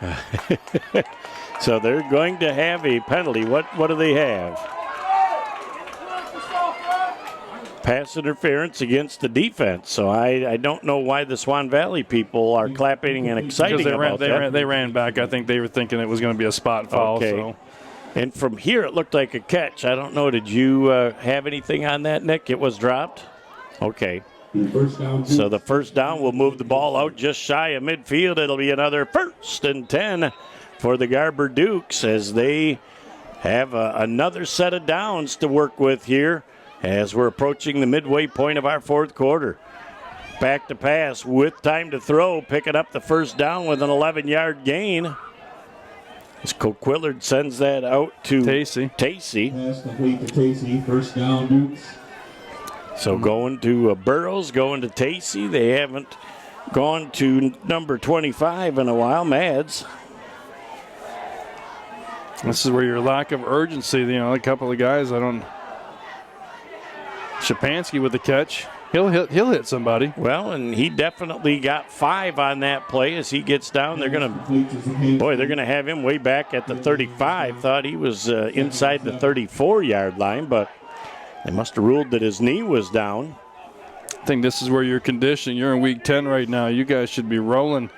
So they're going to have a penalty. What do they have? Pass interference against the defense. So I don't know why the Swan Valley people are clapping and exciting about that. They ran back. I think they were thinking it was going to be a spot foul. Okay. So. And from here, it looked like a catch. I don't know. Did you have anything on that, Nick? It was dropped? Okay. So the first down will move the ball out just shy of midfield. It'll be another 1st and 10 for the Garber Dukes as they have another set of downs to work with here. as we're approaching the midway point of our fourth quarter. Back to pass with time to throw, picking up the first down with an 11-yard gain. As Coquillard sends that out to Tacey. Pass complete to Tacey. First down, Dukes. So going to Burrows, going to Tacey. They haven't gone to number 25 in a while, Mads. This is where your lack of urgency, a couple of guys, Shapansky with the catch. He'll hit somebody. Well, and he definitely got 5 on that play as he gets down. They're gonna have him way back at the 35. Thought he was inside the 34-yard line, but they must have ruled that his knee was down. I think this is where you're conditioning. You're in week 10 right now. You guys should be rolling.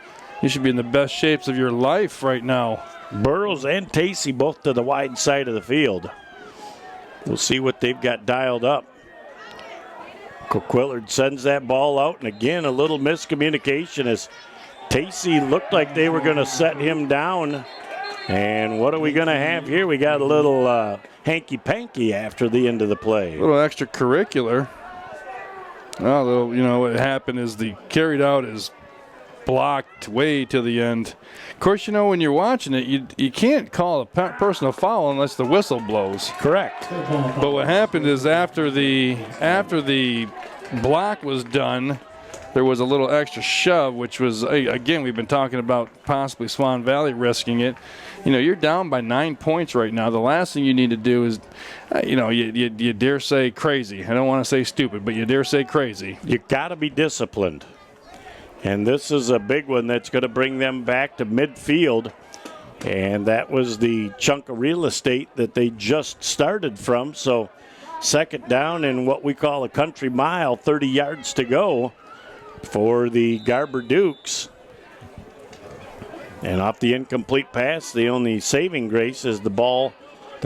You should be in the best shapes of your life right now. Burrows and Tacey both to the wide side of the field. We'll see what they've got dialed up. Coquillard sends that ball out, and again, a little miscommunication as Tacey looked like they were going to set him down. And what are we going to have here? We got a little hanky-panky after the end of the play. A little extracurricular. What happened is the carried out is blocked way to the end. Of course, when you're watching it, you can't call a personal foul unless the whistle blows. Correct. But what happened is after the block was done, there was a little extra shove, which was, again, we've been talking about possibly Swan Valley risking it. You're down by 9 points right now. The last thing you need to do is, you dare say crazy. I don't want to say stupid, but you dare say crazy. You got to be disciplined. And this is a big one that's going to bring them back to midfield. And that was the chunk of real estate that they just started from. So second down and what we call a country mile, 30 yards to go for the Garber Dukes. And off the incomplete pass, the only saving grace is the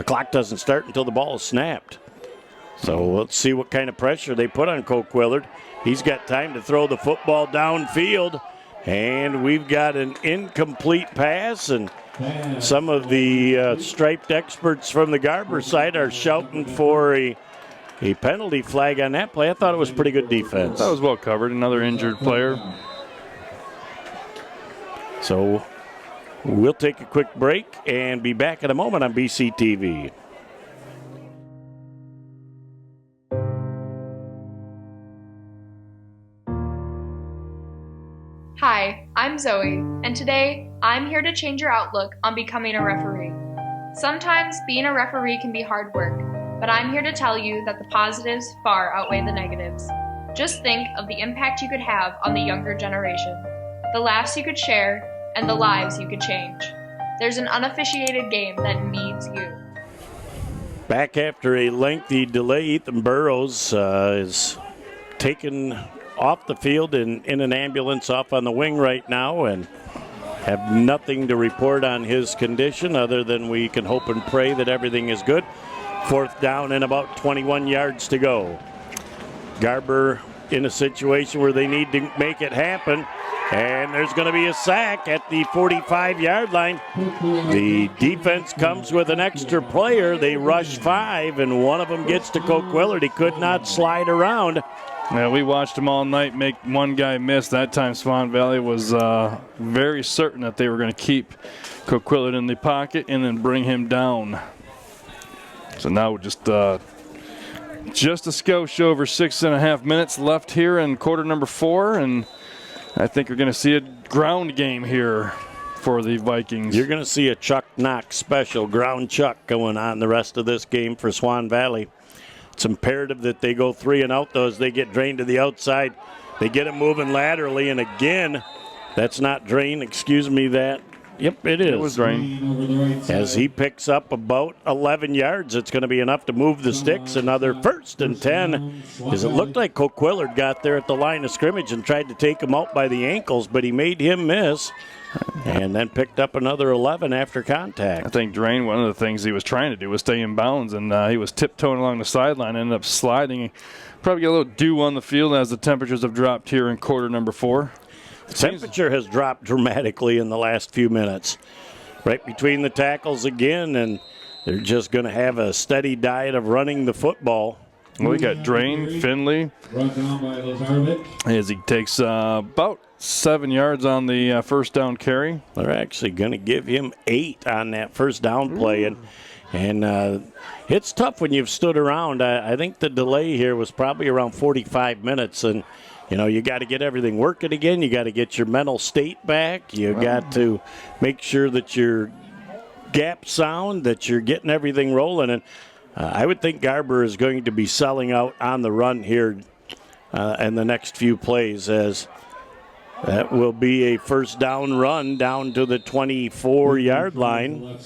clock doesn't start until the ball is snapped. So let's see what kind of pressure they put on Coquillard. He's got time to throw the football downfield, and we've got an incomplete pass, and some of the striped experts from the Garber side are shouting for a penalty flag on that play. I thought it was pretty good defense. That was well covered. Another injured player. So we'll take a quick break and be back in a moment on BCTV. Hi, I'm Zoe, and today I'm here to change your outlook on becoming a referee. Sometimes being a referee can be hard work, but I'm here to tell you that the positives far outweigh the negatives. Just think of the impact you could have on the younger generation, the laughs you could share, and the lives you could change. There's an unofficiated game that needs you. Back after a lengthy delay, Ethan Burrows is taken off the field in an ambulance off on the wing right now, and have nothing to report on his condition other than we can hope and pray that everything is good. Fourth down and about 21 yards to go. Garber in a situation where they need to make it happen, and there's going to be a sack at the 45-yard line. The defense comes with an extra player. They rush 5, and one of them gets to Coquillard. He could not slide around. Yeah, we watched him all night make one guy miss. That time Swan Valley was very certain that they were going to keep Coquillard in the pocket and then bring him down. So now just a skosh over 6.5 minutes left here in quarter number 4, and I think we're going to see a ground game here for the Vikings. You're going to see a Chuck Knox special, ground Chuck, going on the rest of this game for Swan Valley. It's imperative that they go 3 and out, though, as they get drained to the outside. They get him moving laterally, and again, that's not drain. Excuse me, that. Yep, it is. It was drain. As he picks up about 11 yards, it's going to be enough to move the sticks. Another 1st and 10, as it looked like Coquillard got there at the line of scrimmage and tried to take him out by the ankles, but he made him miss. And then picked up another 11 after contact. I think Drain, one of the things he was trying to do was stay in bounds, and he was tiptoeing along the sideline, ended up sliding. Probably got a little dew on the field as the temperatures have dropped here in quarter number 4. The temperature has dropped dramatically in the last few minutes. Right between the tackles again, and they're just going to have a steady diet of running the football. Well, we got Drain, Finley, Brought down by Lazarevich. as he takes about 7 yards on the first down carry. They're actually going to give him 8 on that first down play. And it's tough when you've stood around. I think the delay here was probably around 45 minutes. And, you got to get everything working again. You got to get your mental state back. You got to make sure that your gap sound, that you're getting everything rolling. And I would think Garber is going to be selling out on the run here in the next few plays, as that will be a first down run down to the 24-yard line.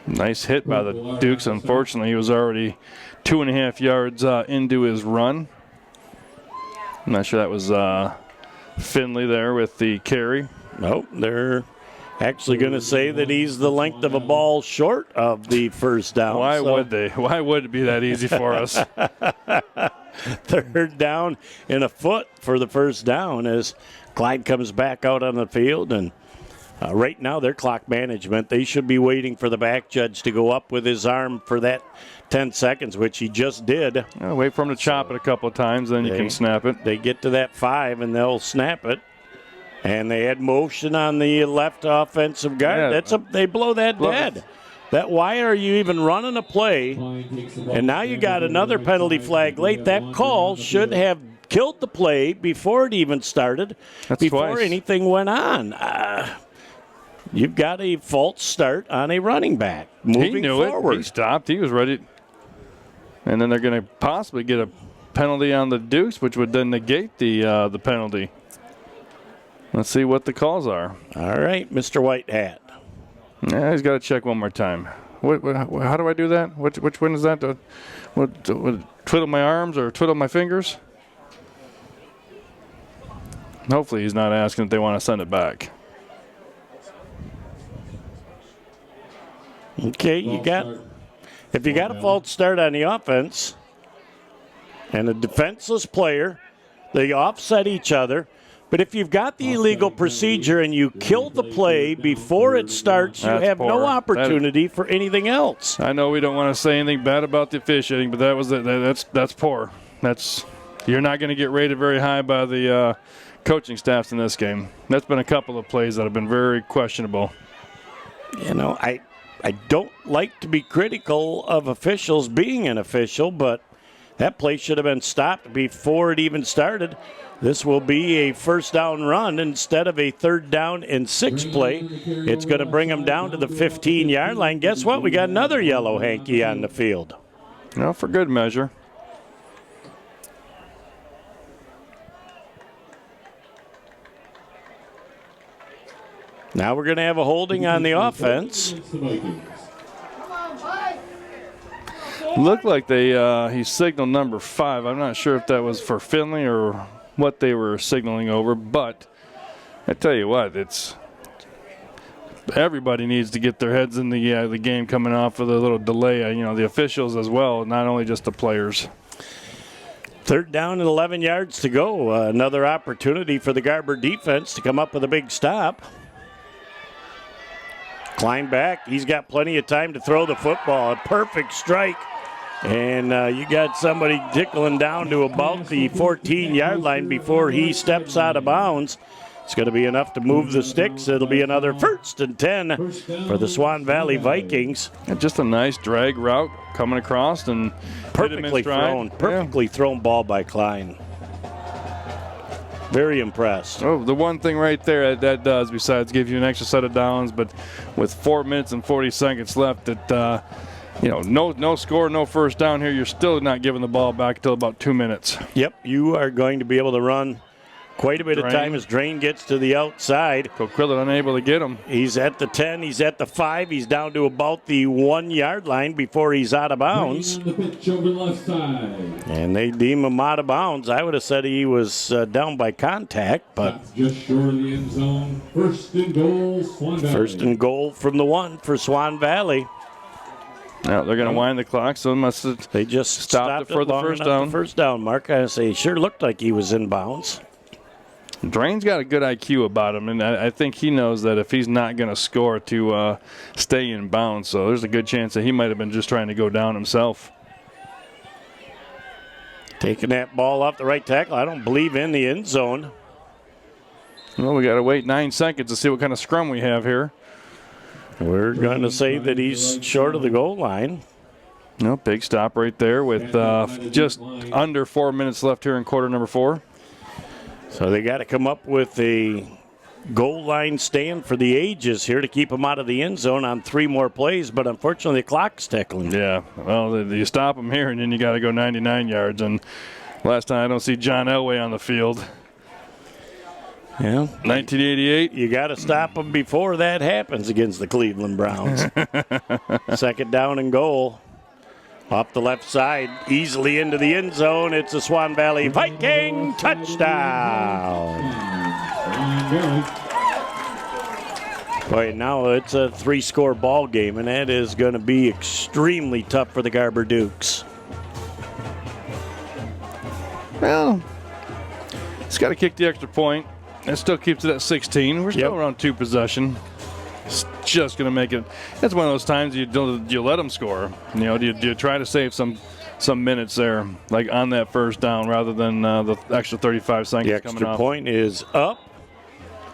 Nice hit by the Dukes. Unfortunately, he was already 2.5 yards into his run. I'm not sure that was Finley there with the carry. Nope, they're actually going to say that he's the length of a ball short of the first down. Why would they? Why would it be that easy for us? Third down and a foot for the first down as Clyde comes back out on the field. And right now, their clock management, they should be waiting for the back judge to go up with his arm for that 10 seconds, which he just did. Wait for him to chop it a couple of times, then you can snap it. They get to that 5, and they'll snap it. And they had motion on the left offensive guard. Yeah. They blow that dead. Why are you even running a play? And now you got another penalty flag late. That call should have killed the play before it even started, before anything went on. You've got a false start on a running back moving he knew forward. It. He stopped. He was ready. And then they're going to possibly get a penalty on the Dukes, which would then negate the penalty. Let's see what the calls are. All right, Mr. White Hat. Yeah, he's got to check one more time. How do I do that? Which one is that? Twiddle my arms or twiddle my fingers? Hopefully he's not asking if they want to send it back. Okay, if you got a false start on the offense and a defenseless player, they offset each other. But if you've got the illegal procedure and you kill the play before it starts, you have no opportunity for anything else. I know we don't want to say anything bad about the officiating, but that's poor. You're not going to get rated very high by the coaching staffs in this game. That's been a couple of plays that have been very questionable. I don't like to be critical of officials being an official, but that play should have been stopped before it even started. This will be a first down run instead of a 3rd down and 6 play. It's going to bring them down to the 15-yard line. Guess what? We got another yellow hanky on the field. For good measure. Now we're going to have a holding on the offense. Looked like he signaled number 5. I'm not sure if that was for Finley or what they were signaling over, but I tell you what, everybody needs to get their heads in the game coming off of the little delay. The officials as well, not only just the players. 3rd down and 11 yards to go. Another opportunity for the Garber defense to come up with a big stop. Climb back. He's got plenty of time to throw the football. A perfect strike. And you got somebody tickling down to about the 14-yard line before he steps out of bounds. It's going to be enough to move the sticks. It'll be another 1st and 10 for the Swan Valley Vikings. And just a nice drag route coming across and perfectly thrown ball by Klein. Very impressed. Oh, the one thing right there that does, besides give you an extra set of downs, but with 4 minutes and 40 seconds left, no score, no first down here. You're still not giving the ball back until about 2 minutes. Yep, you are going to be able to run quite a bit of time as Drain gets to the outside. Coquillet unable to get him. He's at the 10, he's at the 5, he's down to about the 1-yard line before he's out of bounds. And they deem him out of bounds. I would have said he was down by contact, but just short of the end zone. 1st and goal, Swan Valley. 1st and goal from the 1 for Swan Valley. Now they're going to wind the clock, so they just stopped it for the first down. The first down, Mark. I say, sure looked like he was in bounds. Drain's got a good IQ about him, and I think he knows that if he's not going to score to stay in bounds, so there's a good chance that he might have been just trying to go down himself. Taking that ball off the right tackle. I don't believe in the end zone. Well, we got to wait 9 seconds to see what kind of scrum we have here. We're going to say that he's short of the goal line. No, big stop right there with just under 4 minutes left here in quarter number 4. So they got to come up with a goal line stand for the ages here to keep them out of the end zone on 3 more plays, but unfortunately the clock's tickling. Yeah, well, you stop them here and then you got to go 99 yards. And last time I don't see John Elway on the field. Yeah, 1988. You got to stop them before that happens against the Cleveland Browns. 2nd down and goal. Off the left side, easily into the end zone. It's a Swan Valley Viking touchdown. Boy, now it's a 3-score ball game, and that is going to be extremely tough for the Garber Dukes. Well, it's got to kick the extra point. It still keeps it at 16. We're still around 2 possession. It's just going to make it. That's one of those times you let them score. You know, do you try to save some minutes there, like on that first down, rather than the extra 35 seconds coming off. The extra point is up,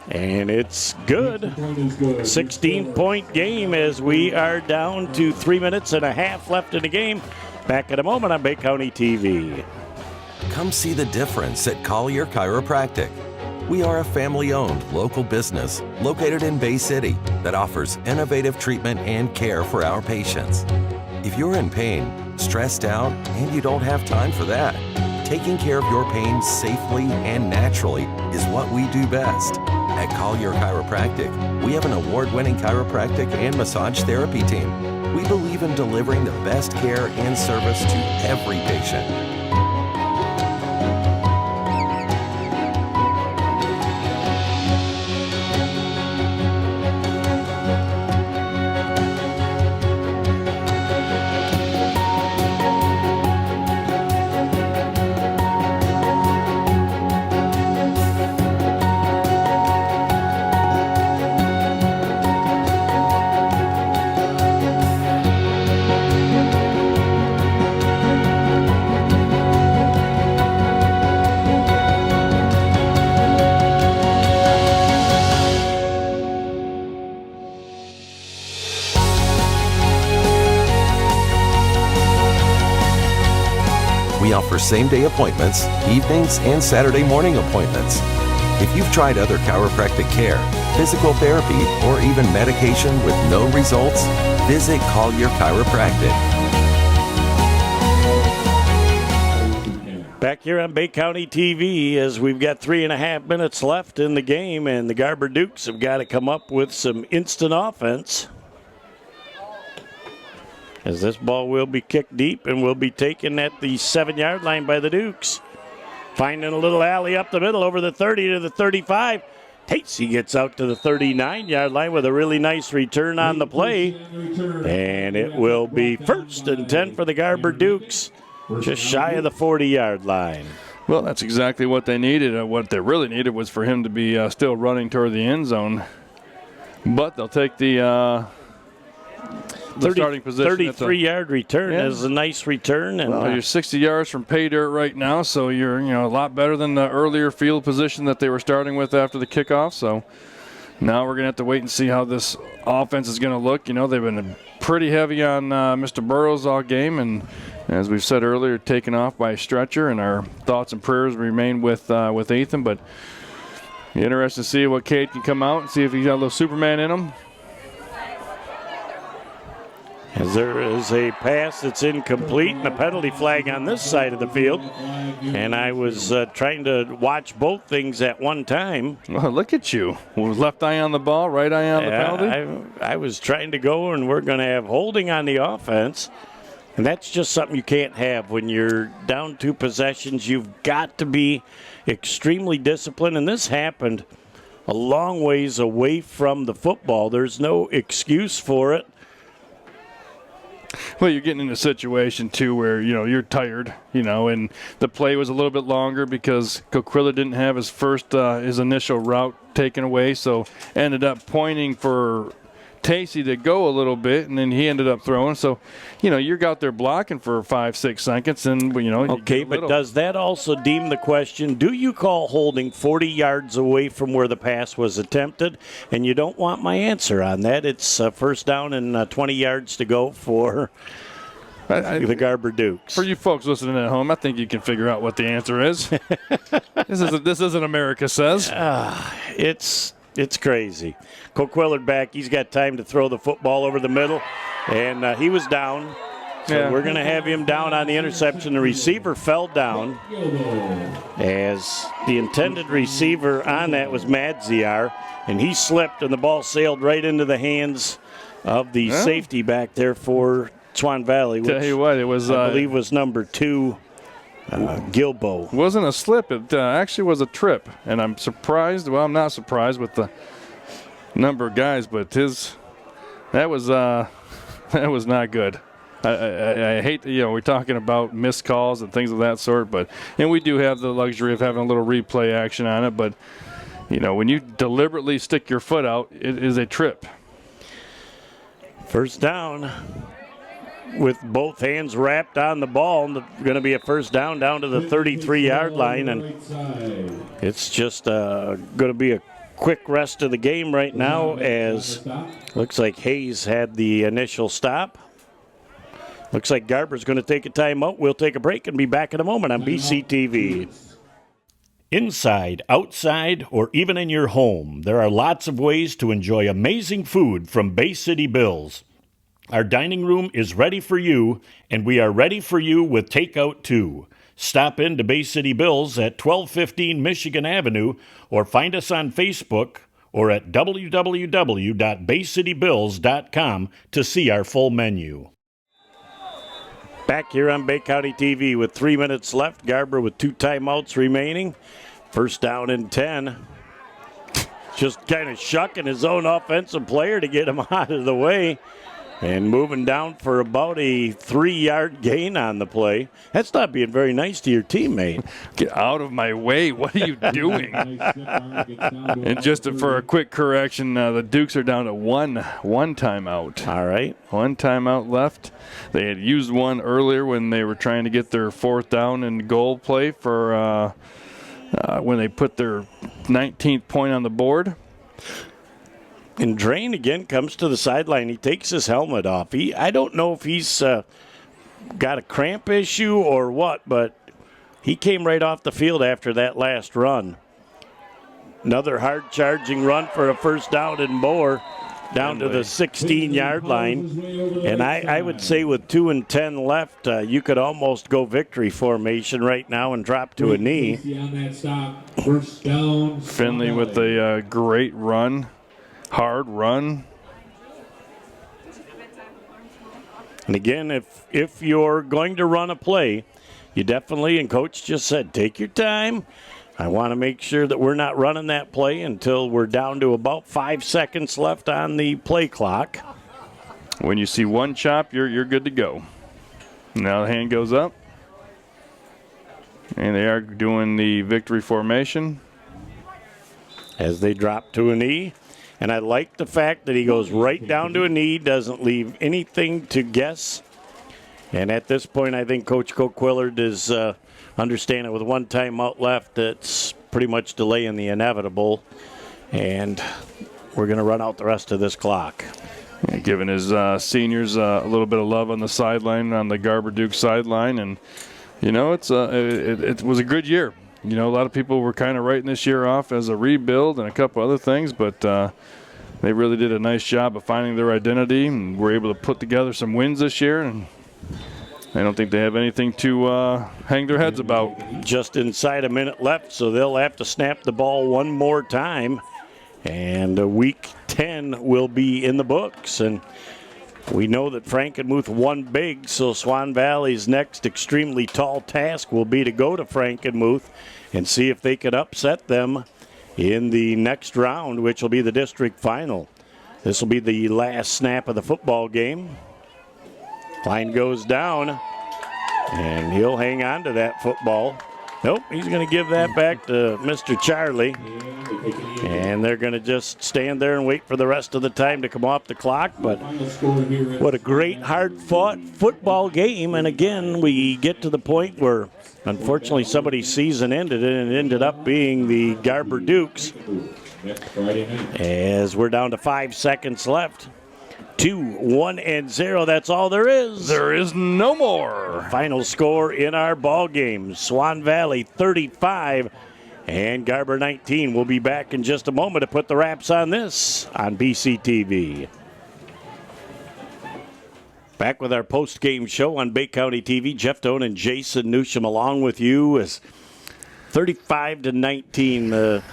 and it's good. 16-point game as we are down to 3 minutes and a half left in the game. Back in a moment on Bay County TV. Come see the difference at Collier Chiropractic. We are a family-owned local business located in Bay City that offers innovative treatment and care for our patients. If you're in pain, stressed out, and you don't have time for that, taking care of your pain safely and naturally is what we do best. At Collier Chiropractic, we have an award-winning chiropractic and massage therapy team. We believe in delivering the best care and service to every patient. We offer same-day appointments, evenings, and Saturday morning appointments. If you've tried other chiropractic care, physical therapy, or even medication with no results, visit Collier Chiropractic. Back here on Bay County TV as we've got 3.5 minutes left in the game, and the Garber Dukes have got to come up with some instant offense. As this ball will be kicked deep and will be taken at the 7-yard line by the Dukes. Finding a little alley up the middle over the 30 to the 35. Tatesy gets out to the 39-yard line with a really nice return on the play. And it will be 1st and 10 for the Garber Dukes, just shy of the 40-yard line. Well, that's exactly what they needed. What they really needed was for him to be still running toward the end zone. But they'll take the starting position. 33-yard return is a nice return. And well, you're 60 yards from pay dirt right now, so you're a lot better than the earlier field position that they were starting with after the kickoff. So now we're going to have to wait and see how this offense is going to look. You know, they've been pretty heavy on Mr. Burrows all game, and as we've said earlier, taken off by a stretcher, and our thoughts and prayers remain with Ethan. But interesting to see what Cade can come out and see if he's got a little Superman in him. As there is a pass that's incomplete and a penalty flag on this side of the field. And I was trying to watch both things at one time. Well, look at you. Left eye on the ball, right eye on the penalty? I was trying to go, and we're going to have holding on the offense. And that's just something you can't have when you're down 2 possessions. You've got to be extremely disciplined. And this happened a long ways away from the football. There's no excuse for it. Well, you're getting in a situation, too, where, you're tired, and the play was a little bit longer because Coquilla didn't have his initial route taken away, so ended up pointing for Tacey to go a little bit, and then he ended up throwing. So, you're out there blocking for 5-6 seconds, and, Okay, but does that also deem the question, do you call holding 40 yards away from where the pass was attempted? And you don't want my answer on that. It's first down and 20 yards to go for the Garber Dukes. For you folks listening at home, I think you can figure out what the answer is. This isn't America Says. It's crazy. Coquillard back. He's got time to throw the football over the middle, and he was down. So we're going to have him down on the interception. The receiver fell down as the intended receiver on that was Madziar, and he slipped, and the ball sailed right into the hands of the safety back there for Swan Valley, which tell you what, it was, I believe was number 2, Gilbo. It wasn't a slip. It actually was a trip, and I'm surprised. Well, I'm not surprised with the number of guys, but that was not good. I hate, we're talking about missed calls and things of that sort, and we do have the luxury of having a little replay action on it, but when you deliberately stick your foot out, it is a trip. First down with both hands wrapped on the ball, and going to be a first down to the 33-yard line, and it's just going to be a quick rest of the game right now, as looks like Hayes had the initial stop. Looks like Garber's going to take a timeout. We'll take a break and be back in a moment on BCTV. Inside, outside, or even in your home, there are lots of ways to enjoy amazing food from Bay City Bills. Our dining room is ready for you, and we are ready for you with takeout too. Stop in to Bay City Bills at 1215 Michigan Avenue, or find us on Facebook or at www.baycitybills.com to see our full menu. Back here on Bay County TV with 3 minutes left. Garber with 2 timeouts remaining. First down and 10. Just kind of shucking his own offensive player to get him out of the way. And moving down for about a 3-yard gain on the play. That's not being very nice to your teammate. Get out of my way. What are you doing? And just for a quick correction, the Dukes are down to one timeout. All right. 1 timeout left. They had used one earlier when they were trying to get their 4th down and goal play for when they put their 19th point on the board. And Drain again comes to the sideline. He takes his helmet off. I don't know if he's got a cramp issue or what, but he came right off the field after that last run. Another hard-charging run for a first down and more down to the 16-yard line. And I would say with 2 and 10 left, you could almost go victory formation right now and drop to a knee. Finley with a great run. Hard run. And again, if you're going to run a play, you definitely, and Coach just said, take your time. I want to make sure that we're not running that play until we're down to about 5 seconds left on the play clock. When you see one chop, you're good to go. Now the hand goes up. And they are doing the victory formation. As they drop to a knee. And I like the fact that he goes right down to a knee, doesn't leave anything to guess. And at this point, I think Coach Coquillard is understanding with 1 timeout left, that's pretty much delaying the inevitable. And we're going to run out the rest of this clock. Yeah, giving his seniors a little bit of love on the sideline, on the Garber Duke sideline. And, it was a good year. A lot of people were kind of writing this year off as a rebuild and a couple other things, but they really did a nice job of finding their identity and were able to put together some wins this year. And I don't think they have anything to hang their heads about. Just inside a minute left, so they'll have to snap the ball one more time. And week 10 will be in the books. And we know that Frankenmuth won big, so Swan Valley's next extremely tall task will be to go to Frankenmuth and see if they can upset them in the next round, which will be the district final. This will be the last snap of the football game. Line goes down, and he'll hang on to that football. Nope, he's going to give that back to Mr. Charlie. And they're going to just stand there and wait for the rest of the time to come off the clock. But what a great, hard-fought football game. And again, we get to the point where, unfortunately, somebody's season ended, and it ended up being the Garber Dukes. As we're down to 5 seconds left. 2-1-0. That's all there is. There is no more. Final score in our ball game: Swan Valley 35 and Garber 19. We'll be back in just a moment to put the wraps on this on BCTV. Back with our post-game show on Bay County TV. Jeff Doan and Jason Newsham along with you as 35-19.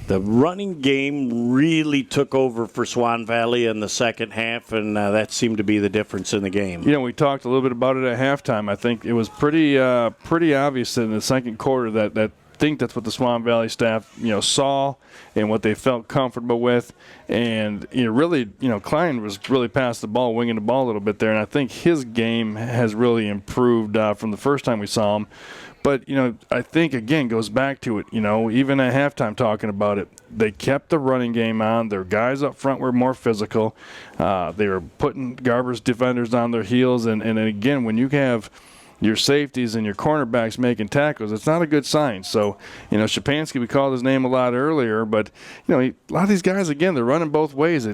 The running game really took over for Swan Valley in the second half, and that seemed to be the difference in the game. You know, we talked a little bit about it at halftime. I think it was pretty obvious in the second quarter that I think that's what the Swan Valley staff, saw and what they felt comfortable with. And, Klein was really past the ball, winging the ball a little bit there, and I think his game has really improved from the first time we saw him. But, I think, again, goes back to it, even at halftime talking about it. They kept the running game on. Their guys up front were more physical. They were putting Garber's defenders on their heels. And again, when you have your safeties and your cornerbacks making tackles, it's not a good sign. So, Shapansky, we called his name a lot earlier. But, a lot of these guys, again, they're running both ways.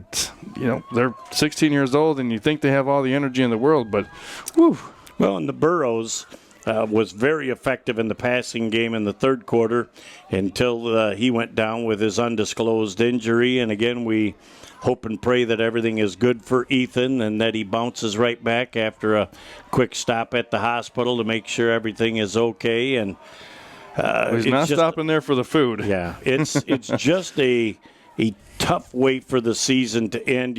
They're 16 years old, and you think they have all the energy in the world. But, whew. Well, and the Burrows was very effective in the passing game in the third quarter until he went down with his undisclosed injury. And again, we hope and pray that everything is good for Ethan and that he bounces right back after a quick stop at the hospital to make sure everything is okay. And he's not stopping there for the food. Yeah, it's just a tough way for the season to end.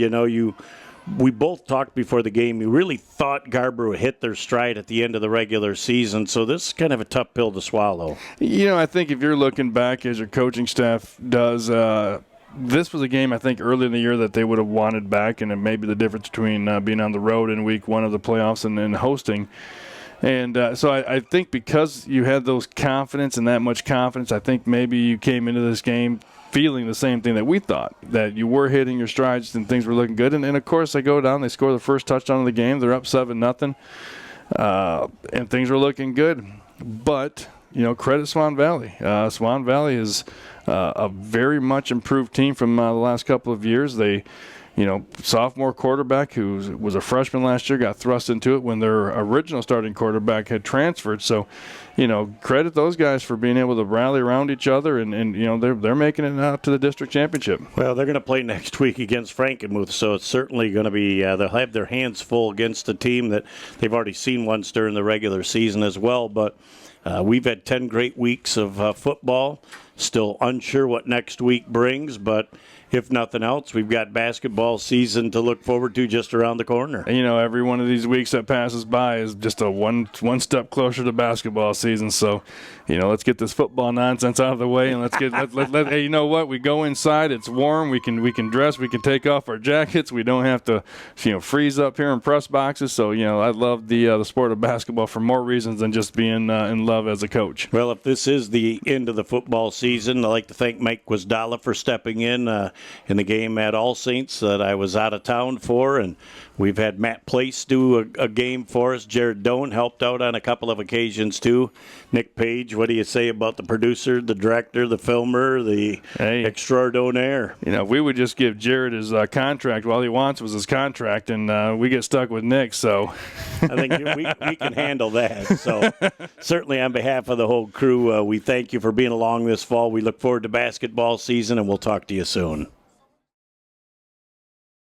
We both talked before the game. We really thought Garber would hit their stride at the end of the regular season, so this is kind of a tough pill to swallow. I think if you're looking back, as your coaching staff does, this was a game I think early in the year that they would have wanted back, and it may be the difference between being on the road in week one of the playoffs and hosting. And so I think because you had those confidence and that much confidence, I think maybe you came into this game feeling the same thing that we thought, that you were hitting your strides and things were looking good. And of course, they go down, they score the first touchdown of the game. They're up 7-0, and things are looking good. But, credit Swan Valley. Swan Valley is a very much improved team from the last couple of years. They sophomore quarterback who was a freshman last year got thrust into it when their original starting quarterback had transferred. So, credit those guys for being able to rally around each other, and they're making it out to the district championship. Well, they're going to play next week against Frankenmuth, so it's certainly going to be they'll have their hands full against a team that they've already seen once during the regular season as well. But we've had 10 great weeks of football. Still unsure what next week brings, but if nothing else, we've got basketball season to look forward to just around the corner. And, every one of these weeks that passes by is just a one step closer to basketball season. So, let's get this football nonsense out of the way, and let's get hey, you know what? We go inside. It's warm. We can dress. We can take off our jackets. We don't have to freeze up here in press boxes. So, I love the sport of basketball for more reasons than just being in love as a coach. Well, if this is the end of the football season, I'd like to thank Mike Wisdala for stepping in the game at All Saints that I was out of town for, and we've had Matt Place do a game for us. Jared Doan helped out on a couple of occasions too. Nick Page, what do you say about the producer, the director, the filmer, the extraordinaire? If we would just give Jared his contract, all he wants was his contract, and we get stuck with Nick. So I think we can handle that. So certainly on behalf of the whole crew, we thank you for being along this fall. We look forward to basketball season, and we'll talk to you soon.